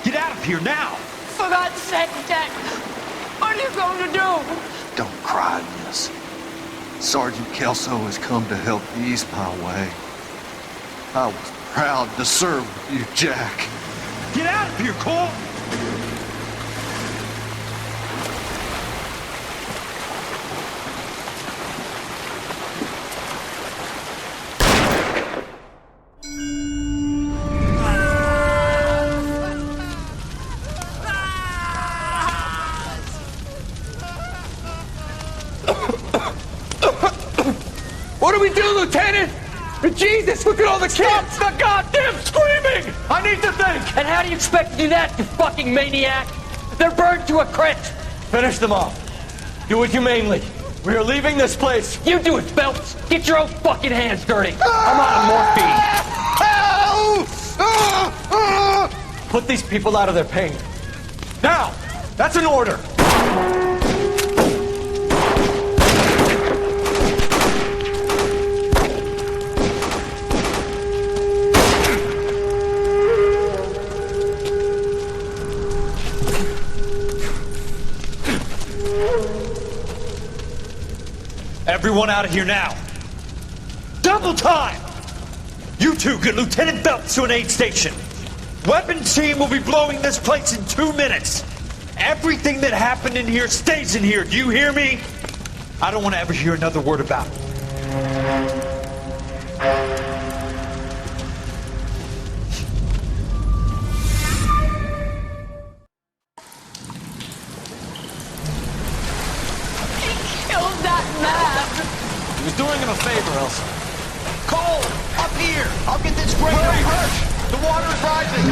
Get out of here now! For God's sake, Jack! What are you going to do? Don't cry, miss. Sergeant Kelso has come to help ease my way. I was proud to serve with you, Jack. Get out of here, Cole! What do we do, Lieutenant? Jesus, look at all the kids! Stop the goddamn screaming! I need to think! And how do you expect to do that, you fucking maniac? They're burned to a crisp! Finish them off. Do it humanely. We are leaving this place. You do it, Phelps! Get your own fucking hands dirty! I'm out of morphine! Put these people out of their pain. Now! That's an order! Everyone out of here now! Double time! You two get Lieutenant Phelps to an aid station. Weapons team will be blowing this place in 2 minutes. Everything that happened in here stays in here. Do you hear me? I don't want to ever hear another word about it. He was doing him a favor, Elsa. Cole! Up here! I'll get this great hurt! The water is rising!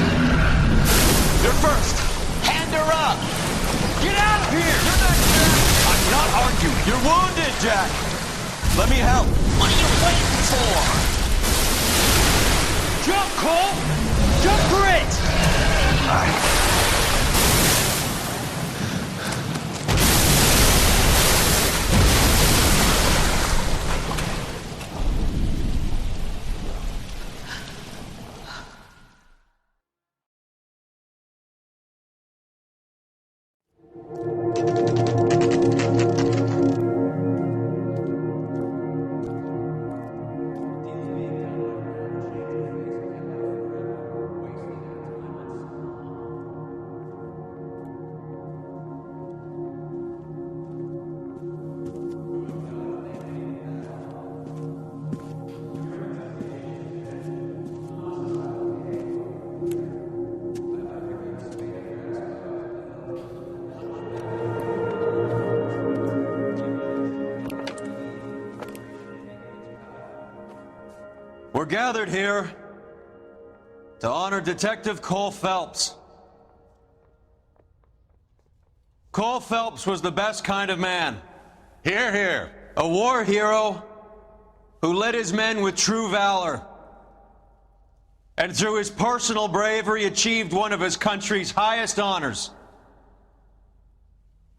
You're first! Hand her up! Get out of here! You're not Jack! I'm not arguing. You're wounded, Jack! Let me help. What are you waiting for? Jump, Cole! Jump for it! We're gathered here to honor Detective Cole Phelps. Cole Phelps was the best kind of man. Hear, hear. A war hero who led his men with true valor. And through his personal bravery achieved one of his country's highest honors.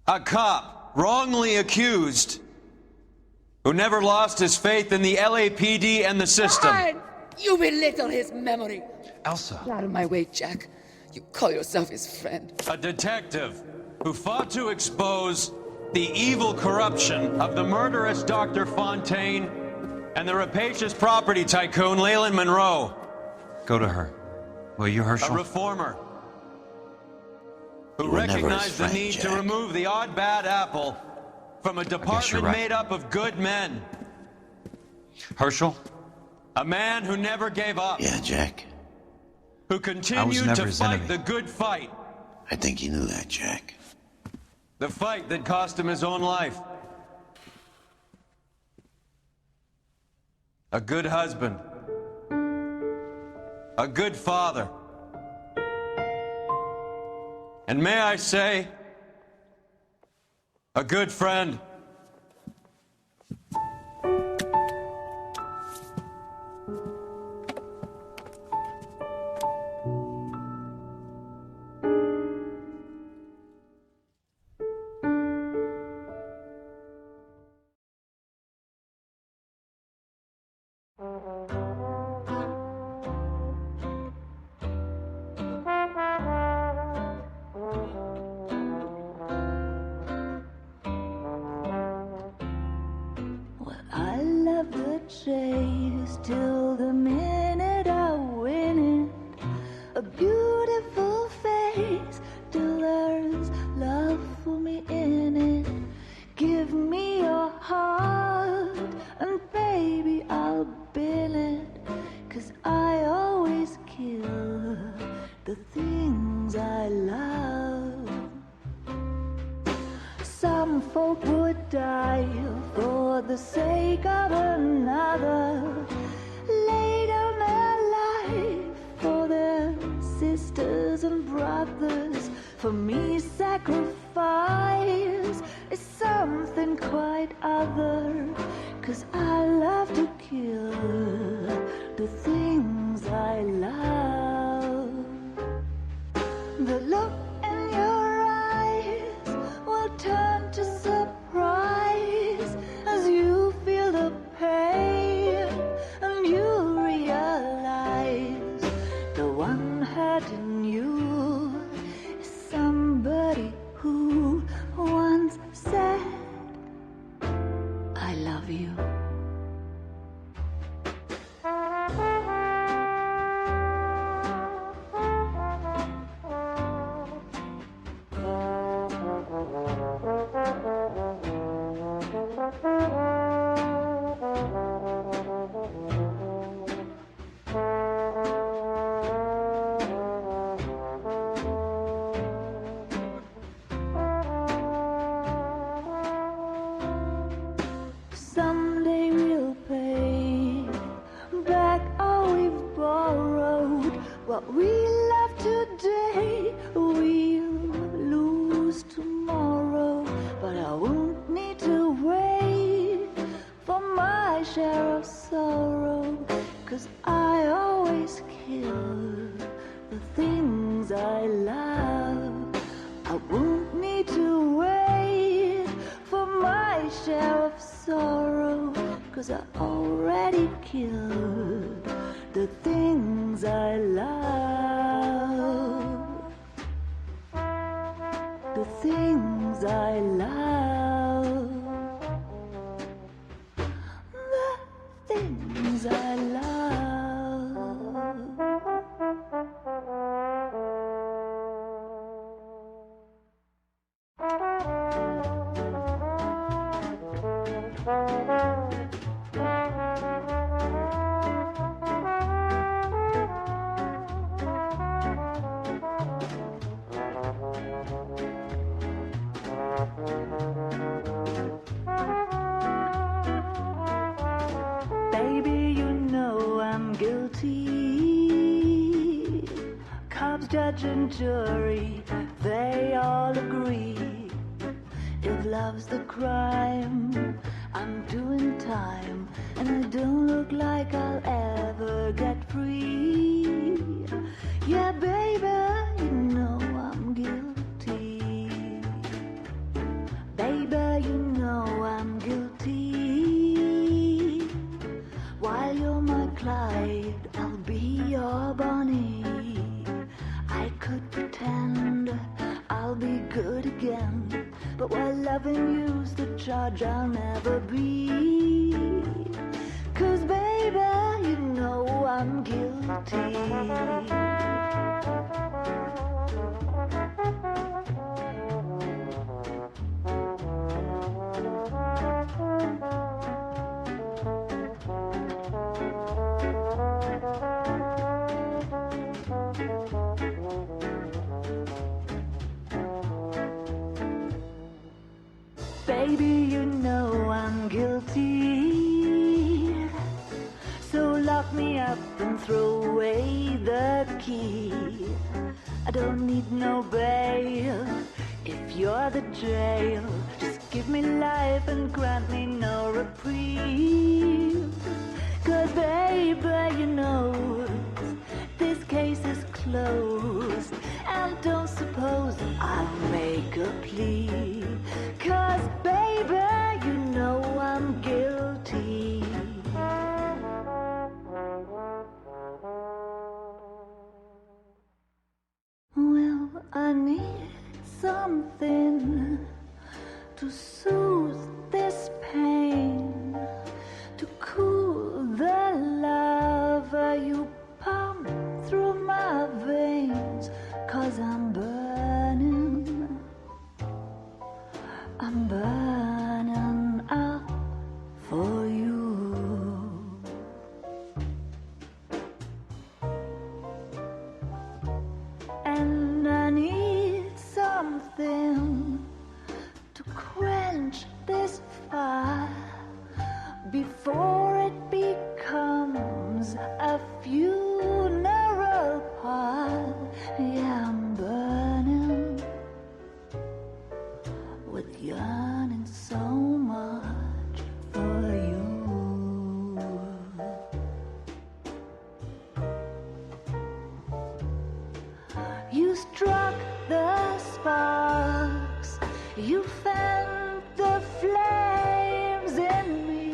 A cop wrongly accused who never lost his faith in the LAPD and the system. Fine. You belittle his memory. Elsa. Get out of my way, Jack. You call yourself his friend. A detective who fought to expose the evil corruption of the murderous Dr. Fontaine and the rapacious property tycoon Leyland Monroe. Go to her. Will you, Herschel? A reformer who You were never his recognized friend, the need to Jack. remove the odd bad apple from a department right. made up of good men. Herschel? A man who never gave up. Yeah, Jack. Who continued never to his fight enemy. the good fight. I think you knew that, Jack. The fight that cost him his own life. A good husband. A good father. And may I say, a good friend. I love the chase till the minute I win it. A beautiful face till there's love for me in it. Give me your heart and baby I'll bill it. 'Cause I always kill the things I love. Some folk would die for the sake of another. Lay down their life for their sisters and brothers. For me, sacrifice is something quite other. 'Cause I love to kill the things I love. The look in your eyes will turn to surprise as you feel the pain and you realize the one hurting you is somebody who once said, I love you. Someday we'll pay back all we've borrowed. What we love today, we'll lose tomorrow. But I won't need to wait for my share of sorrow, 'cause I always kill the things I love. I won't need to wait for my share of sorrow, 'cause I already killed the things I love. The things I love. The things I love. Baby, you know I'm guilty. Cops, judge, and jury, they all agree. If love's the crime, I'm doing time, and I don't look like I'll ever get free. Yeah, baby, you know I'm guilty. Baby, you know I'm guilty. While you're my Clyde, I'll be your Bonnie. I could pretend I'll be good again, but while loving you's the charge I'll never be. 'Cause baby, you know I'm guilty. Baby, you know I'm guilty. So lock me up and throw away the key. I don't need no bail if you're the jail. Just give me life and grant me no reprieve. 'Cause baby, you know this case is closed, and don't suppose I'll make a plea. 'Cause baby, you know I'm guilty. Well, I need something to soothe this pain, to cool the lava you pump through my veins. 'Cause I'm burning up for you. And I need something to quench this fire before it becomes a funeral pyre. Yeah, I'm burning with yearning so much for you. You struck the sparks, you fanned the flames in me.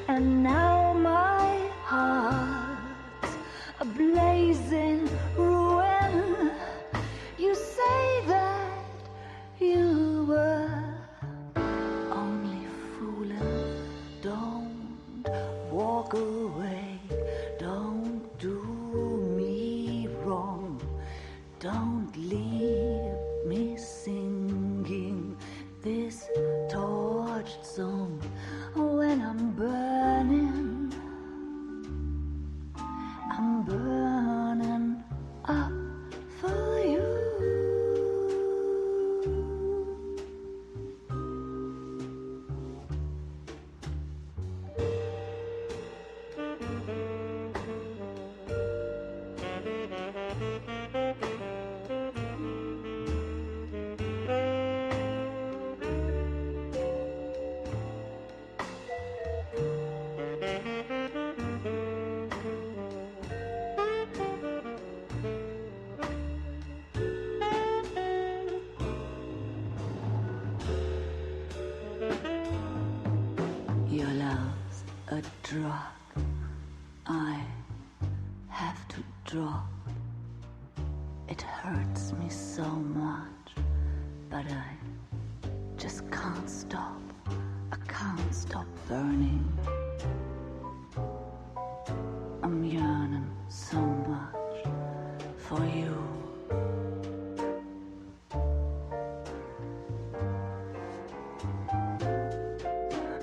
And now my heart's a blazing ruin. You say that you were only fooling. Don't walk away. Don't do me wrong. Don't leave me singing this torched song when I'm burning up for you. a drug I have to drop. It hurts me so much, but I just can't stop. I can't stop burning. I'm yearning so much for you.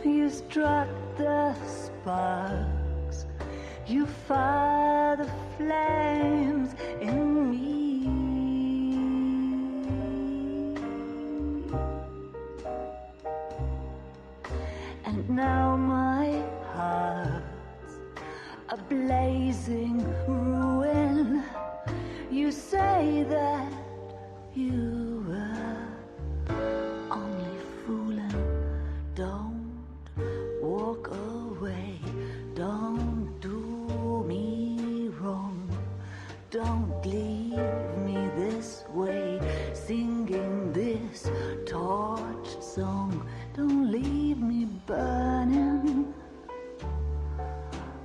You struck the sparks, you fire the flames in me. And now my heart's a blazing ruin. You say that you were only fooling. Don't walk away. Don't do me wrong. Don't leave me this way, singing this torched song. Don't leave me burning.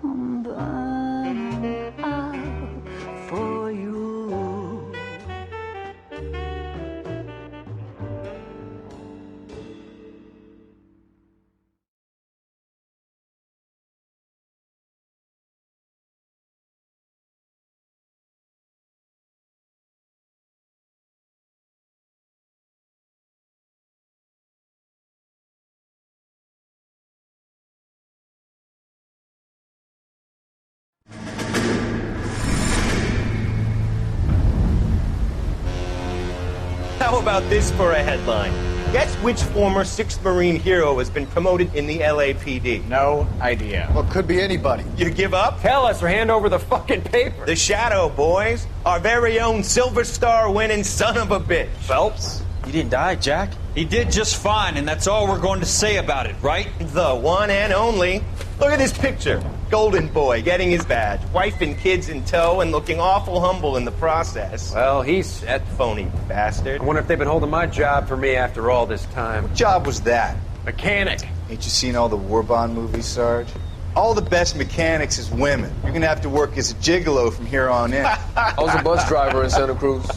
I'm burning out for you. How about this for a headline? Guess which former 6th Marine hero has been promoted in the LAPD? No idea. Well, could be anybody. You give up? Tell us or hand over the fucking paper. The Shadow, boys. Our very own Silver Star winning son of a bitch. Phelps? He didn't die, Jack. He did just fine, and that's all we're going to say about it, right? The one and only. Look at this picture. Golden boy getting his badge, wife and kids in tow, and looking awful humble in the process. Well, he's set. Phony bastard. I wonder if they've been holding my job for me after all this time. What job was that? Mechanic. Ain't you seen all the war bond movies, Sarge? All the best mechanics is women. You're gonna have to work as a gigolo from here on in. I was a bus driver in Santa Cruz.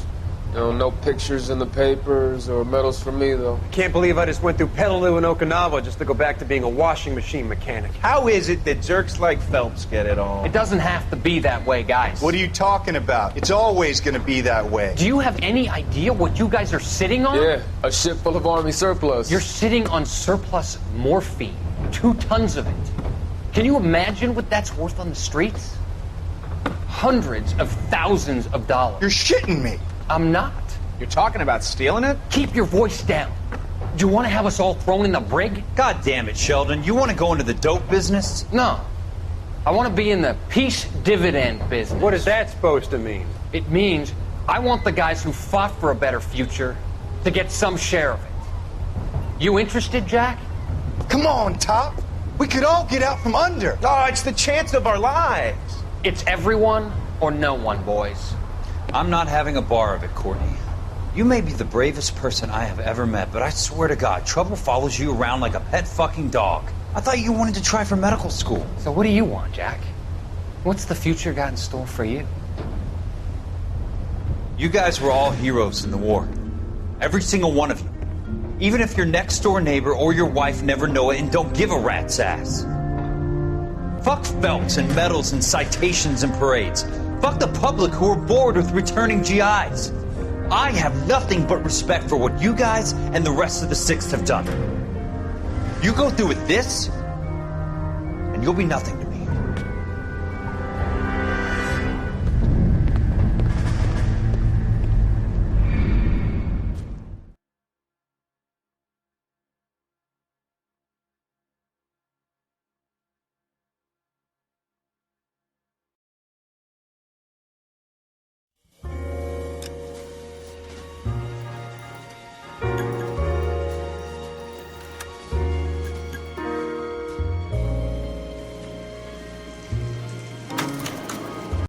No pictures in the papers or medals for me, though. I can't believe I just went through Peleliu and Okinawa just to go back to being a washing machine mechanic. How is it that jerks like Phelps get it all? It doesn't have to be that way, guys. What are you talking about? It's always gonna be that way. Do you have any idea what you guys are sitting on? Yeah, a ship full of Army surplus. You're sitting on surplus morphine. 2 tons of it. Can you imagine what that's worth on the streets? Hundreds of thousands of dollars. You're shitting me. I'm not. You're talking about stealing it? Keep your voice down. Do you want to have us all thrown in the brig? God damn it, Sheldon. You want to go into the dope business? No. I want to be in the peace dividend business. What is that supposed to mean? It means I want the guys who fought for a better future to get some share of it. You interested, Jack? Come on, Top. We could all get out from under. Oh, it's the chance of our lives. It's everyone or no one, boys. I'm not having a bar of it, Courtney. You may be the bravest person I have ever met, but I swear to God, trouble follows you around like a pet fucking dog. I thought you wanted to try for medical school. So what do you want, Jack? What's the future got in store for you? You guys were all heroes in the war. Every single one of you. Even if your next door neighbor or your wife never know it and don't give a rat's ass. Fuck Phelps and medals and citations and parades. Fuck the public who are bored with returning GIs. I have nothing but respect for what you guys and the rest of the 6th have done. You go through with this, and you'll be nothing to me.